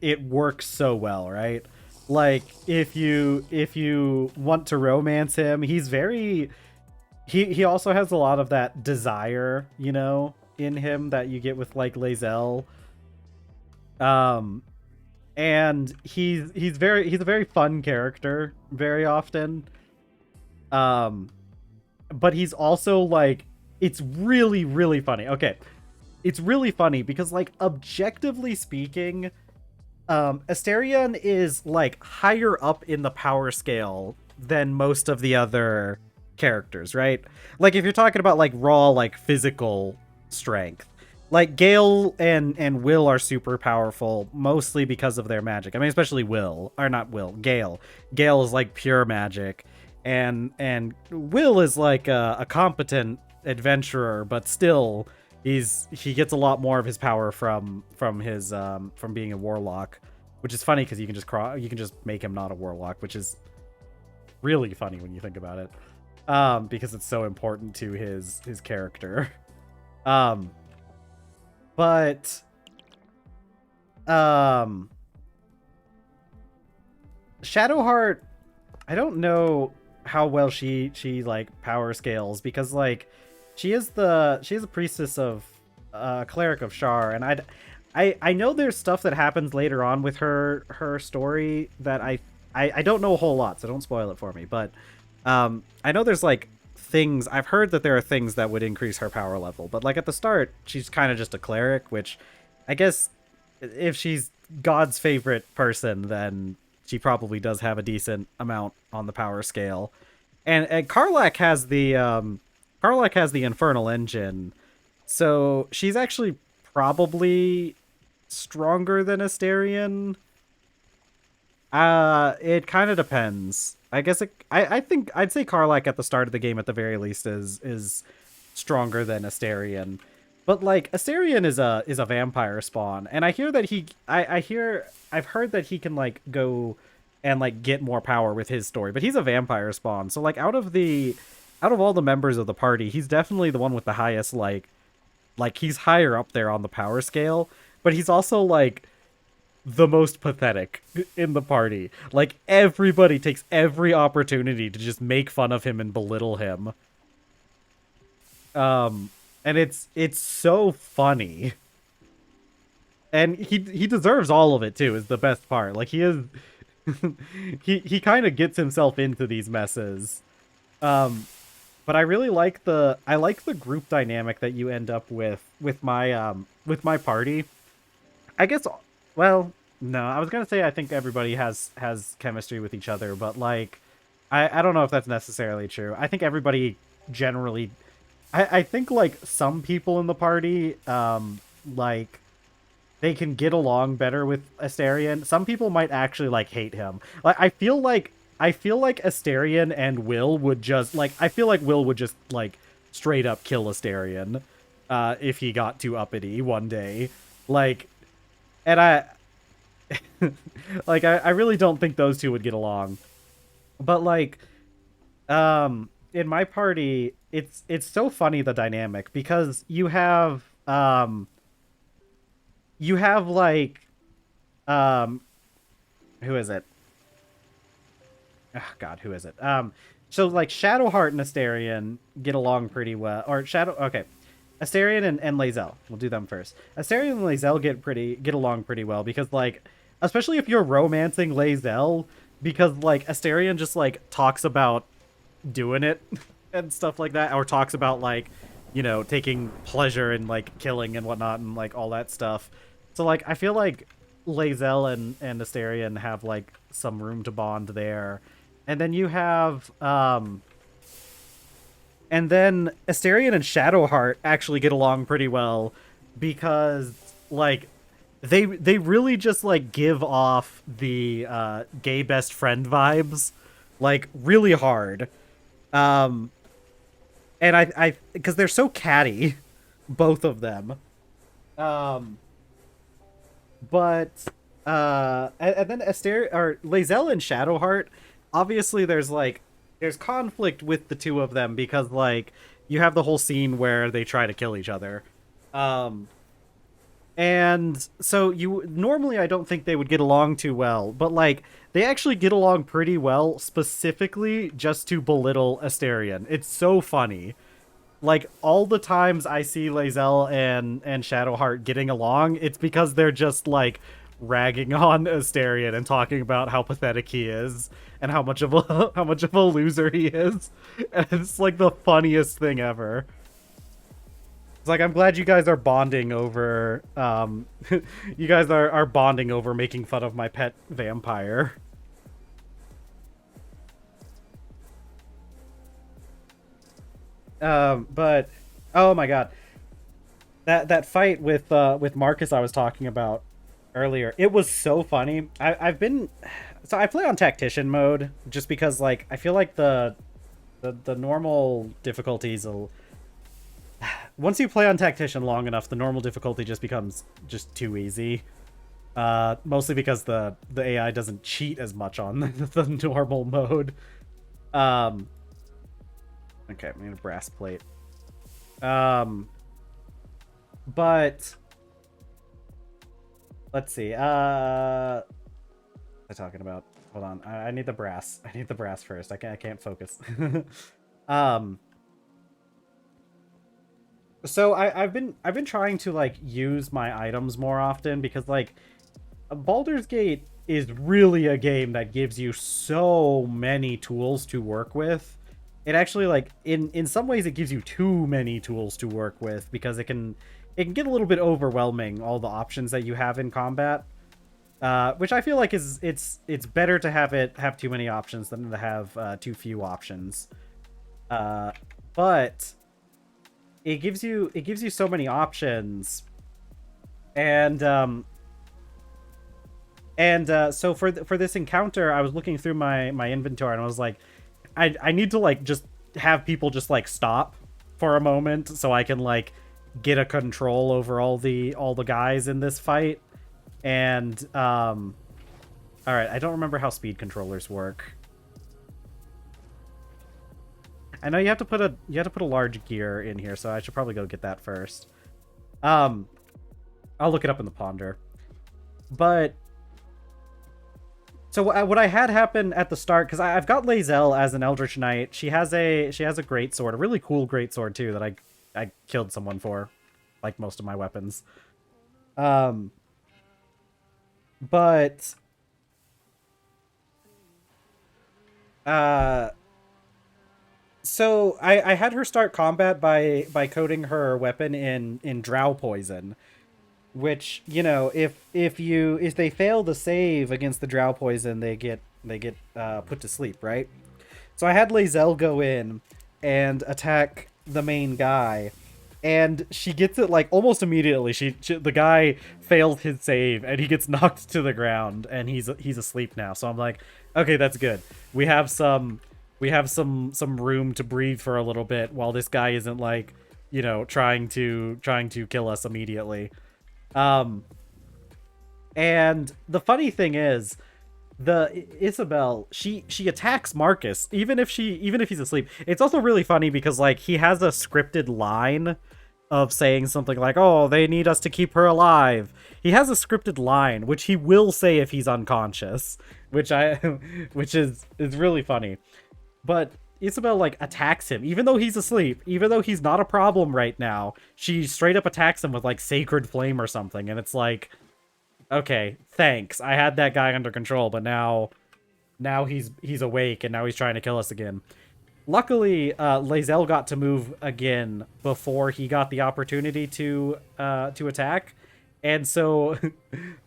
it works so well, right? Like if you want to romance him, he's very he also has a lot of that desire, you know, in him that you get with like Lae'zel. Um and he's a very fun character very often. Um but he's also like it's really funny. Okay. It's really funny because like objectively speaking, Asterion is like higher up in the power scale than most of the other characters, right? Like if you're talking about like raw like physical strength, like Gale and Will are super powerful mostly because of their magic. I mean, especially Will, or not Will, Gale. Gale is like pure magic, and Will is like a competent adventurer, but still he gets a lot more of his power from his from being a warlock, which is funny because you can just make him not a warlock, which is really funny when you think about it, because it's so important to his character. um but um Shadowheart, I don't know how well she like power scales because like she's a priestess of cleric of Shar, and I know there's stuff that happens later on with her story that I don't know a whole lot, so don't spoil it for me, but I know there's like things I've heard that there are things that would increase her power level, but like at the start she's kind of just a cleric, which I guess if she's God's favorite person, then she probably does have a decent amount on the power scale. And Karlach has the infernal engine, so she's actually probably stronger than Asterion. It kind of depends. I think I'd say Karlach at the start of the game at the very least is stronger than Asterion. But like Asterion is a vampire spawn, and I hear that I've heard that he can like go and like get more power with his story, but he's a vampire spawn. So like out of all the members of the party, he's definitely the one with the highest like he's higher up there on the power scale, but he's also like the most pathetic in the party. Like everybody takes every opportunity to just make fun of him and belittle him. And it's so funny. And he deserves all of it too, is the best part. Like he is he kind of gets himself into these messes. But I really like the group dynamic that you end up with my party. I guess, well, no, I was gonna say I think everybody has chemistry with each other, but like I don't know if that's necessarily true. I think everybody generally I think like some people in the party like they can get along better with Asterion. Some people might actually like hate him. Like I feel like Asterion and Will would just like I feel like Will would just like straight up kill Asterion if he got too uppity one day. Like and I like I really don't think those two would get along. But like in my party it's so funny, the dynamic, because you have like um who is it? Oh god, who is it? So like Shadowheart and Asterion get along pretty well. Or okay. Asterion and Lae'zel. We'll do them first. Asterion and Lae'zel get along pretty well because like especially if you're romancing Lae'zel, because like Asterion just like talks about doing it and stuff like that, or talks about like, you know, taking pleasure in like killing and whatnot and like all that stuff. So like I feel like Lae'zel and Asterion have like some room to bond there. And then you have and then Asterion and Shadowheart actually get along pretty well because like they really just like give off the gay best friend vibes like really hard. Um and I because they're so catty, both of them. Um but and then Lae'zel and Shadowheart, obviously there's conflict with the two of them because like you have the whole scene where they try to kill each other. Um and so you normally I don't think they would get along too well, but like they actually get along pretty well specifically just to belittle Asterion. It's so funny. Like all the times I see Lae'zel and Shadowheart getting along, it's because they're just like ragging on Asterion and talking about how pathetic he is and how much of a how much of a loser he is. And it's like the funniest thing ever. It's like I'm glad you guys are bonding over you guys are bonding over making fun of my pet vampire. But oh my god. That fight with Marcus I was talking about earlier, it was so funny. I've been so I play on tactician mode just because like I feel like the normal difficulties will once you play on tactician long enough, the normal difficulty just becomes just too easy. Mostly because the AI doesn't cheat as much on the normal mode. Okay, I'm gonna brass plate. But let's see. What am I talking about? Hold on. I need the brass. I need the brass first. I can't focus. So I've been trying to like use my items more often because like Baldur's Gate is really a game that gives you so many tools to work with. It actually like in some ways it gives you too many tools to work with because it can get a little bit overwhelming, all the options that you have in combat. Which I feel like it's better to have too many options than to have too few options. But it gives you so many options, and so for this encounter, I was looking through my inventory and I was like, I need to like just have people just like stop for a moment so I can like get a control over all the guys in this fight. And all right, I don't remember how speed controllers work. I know you have to put a large gear in here, so I should probably go get that first. I'll look it up in the ponder. But so what I had happen at the start, because I've got Lae'zel as an Eldritch Knight. She has a great sword, a really cool great sword too that I killed someone for, like most of my weapons. But so I had her start combat by coating her weapon in drow poison, which, you know, if they fail to save against the drow poison, they get put to sleep, right? So I had Lae'zel go in and attack the main guy, and she gets it like almost immediately. The guy failed his save and he gets knocked to the ground and he's asleep now. So I'm like, okay, that's good. We have some room to breathe for a little bit while this guy isn't like, you know, trying to kill us immediately. And the funny thing is, the Isabel, she attacks Marcus even if he's asleep. It's also really funny because like he has a scripted line of saying something like, "Oh, they need us to keep her alive." He has a scripted line which he will say if he's unconscious, which is really funny. But Isabel like attacks him even though he's asleep, even though he's not a problem right now. She straight up attacks him with like Sacred Flame or something, and it's like, okay, thanks. I had that guy under control, but now he's awake and now he's trying to kill us again. Luckily, Lae'zel got to move again before he got the opportunity to attack, and so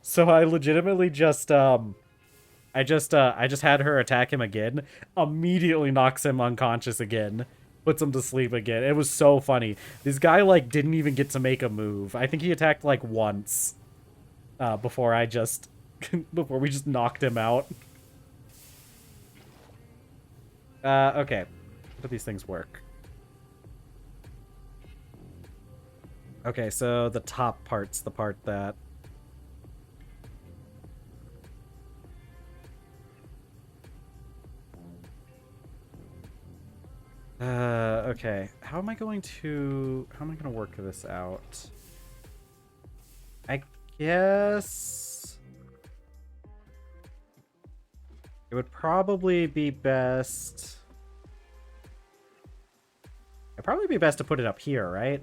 so I legitimately just I just had her attack him again. Immediately knocks him unconscious again. Puts him to sleep again. It was so funny. This guy like didn't even get to make a move. I think he attacked like once before I just before we just knocked him out. Okay. How do these things work? Okay, so the top part's the part that Okay. How am I going to work this out? I guess it would probably be best. It'd probably be best to put it up here, right?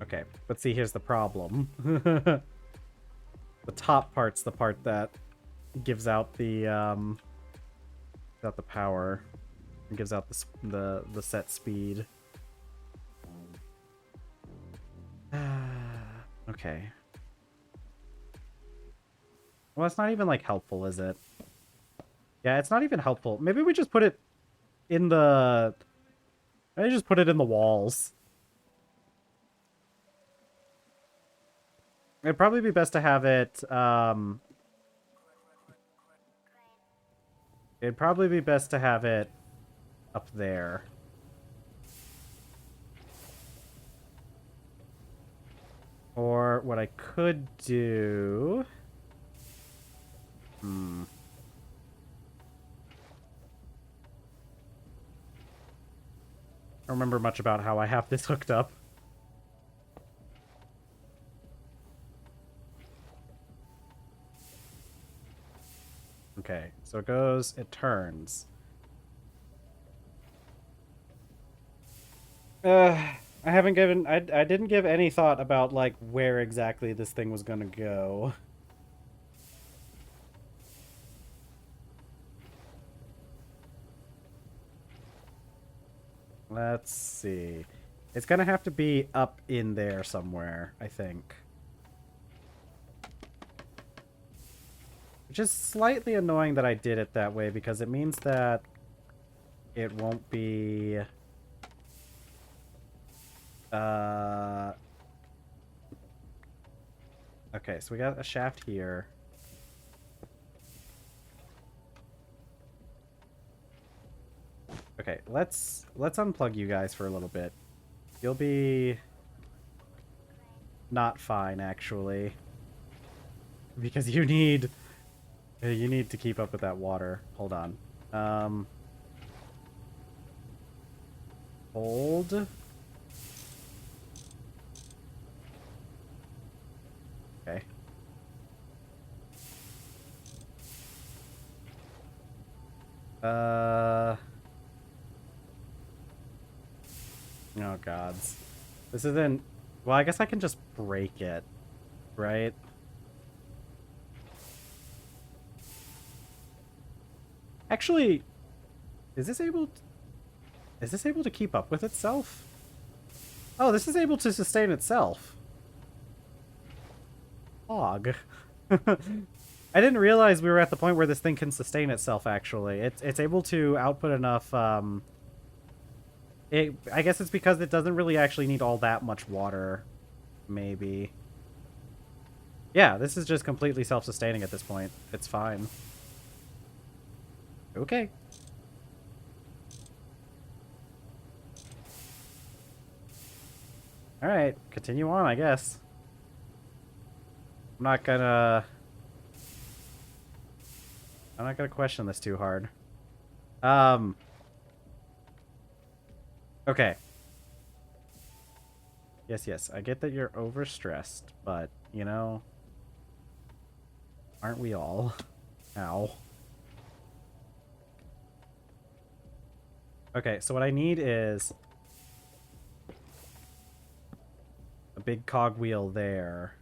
Okay, but see, here's the problem. The top part's the part that gives out the power, and gives out the set speed. Okay. Well, it's not even like helpful, is it? Yeah, it's not even helpful. Maybe we just put it in the. Maybe just put it in the walls. It'd probably be best to have it. It'd probably be best to have it up there. Or what I could do... I don't remember much about how I have this hooked up. Okay, so it goes, it turns. I didn't give any thought about, like, where exactly this thing was gonna go. Let's see. It's gonna have to be up in there somewhere, I think. Which is slightly annoying that I did it that way, because it means that it won't be... Okay, so we got a shaft here. Okay, let's unplug you guys for a little bit. You'll be not fine, actually, because you need to keep up with that water. Hold on. Hold. Okay. Oh, gods. This isn't... Well, I guess I can just break it, right? Actually, is this able to keep up with itself? Oh, this is able to sustain itself. Hog. I didn't realize we were at the point where this thing can sustain itself, actually. It's able to output enough, I guess it's because it doesn't really actually need all that much water, maybe. Yeah, this is just completely self-sustaining at this point. It's fine. Okay. Alright, continue on, I guess. I'm not gonna question this too hard. Okay. Yes, I get that you're overstressed, but, you know, aren't we all? Ow. Okay, so what I need is a big cogwheel there.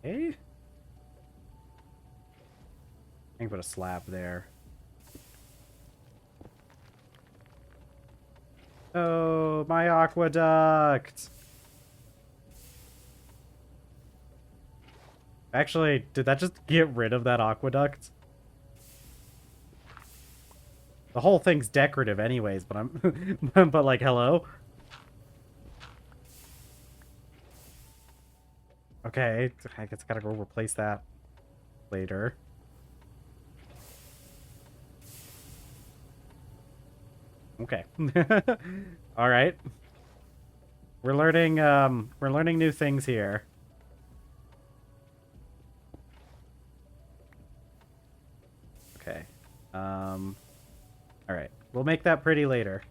Okay. I can put a slab there. Oh, my aqueduct! Actually, did that just get rid of that aqueduct? The whole thing's decorative anyways, but I'm... but, like, hello? Okay, I guess I gotta go replace that later. Okay. All right. We're learning new things here. Alright. We'll make that pretty later.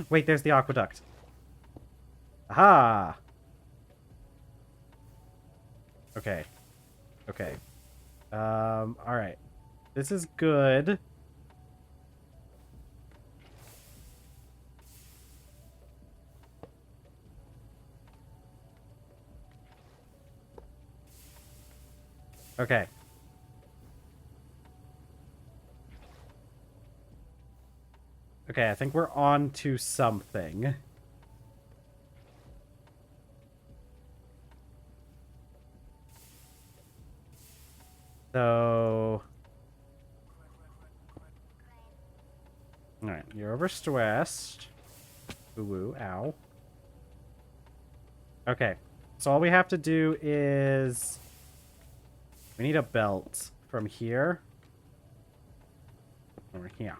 Wait, there's the aqueduct. Aha! Okay. Okay. Alright. This is good. Okay. Okay, I think we're on to something. So... Alright, you're overstressed. Woo-woo, ow. Okay, so all we have to do is... We need a belt from here. Over here.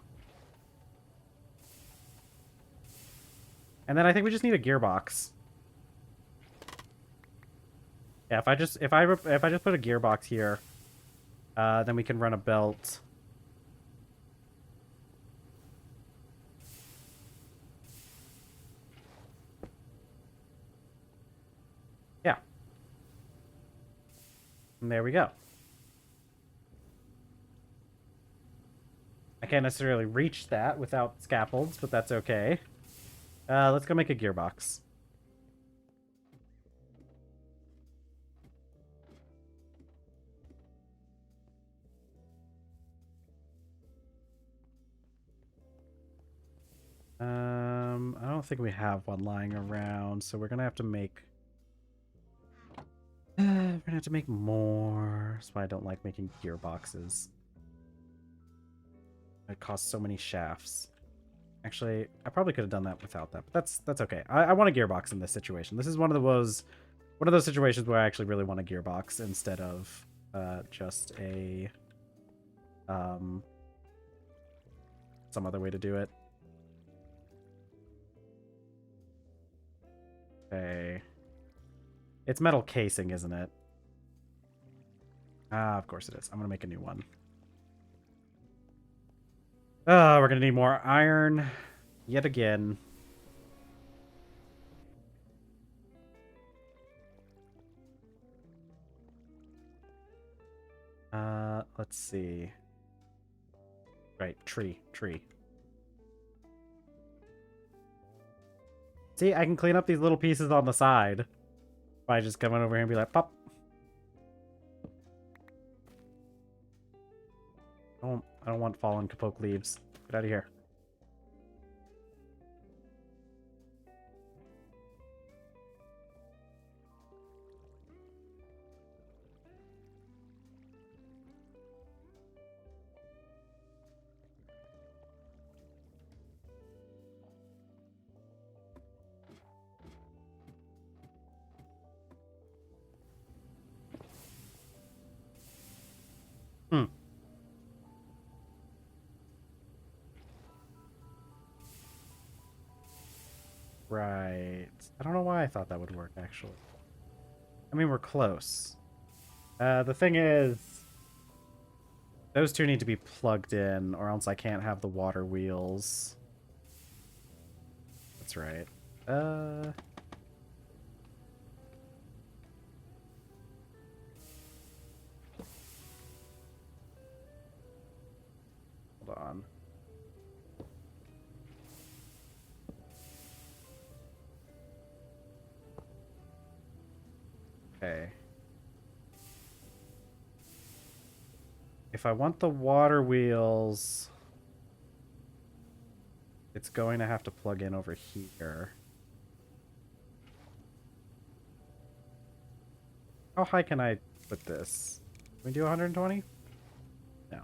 And then I think we just need a gearbox. Yeah, if I just put a gearbox here, then we can run a belt. Yeah. And there we go. I can't necessarily reach that without scaffolds, but that's okay. Let's go make a gearbox. I don't think we have one lying around, so we're gonna have to make... we're gonna have to make more. That's why I don't like making gearboxes. It costs so many shafts. Actually, I probably could have done that without that, but that's okay. I want a gearbox in this situation. This is one of those situations where I actually really want a gearbox instead of just a some other way to do it. Okay. It's metal casing, isn't it? Ah, of course it is. I'm gonna make a new one. We're gonna need more iron yet again. Let's see. Right, tree. See, I can clean up these little pieces on the side by just coming over here and be like, pop. I don't want fallen kapok leaves. Get out of here. Right. I don't know why I thought that would work, actually. I mean, we're close. The thing is, those two need to be plugged in, or else I can't have the water wheels. That's right. Hold on. Okay. If I want the water wheels, it's going to have to plug in over here. How high can I put this? Can we do 120? No.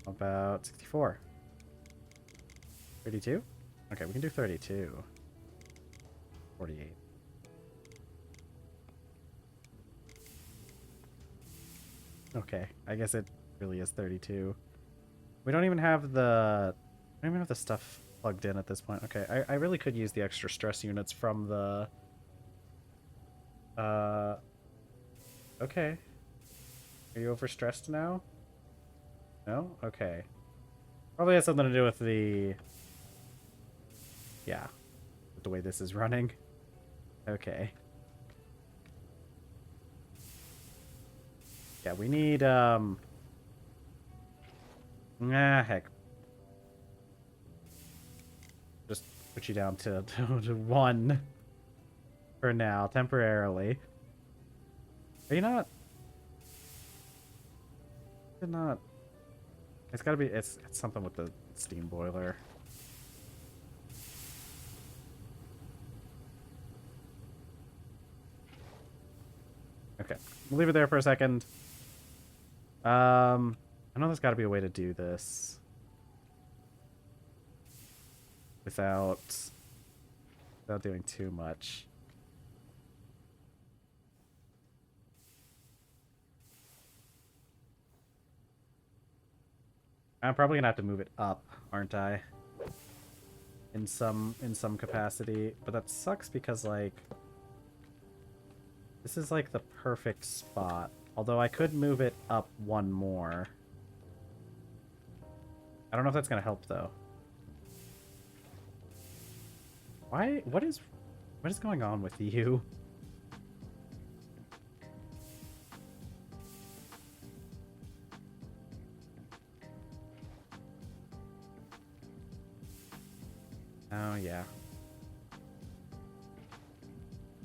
About 64. 32? Okay, we can do 32. 48. Okay, I guess it really is 32. We don't even have the stuff plugged in at this point. Okay, I really could use the extra stress units from the okay. Are you overstressed now? No? Okay. Probably has something to do with the... Yeah. With the way this is running. Okay. Yeah, we need, heck. Just put you down to 1 for now, temporarily. Are you not? Did not. It's gotta be, it's something with the steam boiler. Okay, we'll leave it there for a second. I know there's gotta be a way to do this without doing too much. I'm probably gonna have to move it up, aren't I? In some capacity, but that sucks because like this is like the perfect spot. Although I could move it up 1 more. I don't know if that's gonna help though. Why? What is going on with you? Oh, yeah.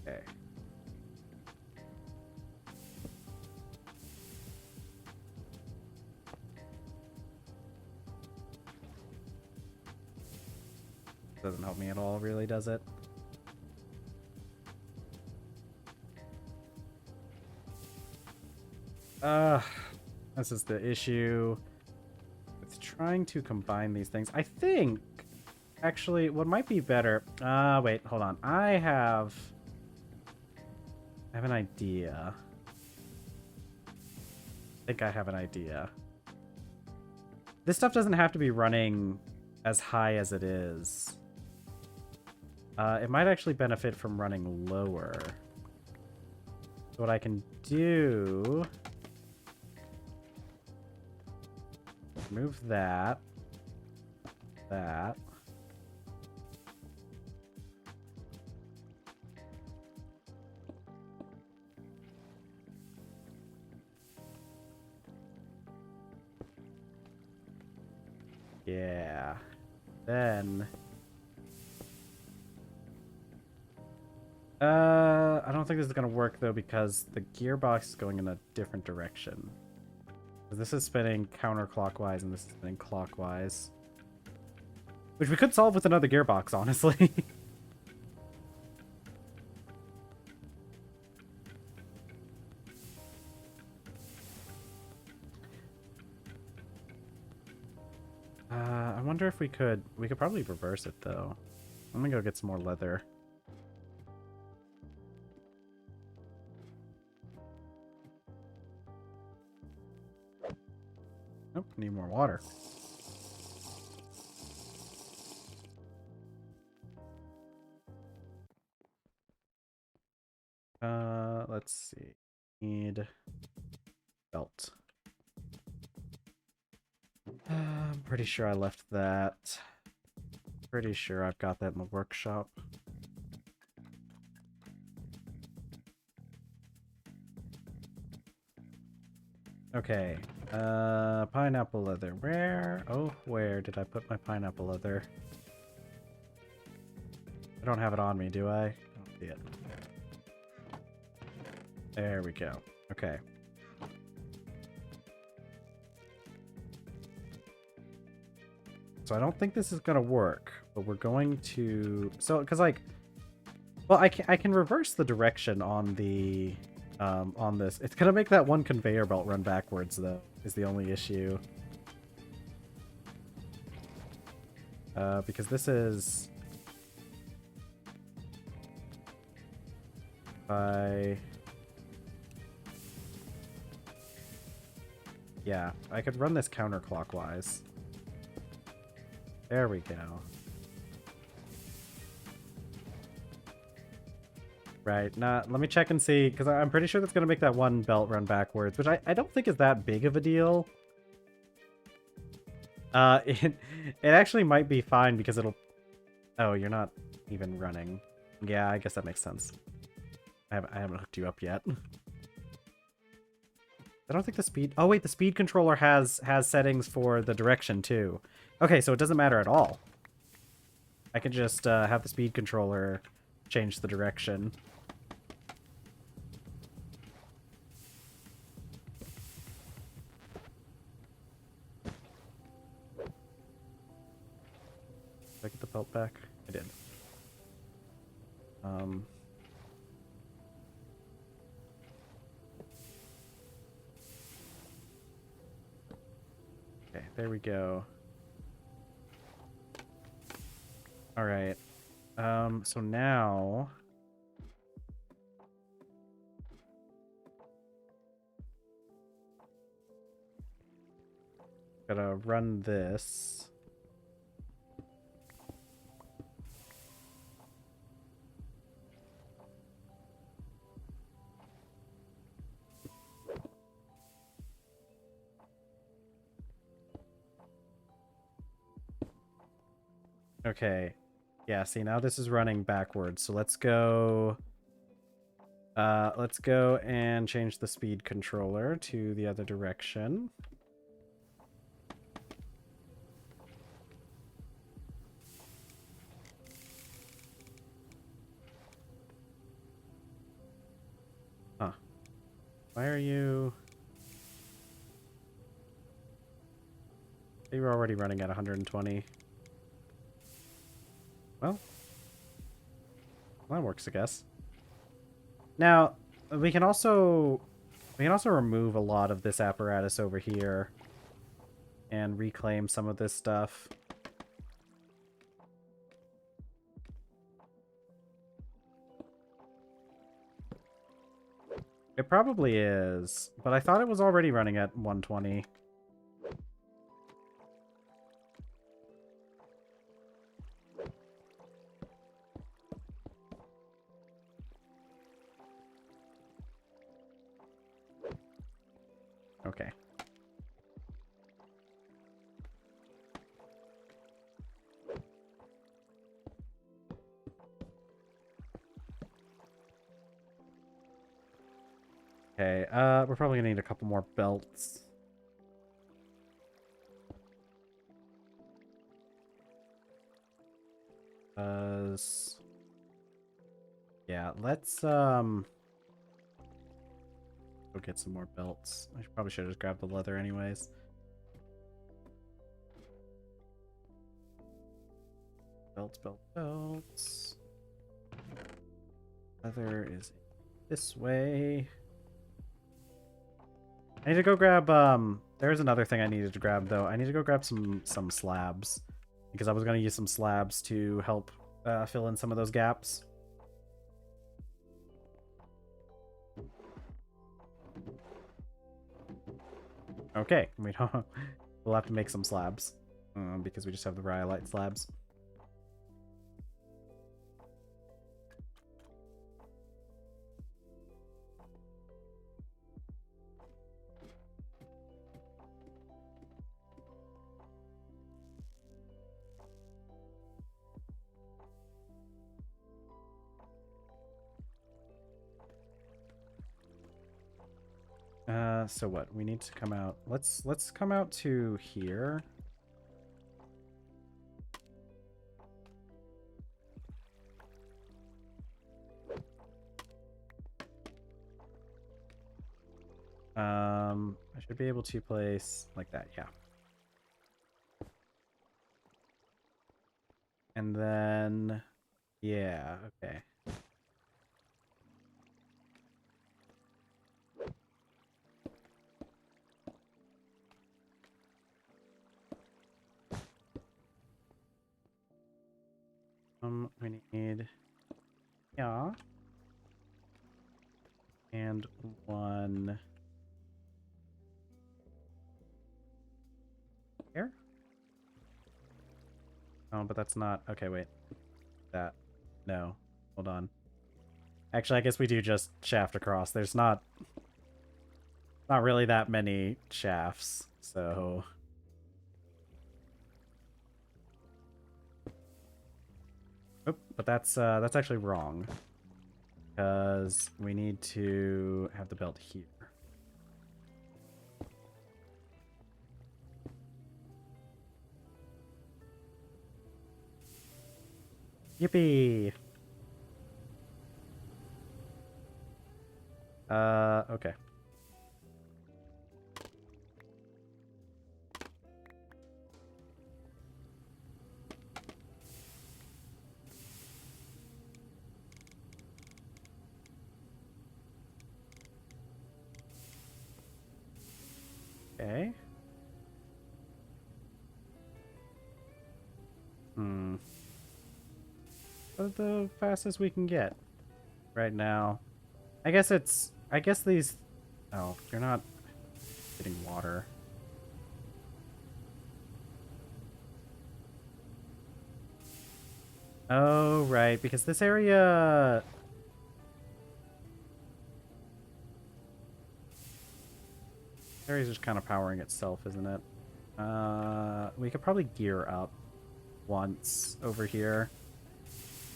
Okay. Doesn't help me at all, really, does it? This is the issue with trying to combine these things. I think... Actually, what might be better... wait, hold on. I have an idea. I think I have an idea. This stuff doesn't have to be running as high as it is. It might actually benefit from running lower. So what I can do... Move that. That. Yeah. Then... I don't think this is going to work, though, because the gearbox is going in a different direction. This is spinning counterclockwise, and this is spinning clockwise. Which we could solve with another gearbox, honestly. I wonder if we could probably reverse it, though. I'm gonna go get some more leather. Nope, need more water. Let's see. Need belt. I'm pretty sure I left that. Pretty sure I've got that in the workshop. Okay. Pineapple leather. Where? Oh, where did I put my pineapple leather? I don't have it on me, do I? I don't see it. There we go. Okay. So I don't think this is gonna work, but we're going to... So, because like... Well, I can reverse the direction on the... on this. It's gonna make that one conveyor belt run backwards, though, is the only issue. Because this is... Yeah, I could run this counterclockwise. There we go. Right. Let me check and see, because I'm pretty sure that's going to make that one belt run backwards, which I don't think is that big of a deal. It actually might be fine because it'll... Oh, you're not even running. Yeah, I guess that makes sense. I haven't hooked you up yet. I don't think the speed... Oh, wait, the speed controller has settings for the direction, too. Okay, so it doesn't matter at all. I can just have the speed controller change the direction. Did I get the belt back? I did. Okay, there we go. All right. So now... Gotta run this. Okay. Yeah, see, now this is running backwards. So let's go and change the speed controller to the other direction. Huh. Why are you... You're already running at 120. Well, that works, I guess. Now, we can also remove a lot of this apparatus over here and reclaim some of this stuff. It probably is, but I thought it was already running at 120. Okay. Okay, we're probably gonna need a couple more belts. Yeah, let's go get some more belts. I probably should have just grabbed the leather anyways. Belts, belts. Leather is this way. I need to go grab, there's another thing I needed to grab, though. I need to go grab some slabs. Because I was going to use some slabs to help fill in some of those gaps. Okay, we don't... We'll have to make some slabs. Because we just have the rhyolite slabs. So what? We need to come out. Let's come out to here. I should be able to place like that, yeah. And then, yeah, okay. We need, yeah. And one here. Oh, but that's not, okay, wait. That, no, hold on. Actually, I guess we do just shaft across. There's not really that many shafts, so... Oop, but that's actually wrong. Because we need to have the belt here. Yippee! Okay. Okay. The fastest we can get right now. I guess these... Oh, you're not getting water. Oh, right, because this area... This area's just kind of powering itself, isn't it? We could probably gear up once over here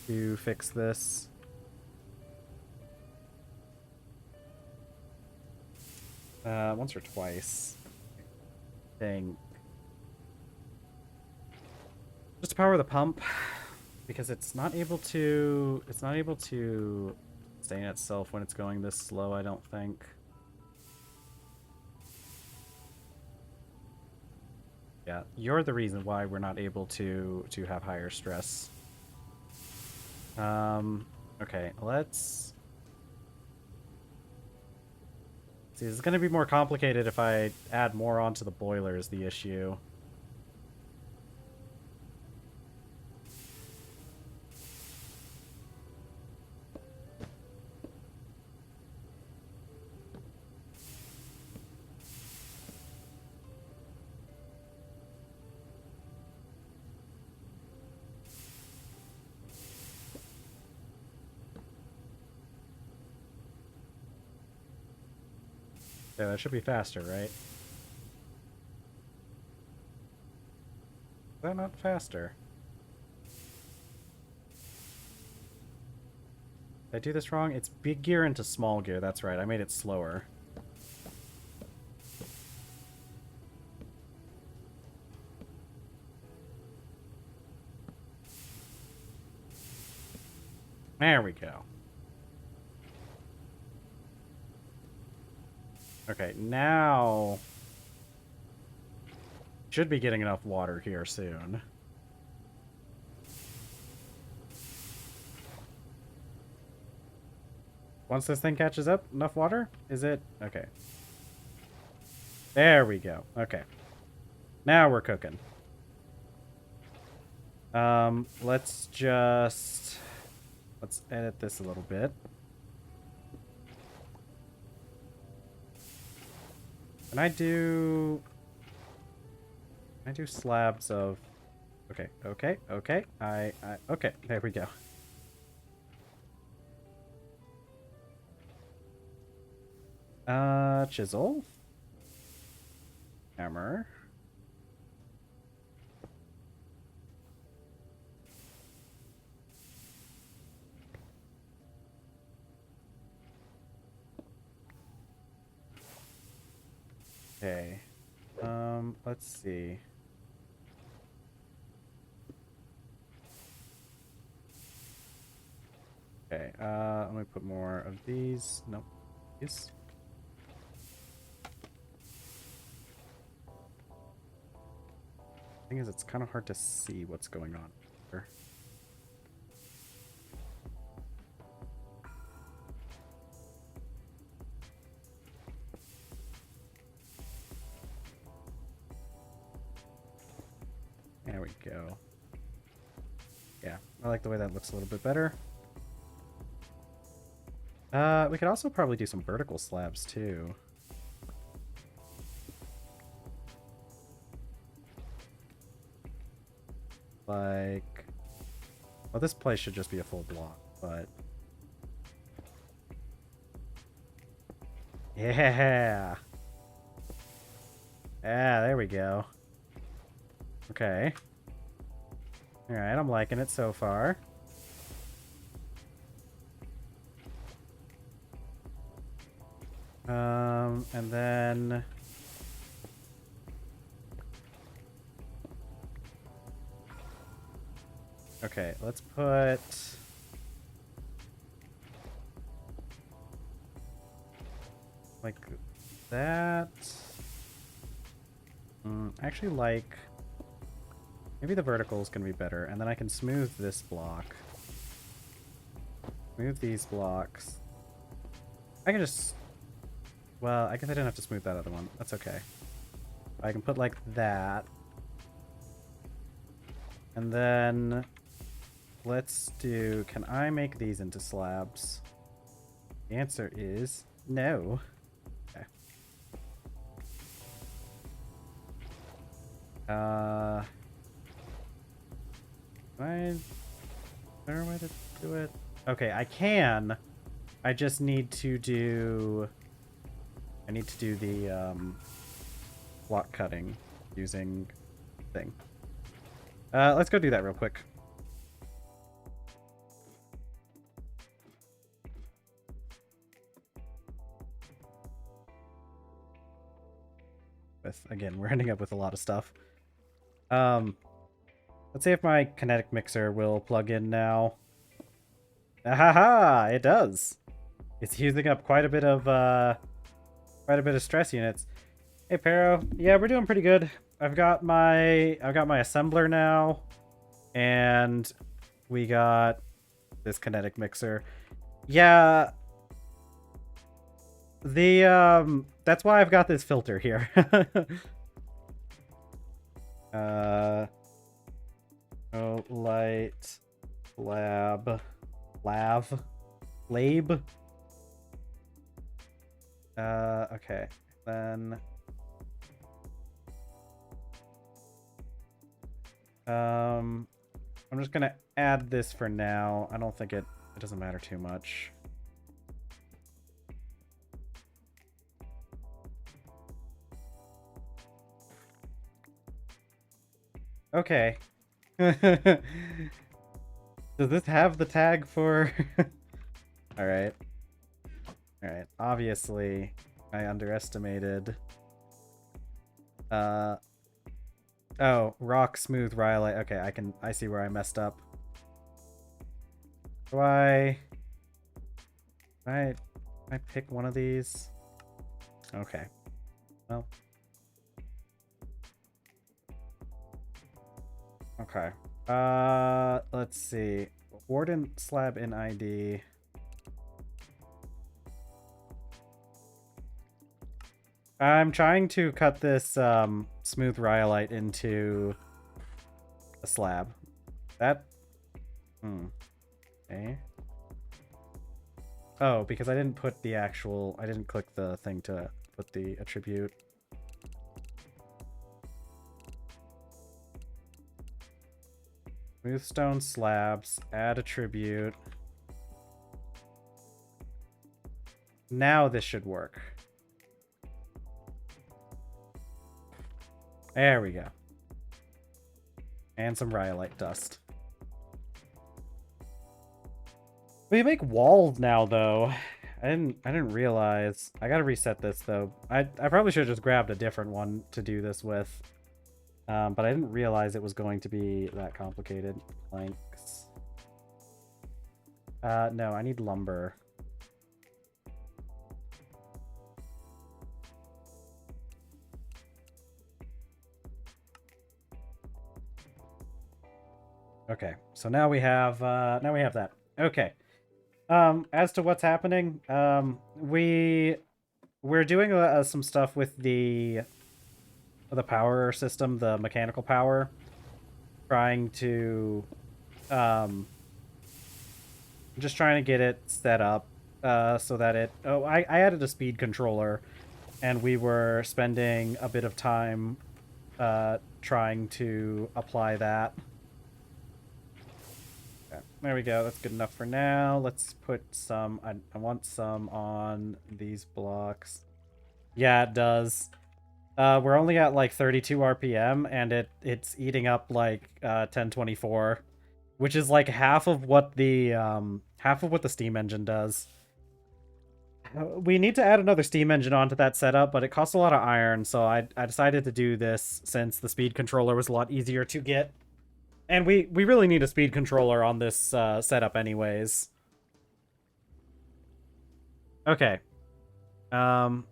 to fix this. Once or twice. I think. Just to power the pump, because it's not able to sustain itself when it's going this slow, I don't think. Yeah, you're the reason why we're not able to have higher stress. Okay, let's see. This is going to be more complicated if I add more onto the boiler is the issue. Yeah, that should be faster, right? Is that not faster? Did I do this wrong? It's big gear into small gear. That's right. I made it slower. There we go. Okay, now... Should be getting enough water here soon. Once this thing catches up, enough water? Is it? Okay. There we go. Okay. Now we're cooking. Let's edit this a little bit. Can I do slabs of... Okay, okay, okay. Okay, there we go. Chisel. Hammer. Okay. Let's see. Okay, let me put more of these. Nope. These. Thing is, it's kind of hard to see what's going on here. There we go. Yeah, I like the way that looks a little bit better. We could also probably do some vertical slabs too. Like, well, this place should just be a full block, but Yeah. Yeah, there we go. Okay. Alright, I'm liking it so far. And then... Okay, let's put... like that. Actually, like... maybe the vertical is going to be better, and then I can smooth this block. Smooth these blocks. I can just... well, I guess I didn't have to smooth that other one. That's okay. I can put like that. And then... let's do... can I make these into slabs? The answer is no. Okay. Is there a way to do it? Okay, I can. I just need to do... I need to do the block cutting using thing. Let's go do that real quick. Again, we're ending up with a lot of stuff. Let's see if my kinetic mixer will plug in now. Ahaha! It does. It's using up quite a bit of stress units. Hey Pero, yeah, we're doing pretty good. I've got my assembler now, and we got this kinetic mixer. Yeah. The that's why I've got this filter here. Oh, light, lab, okay, then, I'm just gonna add this for now. I don't think it doesn't matter too much. Okay. Does this have the tag for... Alright. Alright. Obviously, I underestimated... Oh, rock, smooth, rhyolite. Okay, I see where I messed up. Do I pick one of these? Okay. Well... okay. Let's see. Warden slab in ID. I'm trying to cut this smooth rhyolite into a slab. That... okay. Oh, because I didn't put the actual... I didn't click the thing to put the attribute. Smooth stone slabs, add attribute. Now this should work. There we go. And some rhyolite dust. We make walls now, though. I didn't realize. I gotta reset this though. I probably should have just grabbed a different one to do this with. But I didn't realize it was going to be that complicated. Planks. No, I need lumber. Okay, so now we have that. Okay. As to what's happening, we're doing some stuff with the power system, the mechanical power, trying to just trying to get it set up so that it... oh, I added a speed controller, and we were spending a bit of time trying to apply that. Okay, there we go. That's good enough for now. Let's put some... I want some on these blocks. Yeah, it does. We're only at like 32 RPM, and it's eating up like 1024, which is like half of what the steam engine does. We need to add another steam engine onto that setup, but it costs a lot of iron, so I decided to do this since the speed controller was a lot easier to get. And we really need a speed controller on this setup anyways. Okay. Um,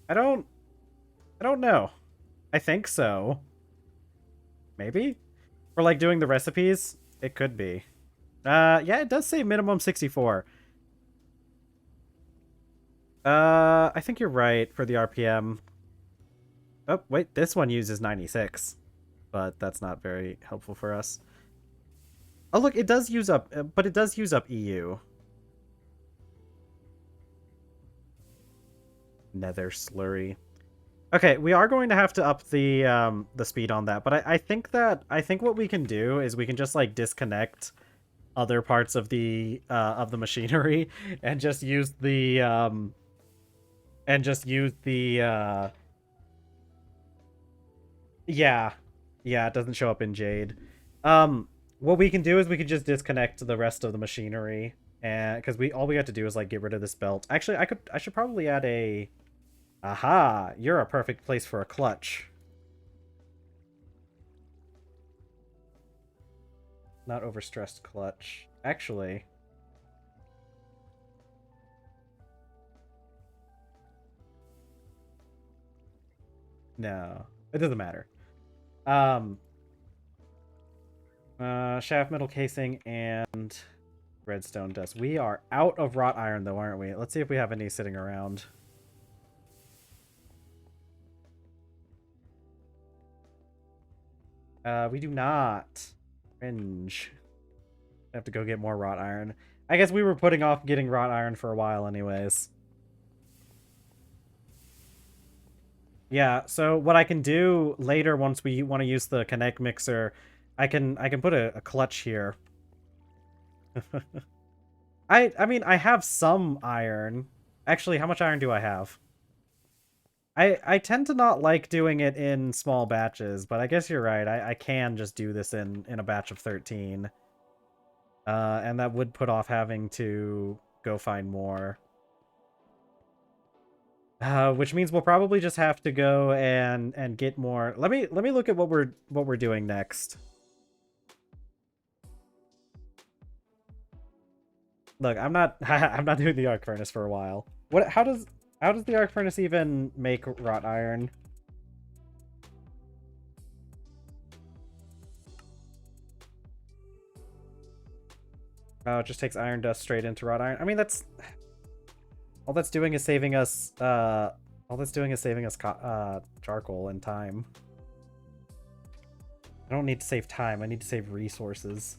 I don't know. I think so. Maybe? For like doing the recipes? It could be. Yeah, it does say minimum 64. I think you're right for the RPM. Oh, wait, this one uses 96. But that's not very helpful for us. Oh, look, it does use up, but it does use up EU. Nether slurry. Okay, we are going to have to up the speed on that, but I think what we can do is we can just like disconnect other parts of the machinery and just use the yeah. Yeah, it doesn't show up in Jade. What we can do is we can just disconnect the rest of the machinery, and because all we have to do is like get rid of this belt. Actually, I should probably add a aha, you're a perfect place for a clutch. Not overstressed clutch. Actually, no. It doesn't matter. Shaft metal casing and redstone dust. We are out of wrought iron though, aren't we? Let's see if we have any sitting around. We do not. Cringe. I have to go get more wrought iron. I guess we were putting off getting wrought iron for a while anyways. Yeah, so what I can do later once we want to use the Connect mixer, I can put a clutch here. I mean, I have some iron. Actually, how much iron do I have? I tend to not like doing it in small batches, but I guess you're right. I can just do this in a batch of 13. And that would put off having to go find more. Which means we'll probably just have to go and get more. Let me look at what we're doing next. Look, I'm not I'm not doing the arc furnace for a while. How does the arc furnace even make wrought iron? Oh, it just takes iron dust straight into wrought iron. I mean, that's all that's doing is saving us charcoal and time. I don't need to save time. I need to save resources.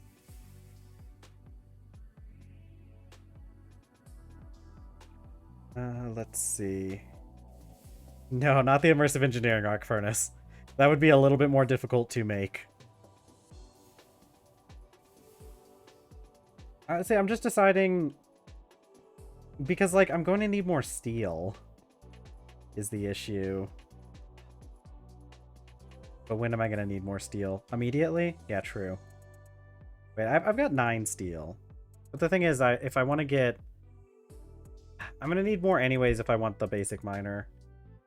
Let's see. No, not the immersive engineering arc furnace. That would be a little bit more difficult to make. See, I'm just deciding because like I'm going to need more steel is the issue. But when am I going to need more steel? Immediately? Yeah, true. Wait, I've got 9 steel. But the thing is, if I want to get... I'm going to need more anyways if I want the basic miner.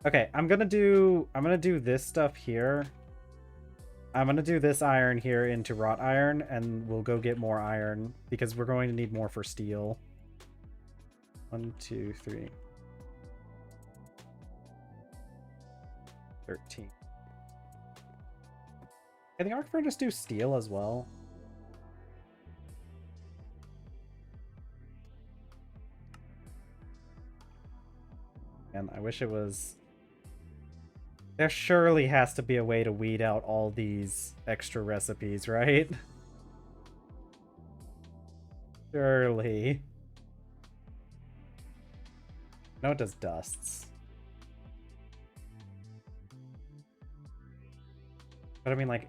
Okay, I'm going to do this stuff here. I'm going to do this iron here into wrought iron, and we'll go get more iron, because we're going to need more for steel. 1, 2, 3. 13. Can the arc furnace do steel as well? And I wish it was... There surely has to be a way to weed out all these extra recipes, right? Surely. No, it does dusts. But I mean, like,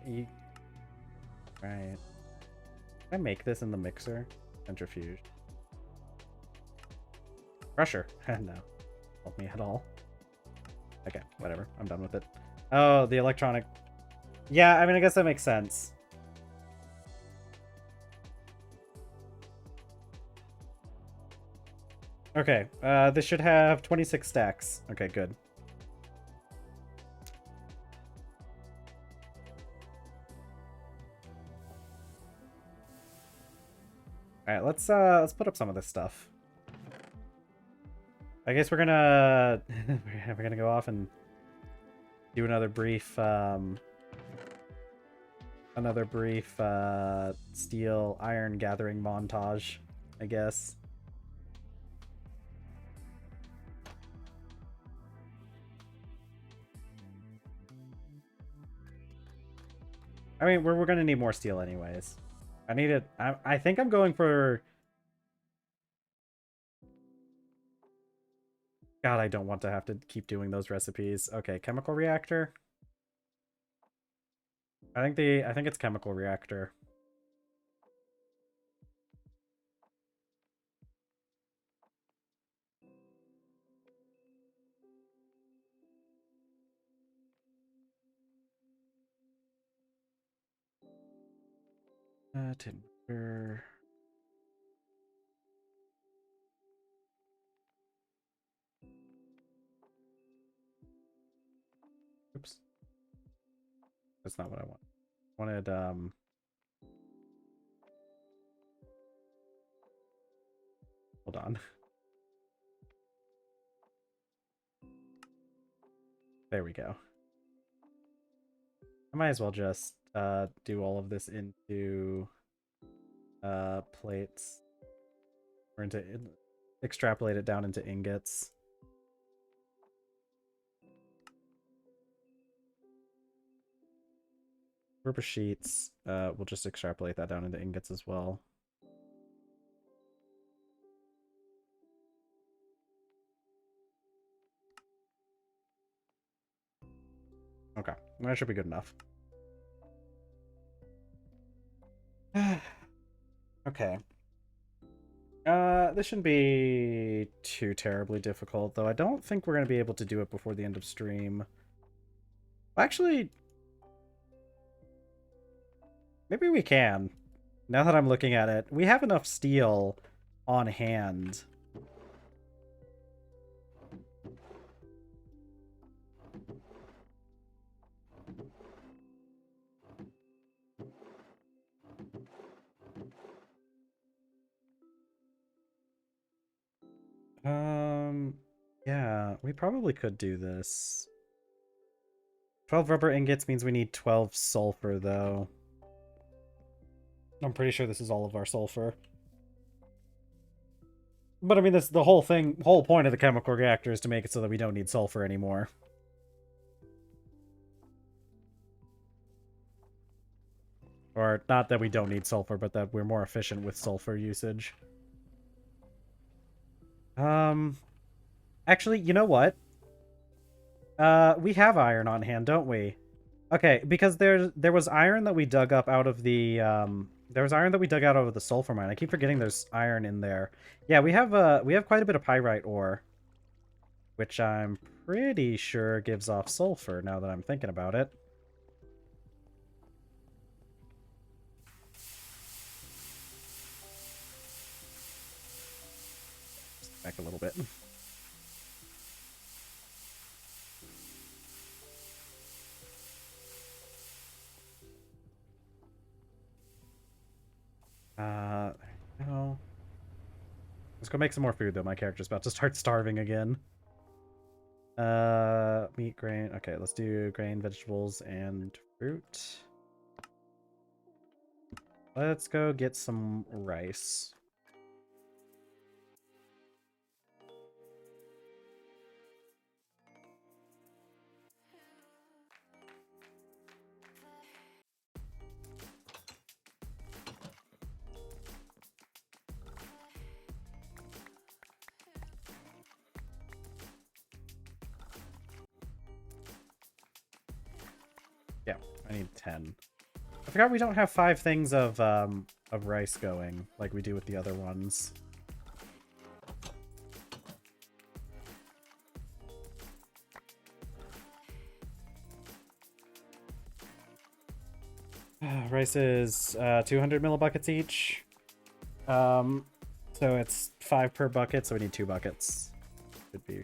right. Can I make this in the mixer? Centrifuge. Crusher. No. help me at all. Okay, whatever. I'm done with it. Oh, the electronic. Yeah, I mean, I guess that makes sense. Okay, this should have 26 stacks. Okay, good. All right, let's put up some of this stuff. I guess we're gonna we're gonna go off and do another brief steel iron gathering montage, I guess. I mean, we're gonna need more steel anyways. I need it. I think I'm going for. God, I don't want to have to keep doing those recipes. Okay, chemical reactor. I think it's chemical reactor. Timber. Oops. That's not what I want. I wanted hold on. There we go. I might as well just do all of this into plates or into extrapolate it down into ingots. Group of sheets. We'll just extrapolate that down into ingots as well. Okay, that should be good enough. Okay. This shouldn't be too terribly difficult, though I don't think we're going to be able to do it before the end of stream. Actually, maybe we can. Now that I'm looking at it, we have enough steel on hand. Yeah, we probably could do this. 12 rubber ingots means we need 12 sulfur, though. I'm pretty sure this is all of our sulfur. But I mean, that's the whole point of the chemical reactor is to make it so that we don't need sulfur anymore. Or not that we don't need sulfur, but that we're more efficient with sulfur usage. Actually, you know what? We have iron on hand, don't we? Okay, because there was iron that we dug up out of the there was iron that we dug out of the sulfur mine. I keep forgetting there's iron in there. Yeah, we have quite a bit of pyrite ore, which I'm pretty sure gives off sulfur now that I'm thinking about it. Back a little bit. No. Let's go make some more food, though. My character's about to start starving again. Meat, grain. Okay, let's do grain, vegetables, and fruit. Let's go get some rice. Yeah, I need 10. I forgot we don't have 5 things of rice going like we do with the other ones. Rice is 200 millibuckets each. So it's 5 per bucket, so we need 2 buckets. Should be.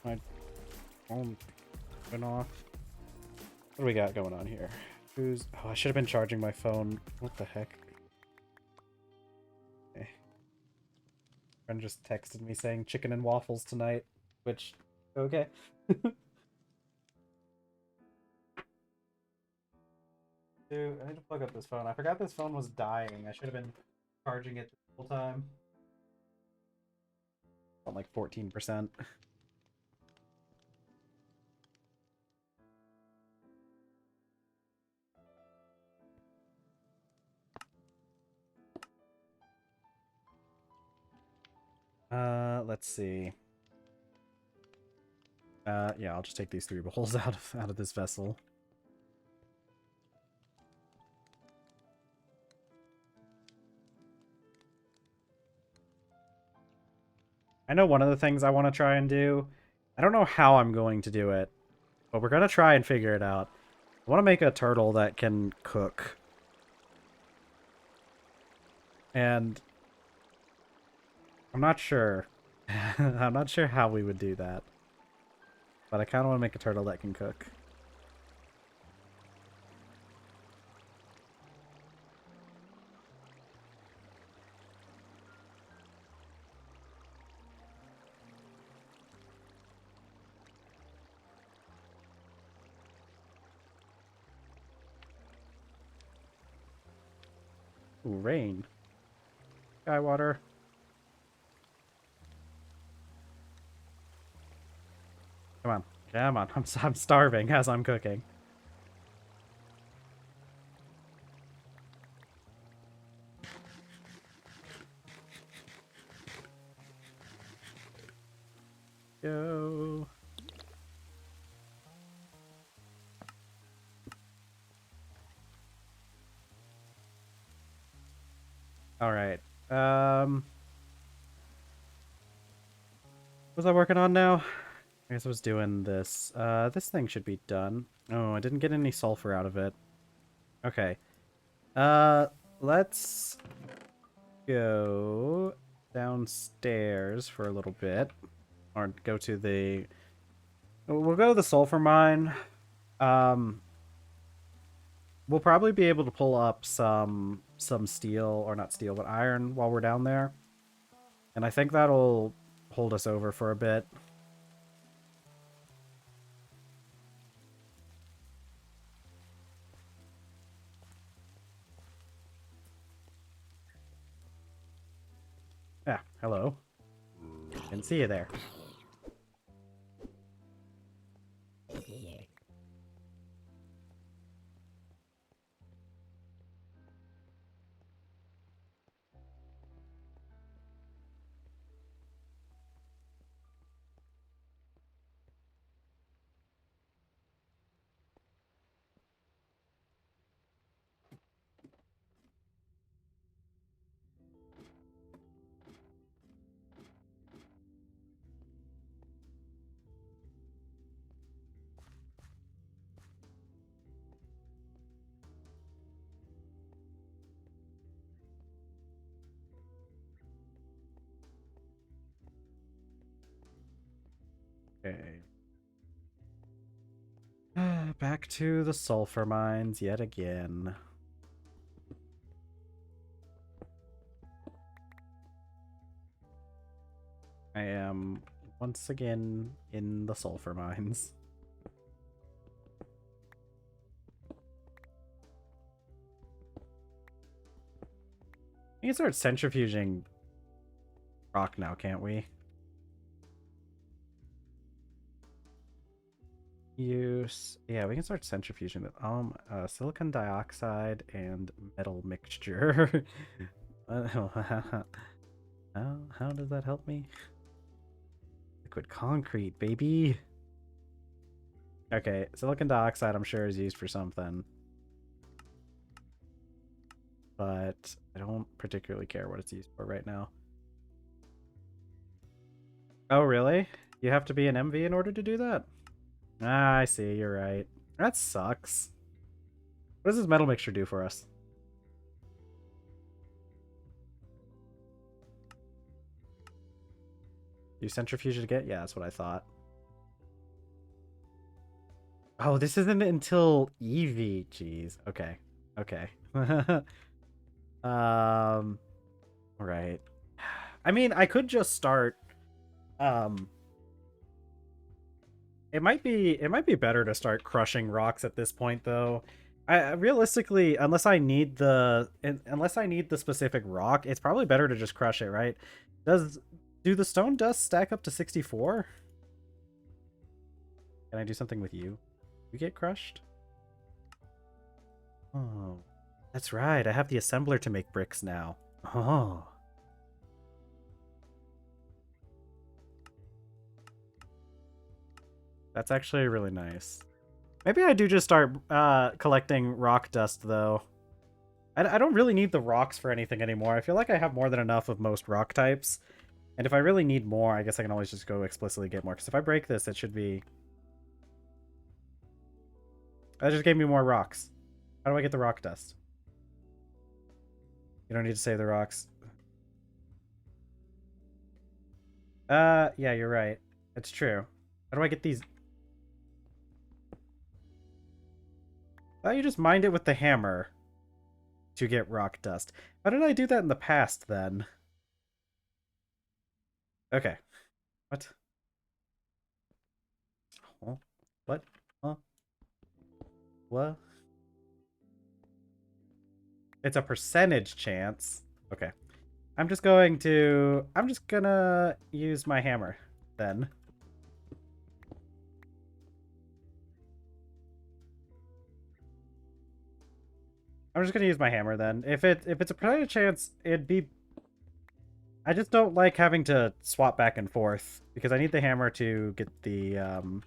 My phone went off. What do we got going on here? Who's... Oh, I should have been charging my phone. What the heck? Okay. Friend just texted me saying chicken and waffles tonight, which... Okay. Dude, I need to plug up this phone. I forgot this phone was dying. I should have been charging it the whole time. On like 14%. Let's see. Yeah, I'll just take these 3 bowls out of this vessel. I know one of the things I want to try and do. I don't know how I'm going to do it, but we're gonna try and figure it out. I want to make a turtle that can cook. And I'm not sure. I'm not sure how we would do that. But I kind of want to make a turtle that can cook. Ooh, rain. Sky water. Come on. Come on. I'm starving as I'm cooking. Go. All right. What was I working on now? I guess I was doing this. This thing should be done. Oh, I didn't get any sulfur out of it. Okay. Let's go downstairs for a little bit. Or go to the... We'll go to the sulfur mine. We'll probably be able to pull up some steel, or not steel, but iron while we're down there. And I think that'll hold us over for a bit. Yeah, hello. Didn't see you there. Okay. Back to the sulfur mines yet again. I am once again in the sulfur mines. We can start centrifuging rock now, can't we? Use, yeah, we can start centrifuging that. Silicon dioxide and metal mixture. how does that help me? Liquid concrete, baby. Okay, silicon dioxide I'm sure is used for something. But I don't particularly care what it's used for right now. Oh, really? You have to be an MV in order to do that? Ah, I see, you're right. That sucks. What does this metal mixture do for us? Do centrifuge it again? Yeah, that's what I thought. Oh, this isn't until EV. Jeez. Okay. Okay. Right. I mean, I could just start. It might be better to start crushing rocks at this point, though. I realistically, unless I need the specific rock, it's probably better to just crush it, right? Do the stone dust stack up to 64? Can I do something with you? You get crushed? Oh, that's right. I have the assembler to make bricks now. Oh. That's actually really nice. Maybe I do just start collecting rock dust, though. I don't really need the rocks for anything anymore. I feel like I have more than enough of most rock types. And if I really need more, I guess I can always just go explicitly get more. Because if I break this, it should be... That just gave me more rocks. How do I get the rock dust? You don't need to save the rocks. Yeah, you're right. It's true. How do I get these? Oh, you just mined it with the hammer to get rock dust. How did I do that in the past, then? Okay. What? Huh? What? Huh? What? It's a percentage chance. Okay. I'm just gonna use my hammer, then. I'm just gonna use my hammer, then. If it's a percentage chance, it'd be... I just don't like having to swap back and forth, because I need the hammer to get the, to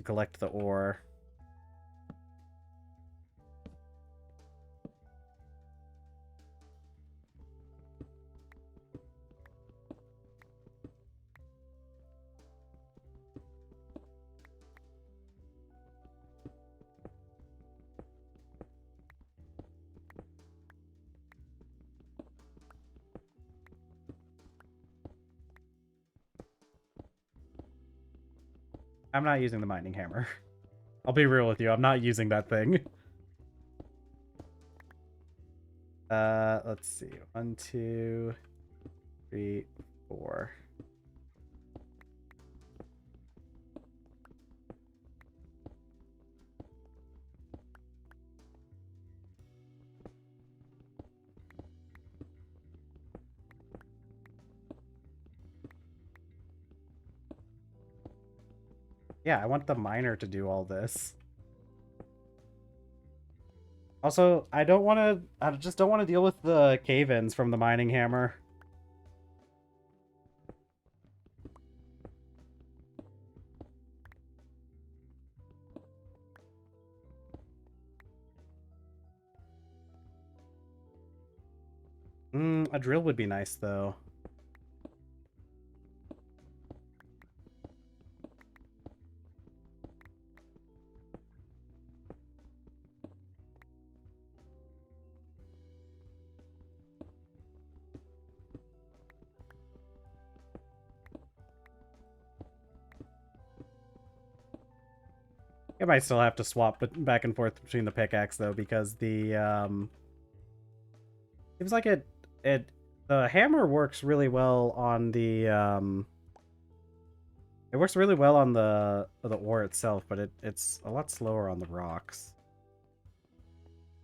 collect the ore. I'm not using the mining hammer. I'll be real with you, I'm not using that thing. Let's see. 1, 2, 3, 4. Yeah, I want the miner to do all this. Also, I just don't want to deal with the cave-ins from the mining hammer. A drill would be nice, though. I might still have to swap back and forth between the pickaxe, though, because the, seems like it The hammer works really well on the it works really well on the ore itself, but it's a lot slower on the rocks.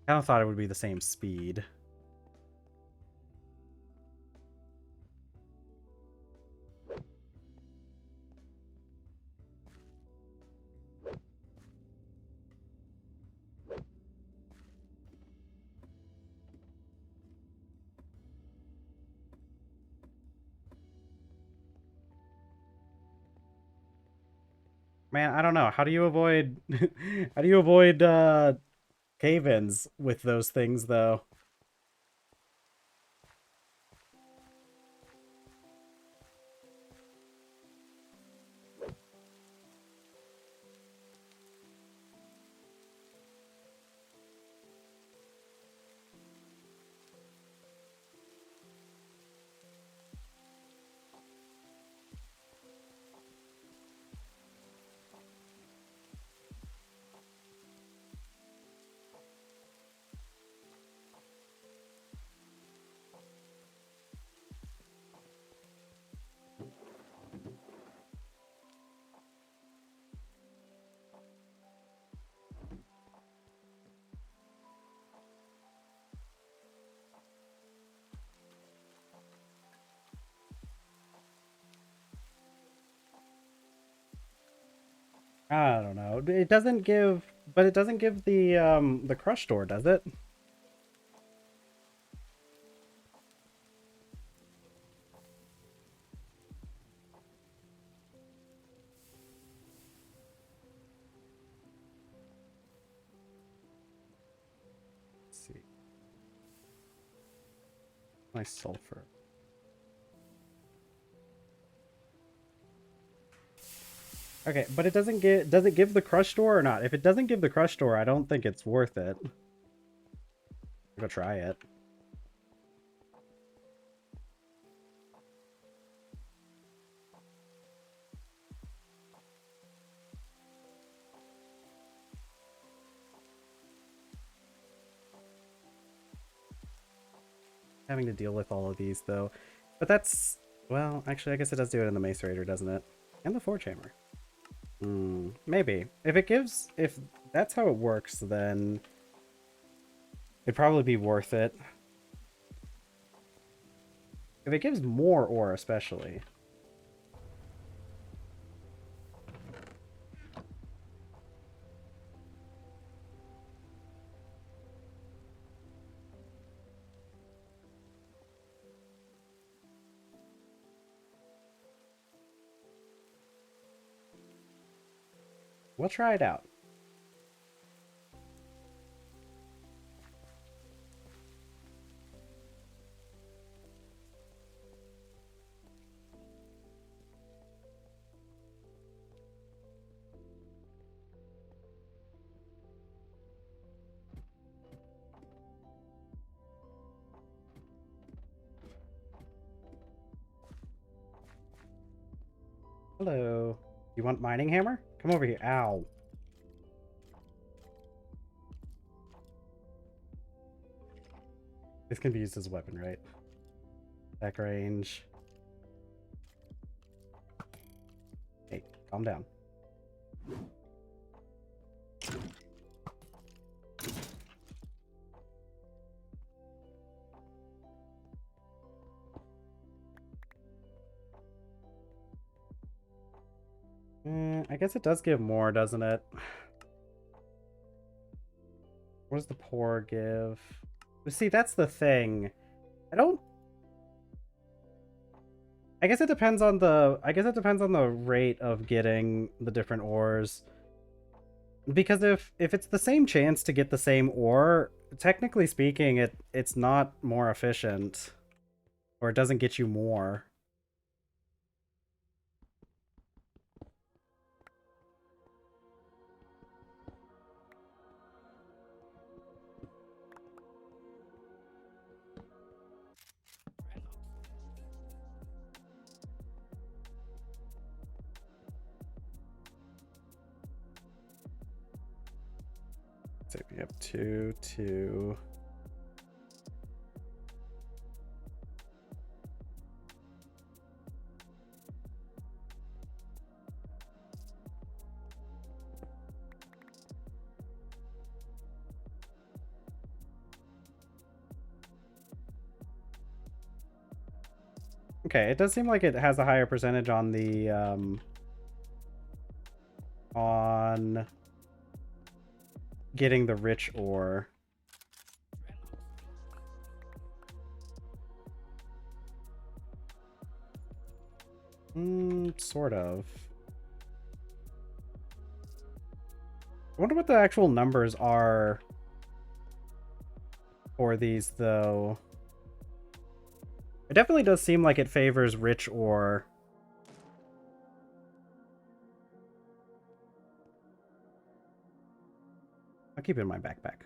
I kind of thought it would be the same speed. Man, I don't know. How do you avoid how do you avoid cave-ins with those things though? I don't know. It doesn't give, but it doesn't give the crush door, does it? Let's see. Nice sulfur. Okay, but it doesn't get, does it give the crush door or not? If it doesn't give the crush door, I don't think it's worth it. Go try it. Having to deal with all of these though. But that's, well, actually I guess it does do it in the Mace Raider, doesn't it? And the Forge Hammer. Maybe. If it gives, if that's how it works, then it'd probably be worth it. If it gives more ore, especially. We'll try it out. Hello. You want mining hammer? Come over here. Ow. This can be used as a weapon, right? Attack range. Hey, calm down. I guess it does give more, doesn't it? What does the pour give? See, that's the thing. I don't... I guess it depends on the... I guess it depends on the rate of getting the different ores. Because if it's the same chance to get the same ore, technically speaking, it's not more efficient. Or it doesn't get you more. So we have 2, 2. Okay, it does seem like it has a higher percentage on the on getting the rich ore. Sort of. I wonder what the actual numbers are for these, though. It definitely does seem like it favors rich ore. I'll keep it in my backpack.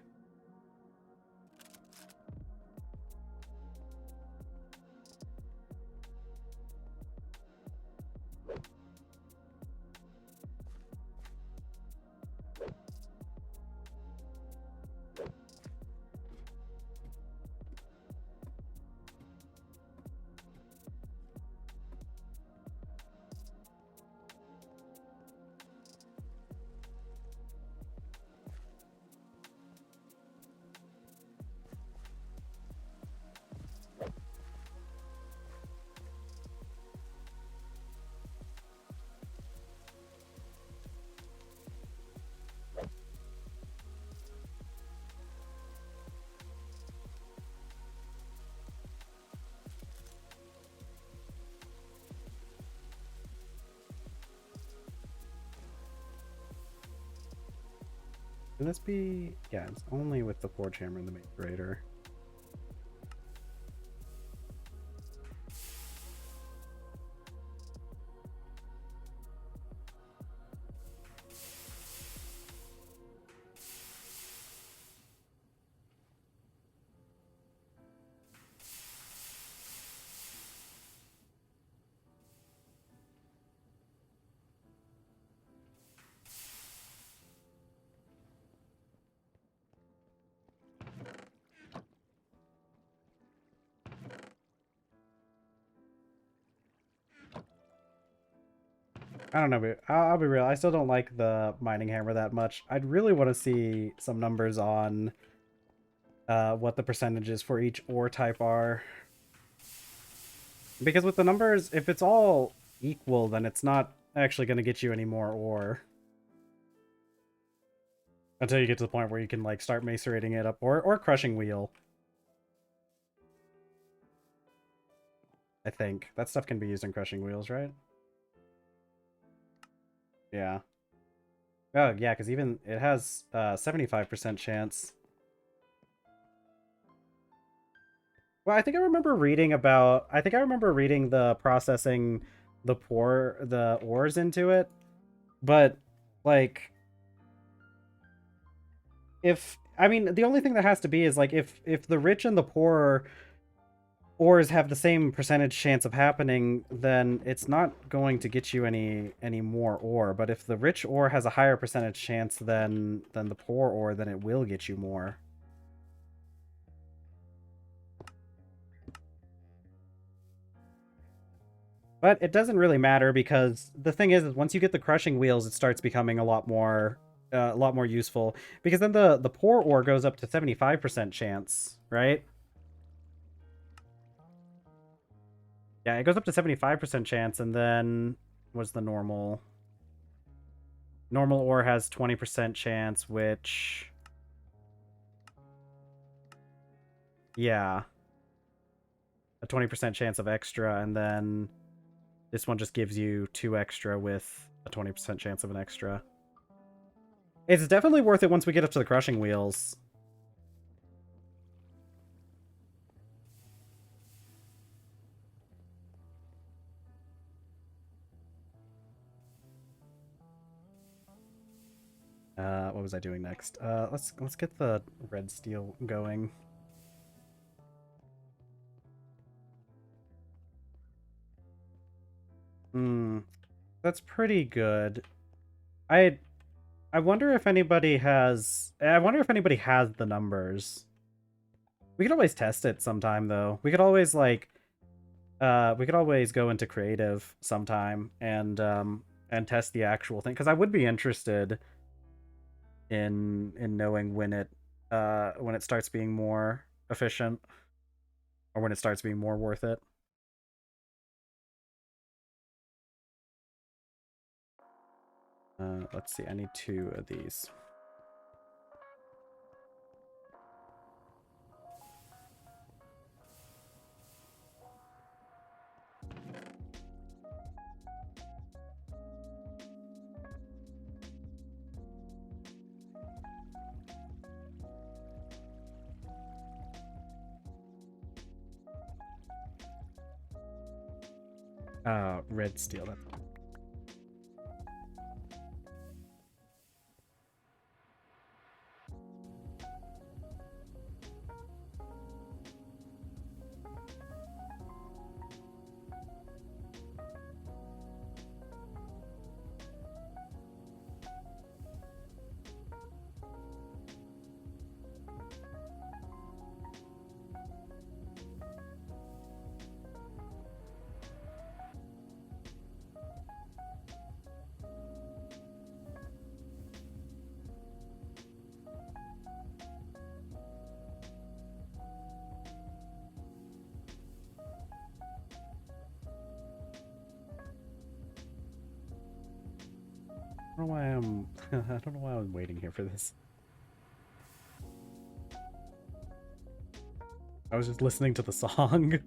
Can this be... Yeah, it's only with the forge hammer and the main grader. I don't know, but I'll be real. I still don't like the mining hammer that much. I'd really want to see some numbers on what the percentages for each ore type are. Because with the numbers, if it's all equal, then it's not actually going to get you any more ore. Until you get to the point where you can like start macerating it up, or crushing wheel. I think. That stuff can be used in crushing wheels, right? Yeah. Oh, yeah, because even it has 75% chance. Well, I think I remember reading about... I think I remember reading the processing the ores into it. But, like... If... I mean, the only thing that has to be is, like, if the rich and the poor ores have the same percentage chance of happening, then it's not going to get you any more ore. But if the rich ore has a higher percentage chance than the poor ore, then it will get you more. But it doesn't really matter, because the thing is once you get the crushing wheels, it starts becoming a lot more useful. Because then the poor ore goes up to 75% chance, right? Yeah, it goes up to 75% chance, and then what's the normal? Normal ore has 20% chance, which... Yeah. A 20% chance of extra, and then this one just gives you 2 extra with a 20% chance of an extra. It's definitely worth it once we get up to the crushing wheels. What was I doing next? Let's get the red steel going. That's pretty good. I wonder if anybody has... I wonder if anybody has the numbers. We could always test it sometime, though. We could always, like... we could always go into creative sometime and test the actual thing. Because I would be interested in knowing when it starts being more efficient. Or when it starts being more worth it. Let's see, I need 2 of these. Red steel, that's all. I don't know why I'm I don't know why I'm waiting here for this. I was just listening to the song.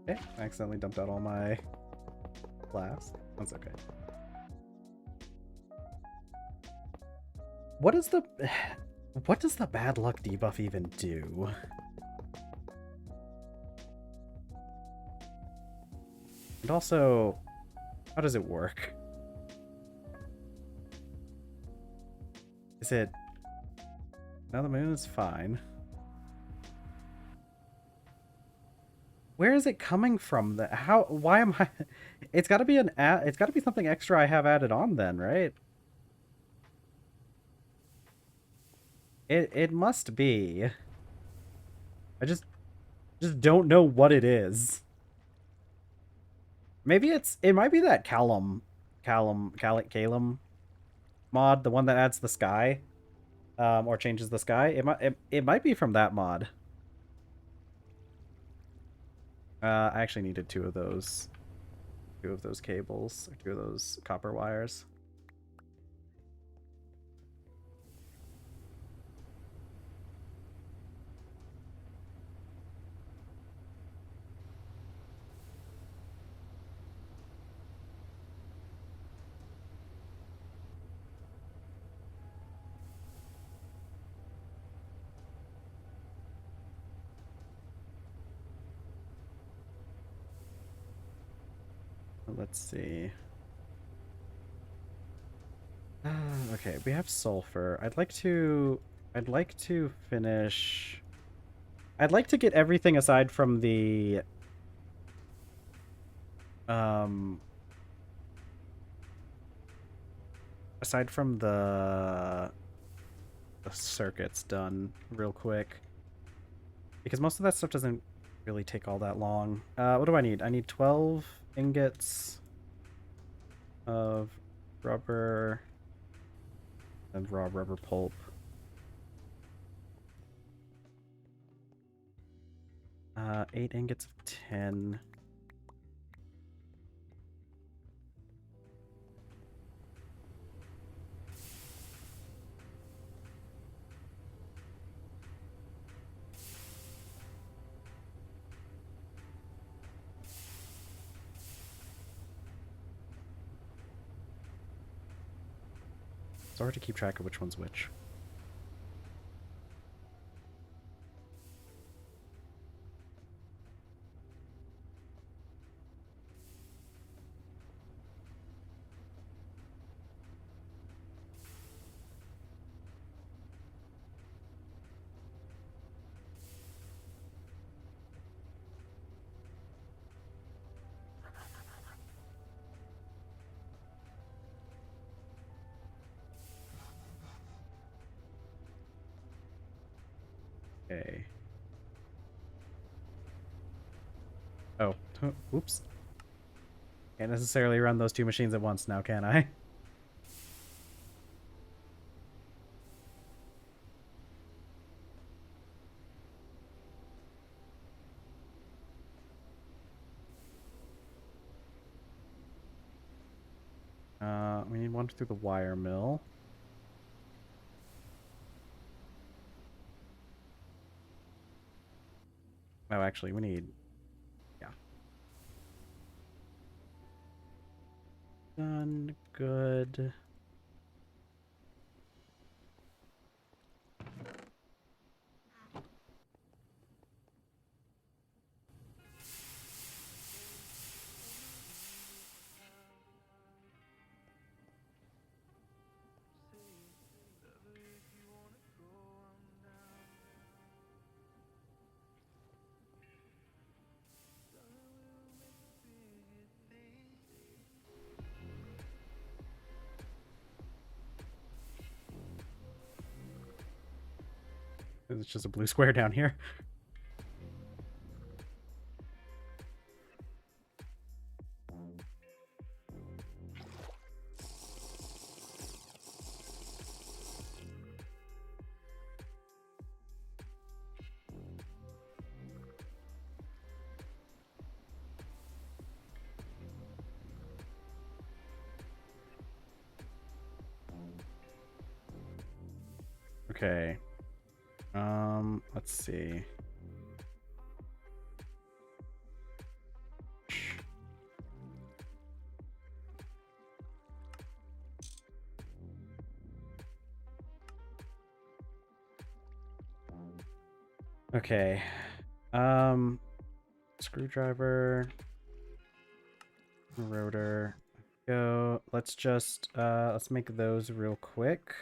Okay, I accidentally dumped out all my glass. That's okay. What does the bad luck debuff even do? And also, how does it work? Is it... Now the moon is fine. Where is it coming from? Why am I... It's gotta be it's gotta be something extra I have added on then, right? It must be. I just don't know what it is. Maybe it might be that Calum mod, the one that adds the sky, or changes the sky. It might be from that mod. I actually needed 2 of those cables, or 2 of those copper wires. Let's see. Okay, we have sulfur. I'd like to finish... I'd like to get everything aside from the... aside from the circuits done real quick. Because most of that stuff doesn't really take all that long. What do I need? I need 12 ingots of rubber and raw rubber pulp. Uh, 8 ingots of 10. It's hard to keep track of which one's which. Okay. Oh, oops. Can't necessarily run those 2 machines at once now, can I? need one through the wire mill. Oh, actually, we need... Yeah. Done. Good. It's just a blue square down here. Okay. Let's see. Okay. Screwdriver. Rotor. Go. Let's just, let's make those real quick.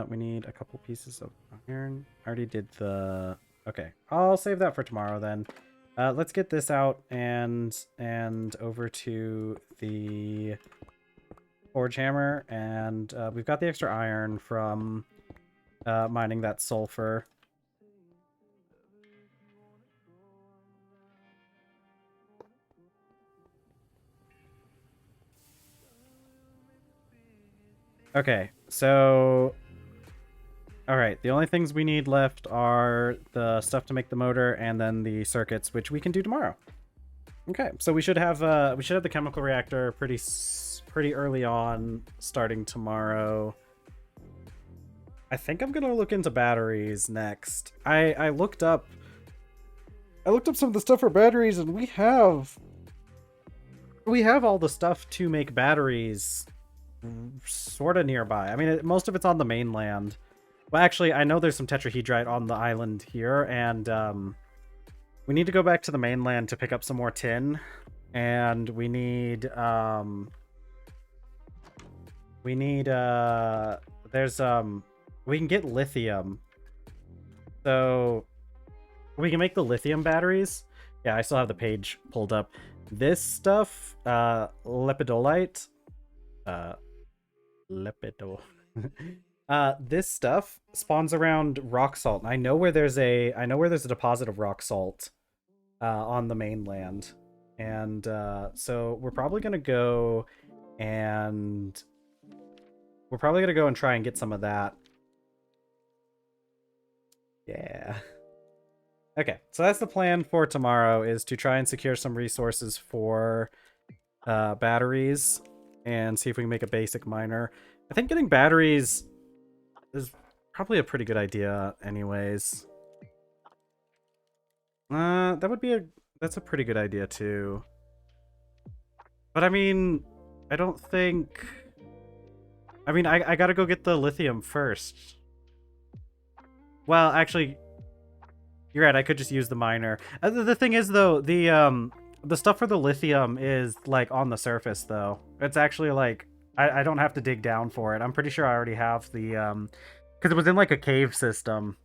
We need a couple pieces of iron. I already did the... Okay, I'll save that for tomorrow then. Let's get this out and over to the forge hammer. And we've got the extra iron from mining that sulfur. Okay, so... Alright, the only things we need left are the stuff to make the motor and then the circuits, which we can do tomorrow. Okay, so we should have the chemical reactor pretty early on, starting tomorrow. I think I'm gonna look into batteries next. I looked up some of the stuff for batteries, and we have all the stuff to make batteries sort of nearby. I mean, most of it's on the mainland. Well, actually, I know there's some tetrahedrite on the island here, and we need to go back to the mainland to pick up some more tin, and we need we can get lithium, so we can make the lithium batteries. Yeah, I still have the page pulled up. This stuff, lepidolite, this stuff spawns around rock salt. And I know where there's a deposit of rock salt on the mainland. And so we're probably gonna go and try and get some of that. Yeah. Okay, so that's the plan for tomorrow, is to try and secure some resources for batteries and see if we can make a basic miner. I think getting batteries is probably a pretty good idea anyways. That's a pretty good idea too. But I mean, I gotta go get the lithium first. Well, actually, you're right, I could just use the miner. The thing is though, the stuff for the lithium is like on the surface though. It's actually like, I don't have to dig down for it. I'm pretty sure I already have the, because it was in like a cave system.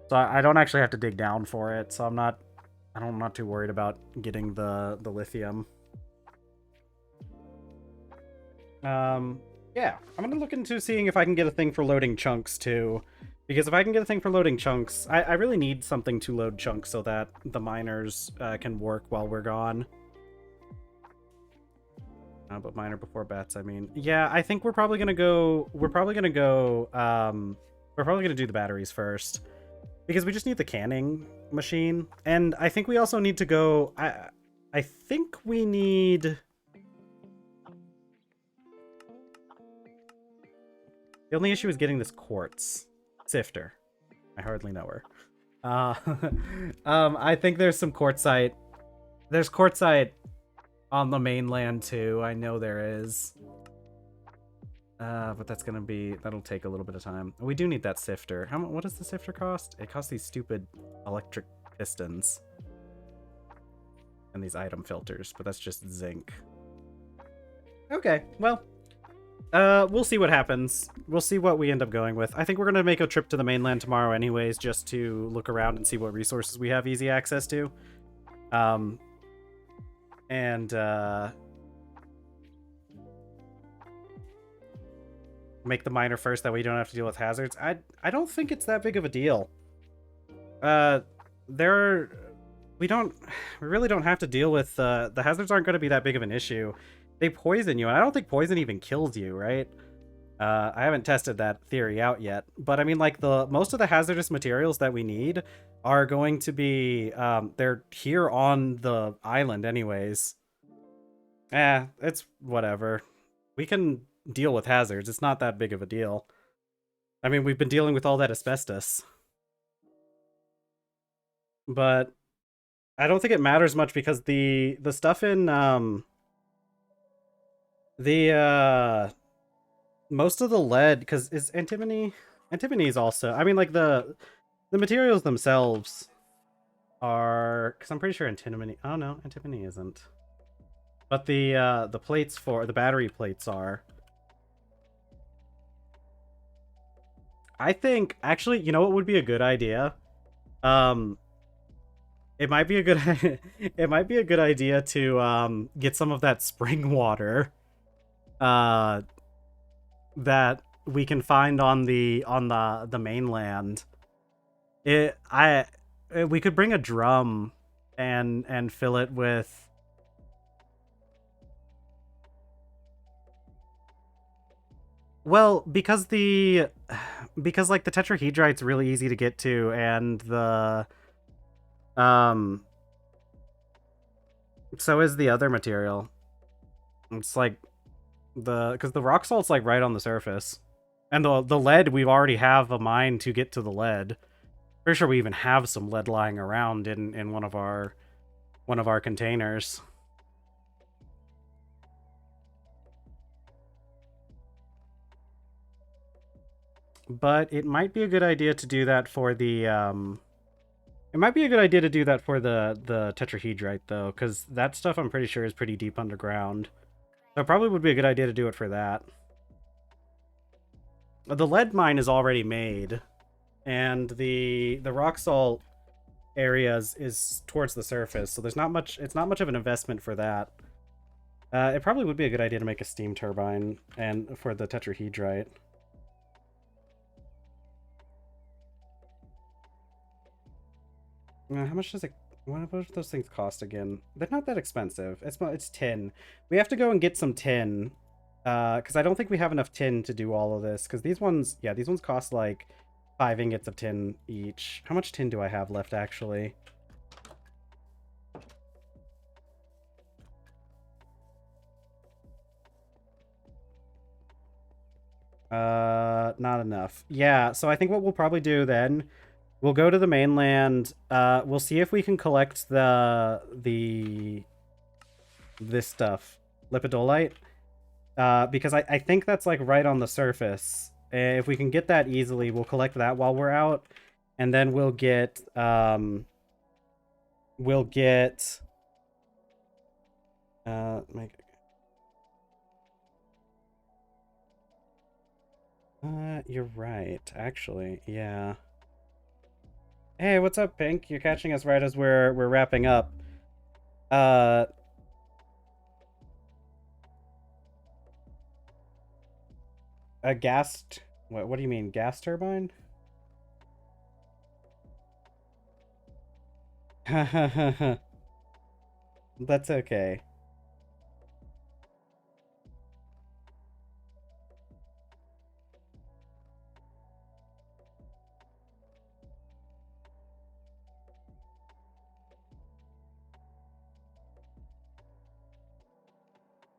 So I don't actually have to dig down for it. So I'm not too worried about getting the lithium. Yeah, I'm gonna look into seeing if I can get a thing for loading chunks too. Because if I can get a thing for loading chunks, I really need something to load chunks so that the miners can work while we're gone. But miner before bets, I mean. Yeah, I think we're probably gonna do the batteries first. Because we just need the canning machine. And I think we also need to go... I think we need The only issue is getting this quartz sifter. I hardly know her. I think there's some quartzite. There's quartzite on the mainland too. I know there is. But that'll take a little bit of time. We do need that sifter. What does the sifter cost? It costs these stupid electric pistons. And these item filters, but that's just zinc. Okay, well, we'll see what happens. We'll see what we end up going with. I think we're gonna make a trip to the mainland tomorrow anyways, just to look around and see what resources we have easy access to. Make the miner first, that way you don't have to deal with hazards. I don't think it's that big of a deal. We really don't have to deal with the hazards aren't going to be that big of an issue. They poison you, and I don't think poison even kills you, right? I haven't tested that theory out yet, but I mean, like, most of the hazardous materials that we need are going to be they're here on the island anyways. It's whatever. We can deal with hazards. It's not that big of a deal. I mean, we've been dealing with all that asbestos. But I don't think it matters much because the stuff in most of the lead, because is antimony is also, I mean, like, the materials themselves are, because I'm pretty sure antimony, oh no, antimony isn't, but the plates for the battery plates are. I think, actually, you know what would be a good idea? It might be a good it might be a good idea to get some of that spring water that we can find on the mainland. We could bring a drum and fill it with, well, because like the tetrahedrite's really easy to get to, and the so is the other material. It's like because the rock salt's like right on the surface, and the lead, we already have a mine to get to the lead. Pretty sure we even have some lead lying around in one of our containers. But it might be a good idea to do that for the it might be a good idea to do that for the tetrahedrite, though, because that stuff I'm pretty sure is pretty deep underground. So it probably would be a good idea to do it for that. The lead mine is already made, and the rock salt areas is towards the surface, so there's not much. It's not much of an investment for that. It probably would be a good idea to make a steam turbine and for the tetrahedrite. How much does it? What do those things cost again? They're not that expensive. It's tin. We have to go and get some tin, because I don't think we have enough tin to do all of this. Because these ones cost like 5 ingots of tin each. How much tin do I have left, actually? Not enough. Yeah, so I think what we'll probably do then, we'll go to the mainland. We'll see if we can collect this stuff, lipidolite, because I think that's like right on the surface. If we can get that easily, we'll collect that while we're out, and then we'll get you're right, actually, yeah. Hey, what's up, Pink? You're catching us right as we're wrapping up. A gas... What do you mean, gas turbine? That's okay.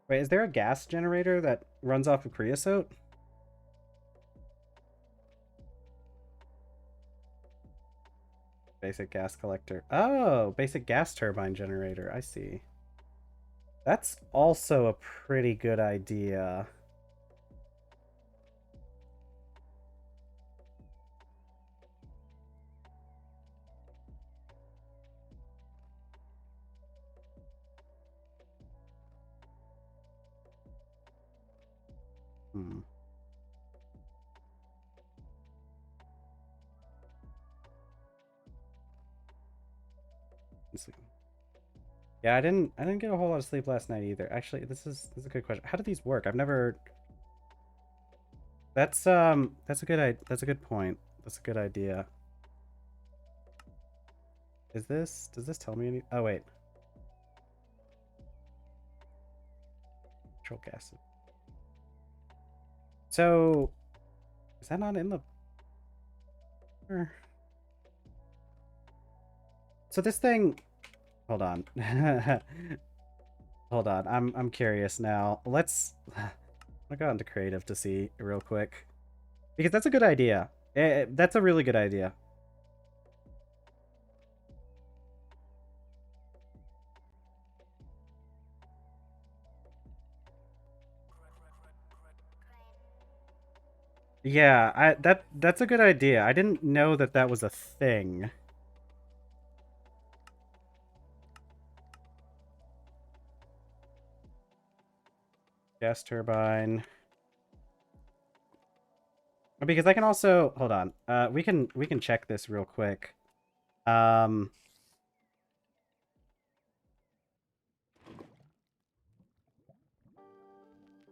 Wait, is there a gas generator that runs off of creosote? basic gas collector. Oh, basic gas turbine generator. I see. That's also a pretty good idea. Hmm. Yeah, I didn't get a whole lot of sleep last night either. Actually, this is a good question. How do these work? I've never. That's a good point. That's a good idea. Does this tell me any? Oh wait. Control gases. So, is that not in the? So this thing. Hold on. Hold on. I'm curious now. Let's. I go into creative to see real quick, because that's a good idea. That's a really good idea. Yeah, that's a good idea. I didn't know that that was a thing. Gas turbine. Because I can also hold on. We can check this real quick. And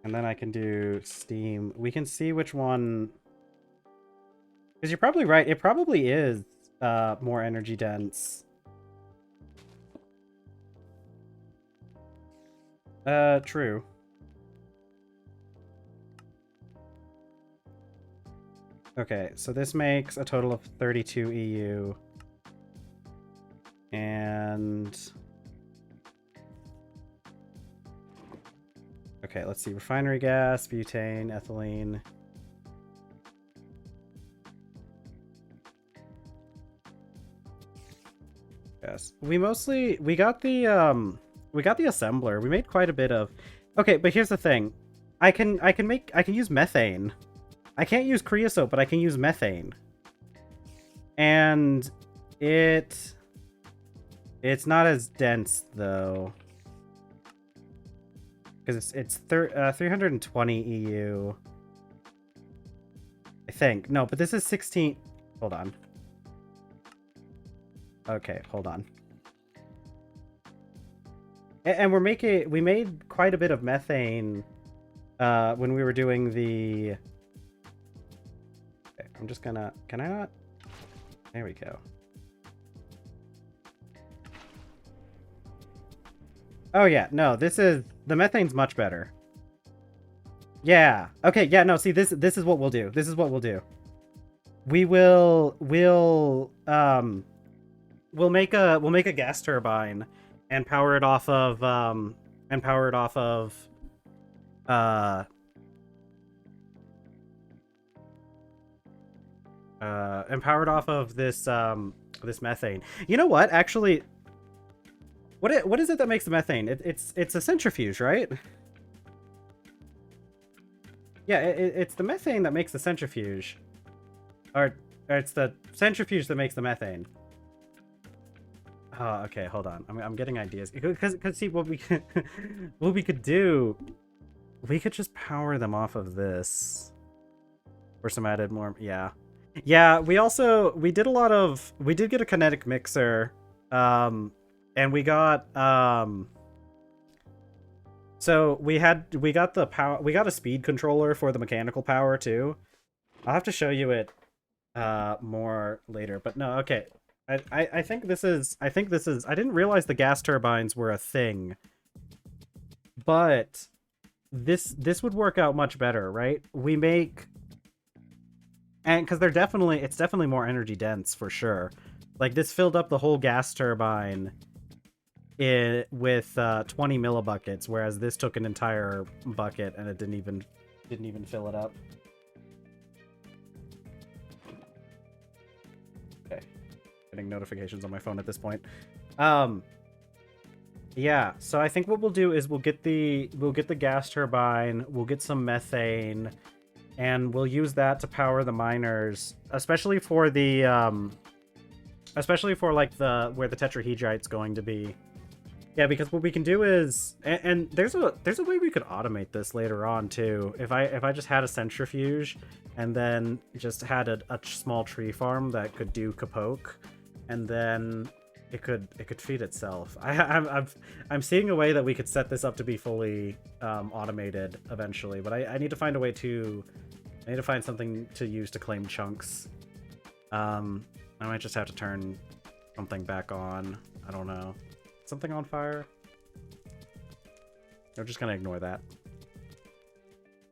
then I can do steam. We can see which one. Because you're probably right. It probably is more energy dense. True. Okay, so this makes a total of 32 EU. And... okay, let's see. Refinery gas, butane, ethylene. Yes. We got the assembler. We made quite a bit of... okay, but here's the thing. I can use methane. I can't use creosote, but I can use methane. And it's not as dense though. Because it's 320 EU. I think. No, but this is 16. Hold on. Okay, hold on. And we made quite a bit of methane when we were doing the... okay, I'm just gonna... can I not? There we go. Oh yeah, no, this is... the methane's much better. Yeah. Okay, yeah, no, see, this is what we'll do. This is what we'll do. We'll make a gas turbine and power it off of and power it off of this this methane. You know what? Actually, what is it that makes the methane? It's a centrifuge, right? Yeah, it's the methane that makes the centrifuge. Or it's the centrifuge that makes the methane. Oh, okay, hold on. I'm getting ideas. Because see, what we could do, we could just power them off of this. Or some added more, yeah. Yeah, we did get a kinetic mixer. And we got, so we got the power, we got a speed controller for the mechanical power too. I'll have to show you it more later, but no, okay. I think this is I didn't realize the gas turbines were a thing. But this would work out much better, right? We make, and because it's definitely more energy dense for sure. Like this filled up the whole gas turbine with 20 millibuckets, whereas this took an entire bucket and it didn't even fill it up. Okay. getting notifications on my phone at this point. Yeah, so I think what we'll do is we'll get the gas turbine, we'll get some methane, and we'll use that to power the miners, especially for the like where the tetrahedrite's going to be. Yeah, because what we can do is, and there's a way we could automate this later on too. If I just had a centrifuge and then just had a small tree farm that could do kapoke, and then it could feed itself. I'm seeing a way that we could set this up to be fully automated eventually, but I need to find a way to. I need to find something to use to claim chunks. I might just have to turn something back on. I don't know. Something on fire? I'm just gonna ignore that.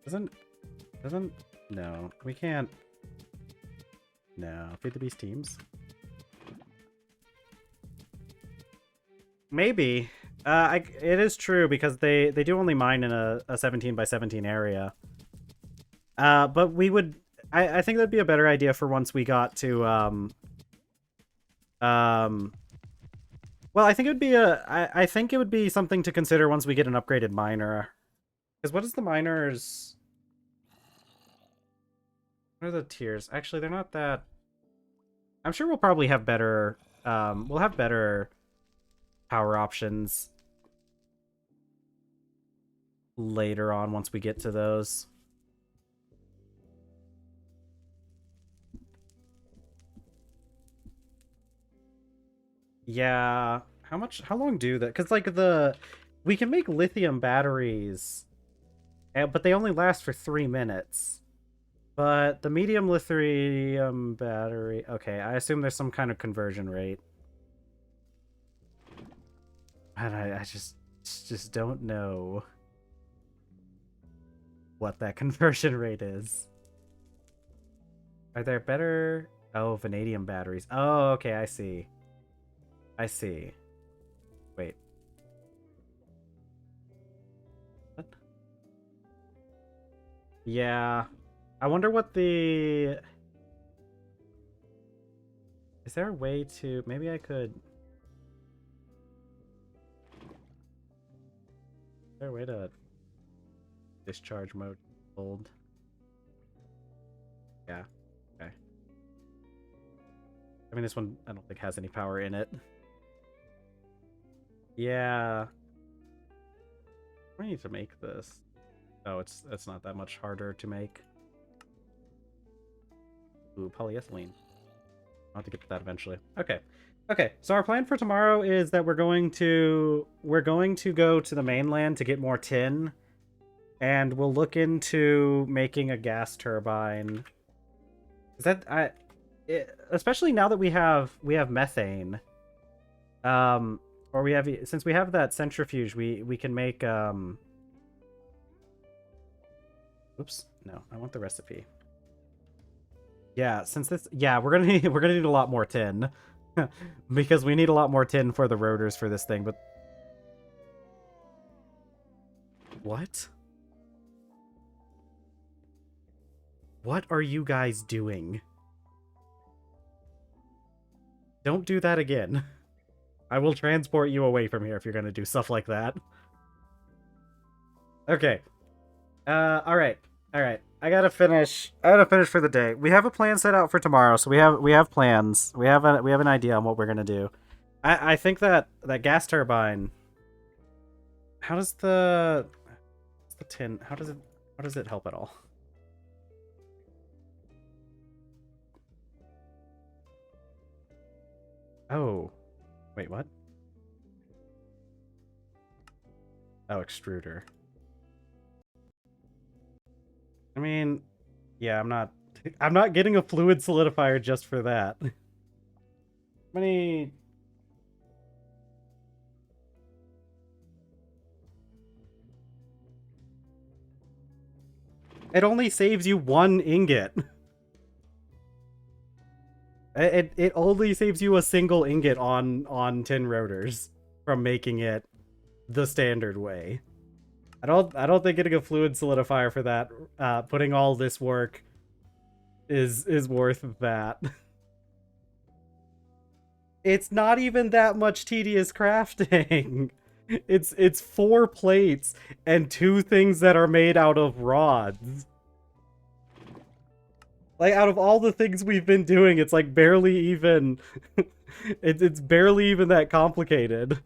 Doesn't... No, we can't... No, feed the beast teams. Maybe. It is true, because they do only mine in a 17 by 17 area. But we would... I think that'd be a better idea for once we got to, well, I think it would be I think it would be something to consider once we get an upgraded miner. Because what is the miners... What are the tiers? Actually, they're not that... I'm sure we'll probably have better... we'll have better power options later on once we get to those. Yeah, how long do that? Because like we can make lithium batteries, but they only last for 3 minutes. But the medium lithium battery, okay, I assume there's some kind of conversion rate. And I just don't know what that conversion rate is. Are there better... Oh, vanadium batteries. Oh, okay, I see. I see. Wait. What? Yeah. I wonder what the... Is there a way to... Maybe I could... Is there a way to... Discharge mode hold? Yeah. Okay. I mean, this one I don't think has any power in it. Yeah. I need to make this. Oh, it's not that much harder to make. Ooh, polyethylene. I'll have to get to that eventually. Okay. Okay, so our plan for tomorrow is that we're going to go to the mainland to get more tin, and we'll look into making a gas turbine. Is that especially now that we have methane, or we have, since we have that centrifuge, we can make oops, no, I want the recipe. Yeah, since this, yeah, we're gonna need a lot more tin. Because we need a lot more tin for the rotors for this thing, but... What? What are you guys doing? Don't do that again. I will transport you away from here if you're gonna do stuff like that. Okay. Alright. Alright. I gotta finish for the day. We have a plan set out for tomorrow, so we have plans. We have an idea on what we're gonna do. I think that gas turbine... How does the tin... How does it help at all? Oh. Wait, what? Oh, extruder. I mean, yeah, I'm not getting a fluid solidifier just for that. How many... It only saves you 1 ingot. It only saves you a single ingot on tin rotors from making it the standard way. I don't think getting a fluid solidifier for that, putting all this work is worth that. It's not even that much tedious crafting. It's 4 plates and 2 things that are made out of rods. Like, out of all the things we've been doing, it's like barely even... it's barely even that complicated.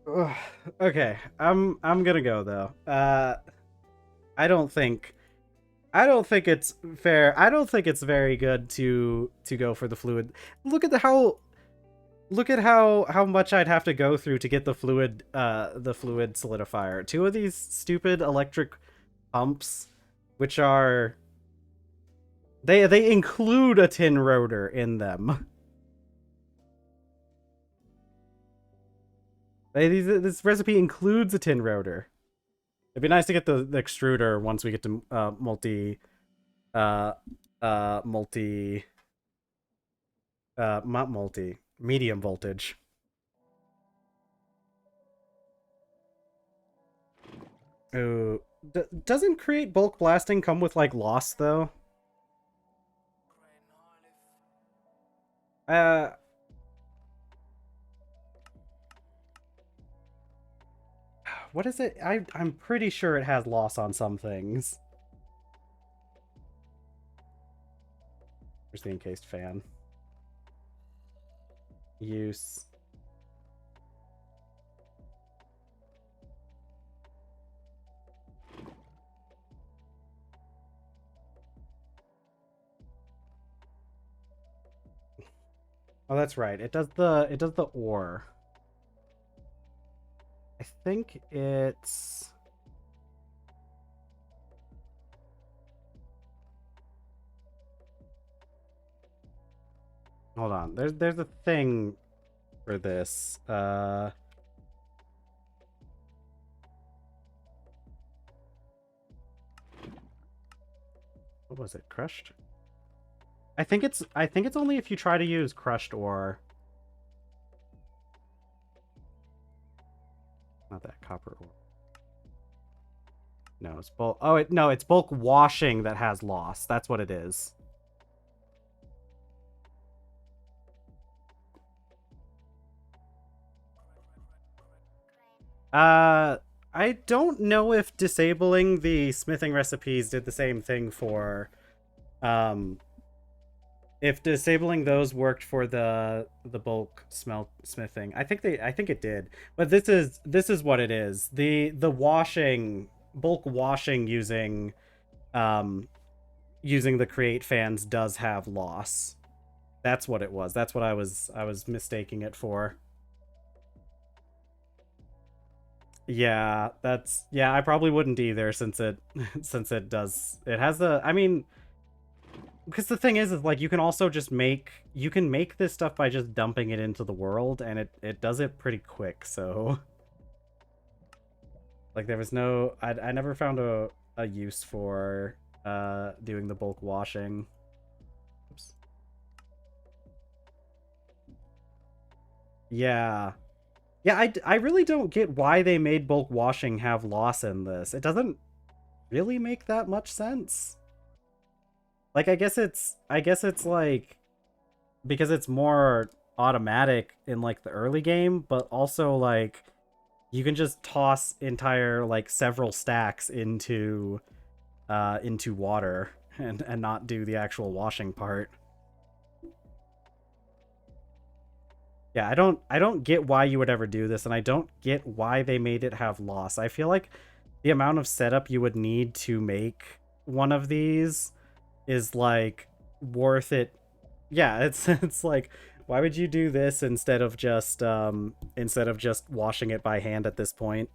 Ugh. Okay, I'm gonna go though. I don't think it's fair. I don't think it's very good to go for the fluid. Look at how much I'd have to go through to get the fluid solidifier. 2 of these stupid electric pumps, which are they include a tin rotor in them. This recipe includes a tin rotor. It'd be nice to get the extruder once we get to not multi, medium voltage. Oh, doesn't create bulk blasting come with like loss though? What is it? I'm pretty sure it has loss on some things. Here's the encased fan. Use. Oh, that's right. It does the ore. I think it's... Hold on. There's a thing for this. What was it? Crushed? I think it's only if you try to use crushed ore. Not that copper ore. No, it's bulk. Oh, no, it's bulk washing that has loss. That's what it is. I don't know if disabling the smithing recipes did the same thing for, if disabling those worked for the bulk smithing. I think it did. But this is what it is. The washing, bulk washing using using the create fans does have loss. That's what it was. That's what I was mistaking it for. Yeah, I probably wouldn't either since it does, it has the, I mean, because the thing is like you can also just make this stuff by just dumping it into the world, and it does it pretty quick. So like there was no, I never found a use for doing the bulk washing. Oops. Yeah. Yeah, I really don't get why they made bulk washing have loss in this. It doesn't really make that much sense. Like, I guess it's like because it's more automatic in like the early game, but also like you can just toss entire like several stacks into water and not do the actual washing part. Yeah, I don't get why you would ever do this, and I don't get why they made it have loss. I feel like the amount of setup you would need to make one of these is like worth it. Yeah, it's like, why would you do this instead of just washing it by hand at this point,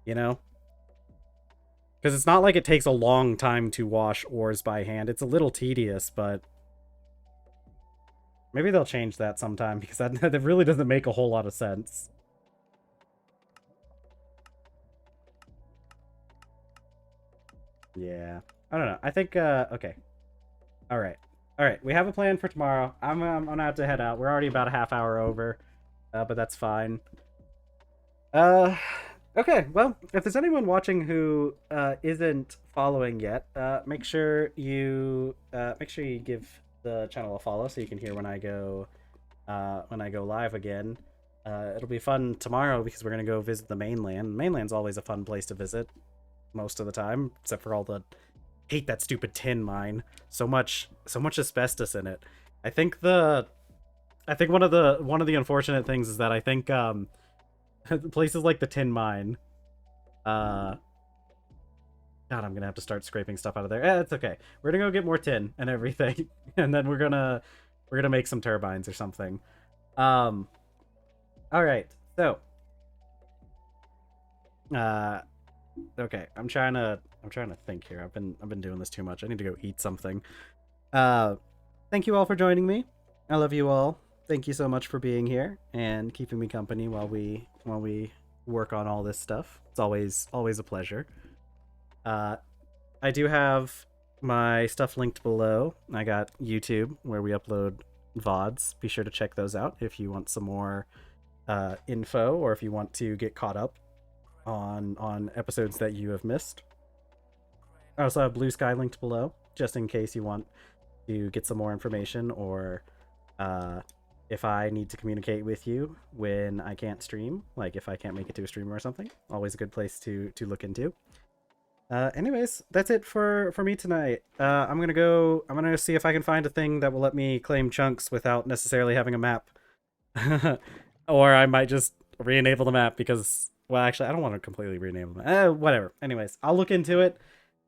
you know? Because it's not like it takes a long time to wash ores by hand. It's a little tedious, but maybe they'll change that sometime, because that really doesn't make a whole lot of sense. Yeah. I don't know. I think, okay. Alright. Alright, we have a plan for tomorrow. I'm gonna have to head out. We're already about a half hour over, but that's fine. Okay, well, if there's anyone watching who isn't following yet, make sure you give the channel a follow so you can hear when I go live again. It'll be fun tomorrow because we're gonna go visit the mainland. Mainland's always a fun place to visit most of the time, except for all the hate that stupid tin mine. So much asbestos in it. I think the I think one of the unfortunate things is that I think places like the tin mine, uh God, I'm gonna have to start scraping stuff out of there. It's okay. We're gonna go get more tin and everything, and then we're gonna make some turbines or something. Um, all right. So, uh, okay. I'm trying to think here. I've been doing this too much. I need to go eat something. Uh, Thank you all for joining me. I love you all. Thank you so much for being here and keeping me company while we work on all this stuff. It's always a pleasure. Uh, I do have my stuff linked below. I got YouTube where we upload VODs. Be sure to check those out if you want some more info or if you want to get caught up on episodes that you have missed. I also have Blue Sky linked below, just in case you want to get some more information or uh, if I need to communicate with you when I can't stream, like if I can't make it to a stream or something. Always a good place to look into. Anyways, that's it for me tonight. I'm gonna see if I can find a thing that will let me claim chunks without necessarily having a map. Or I might just re-enable the map because, well, actually, I don't want to completely re-enable the map. Whatever. Anyways, I'll look into it.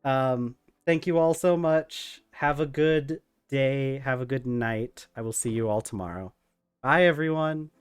Thank you all so much. Have a good day. Have a good night. I will see you all tomorrow. Bye, everyone.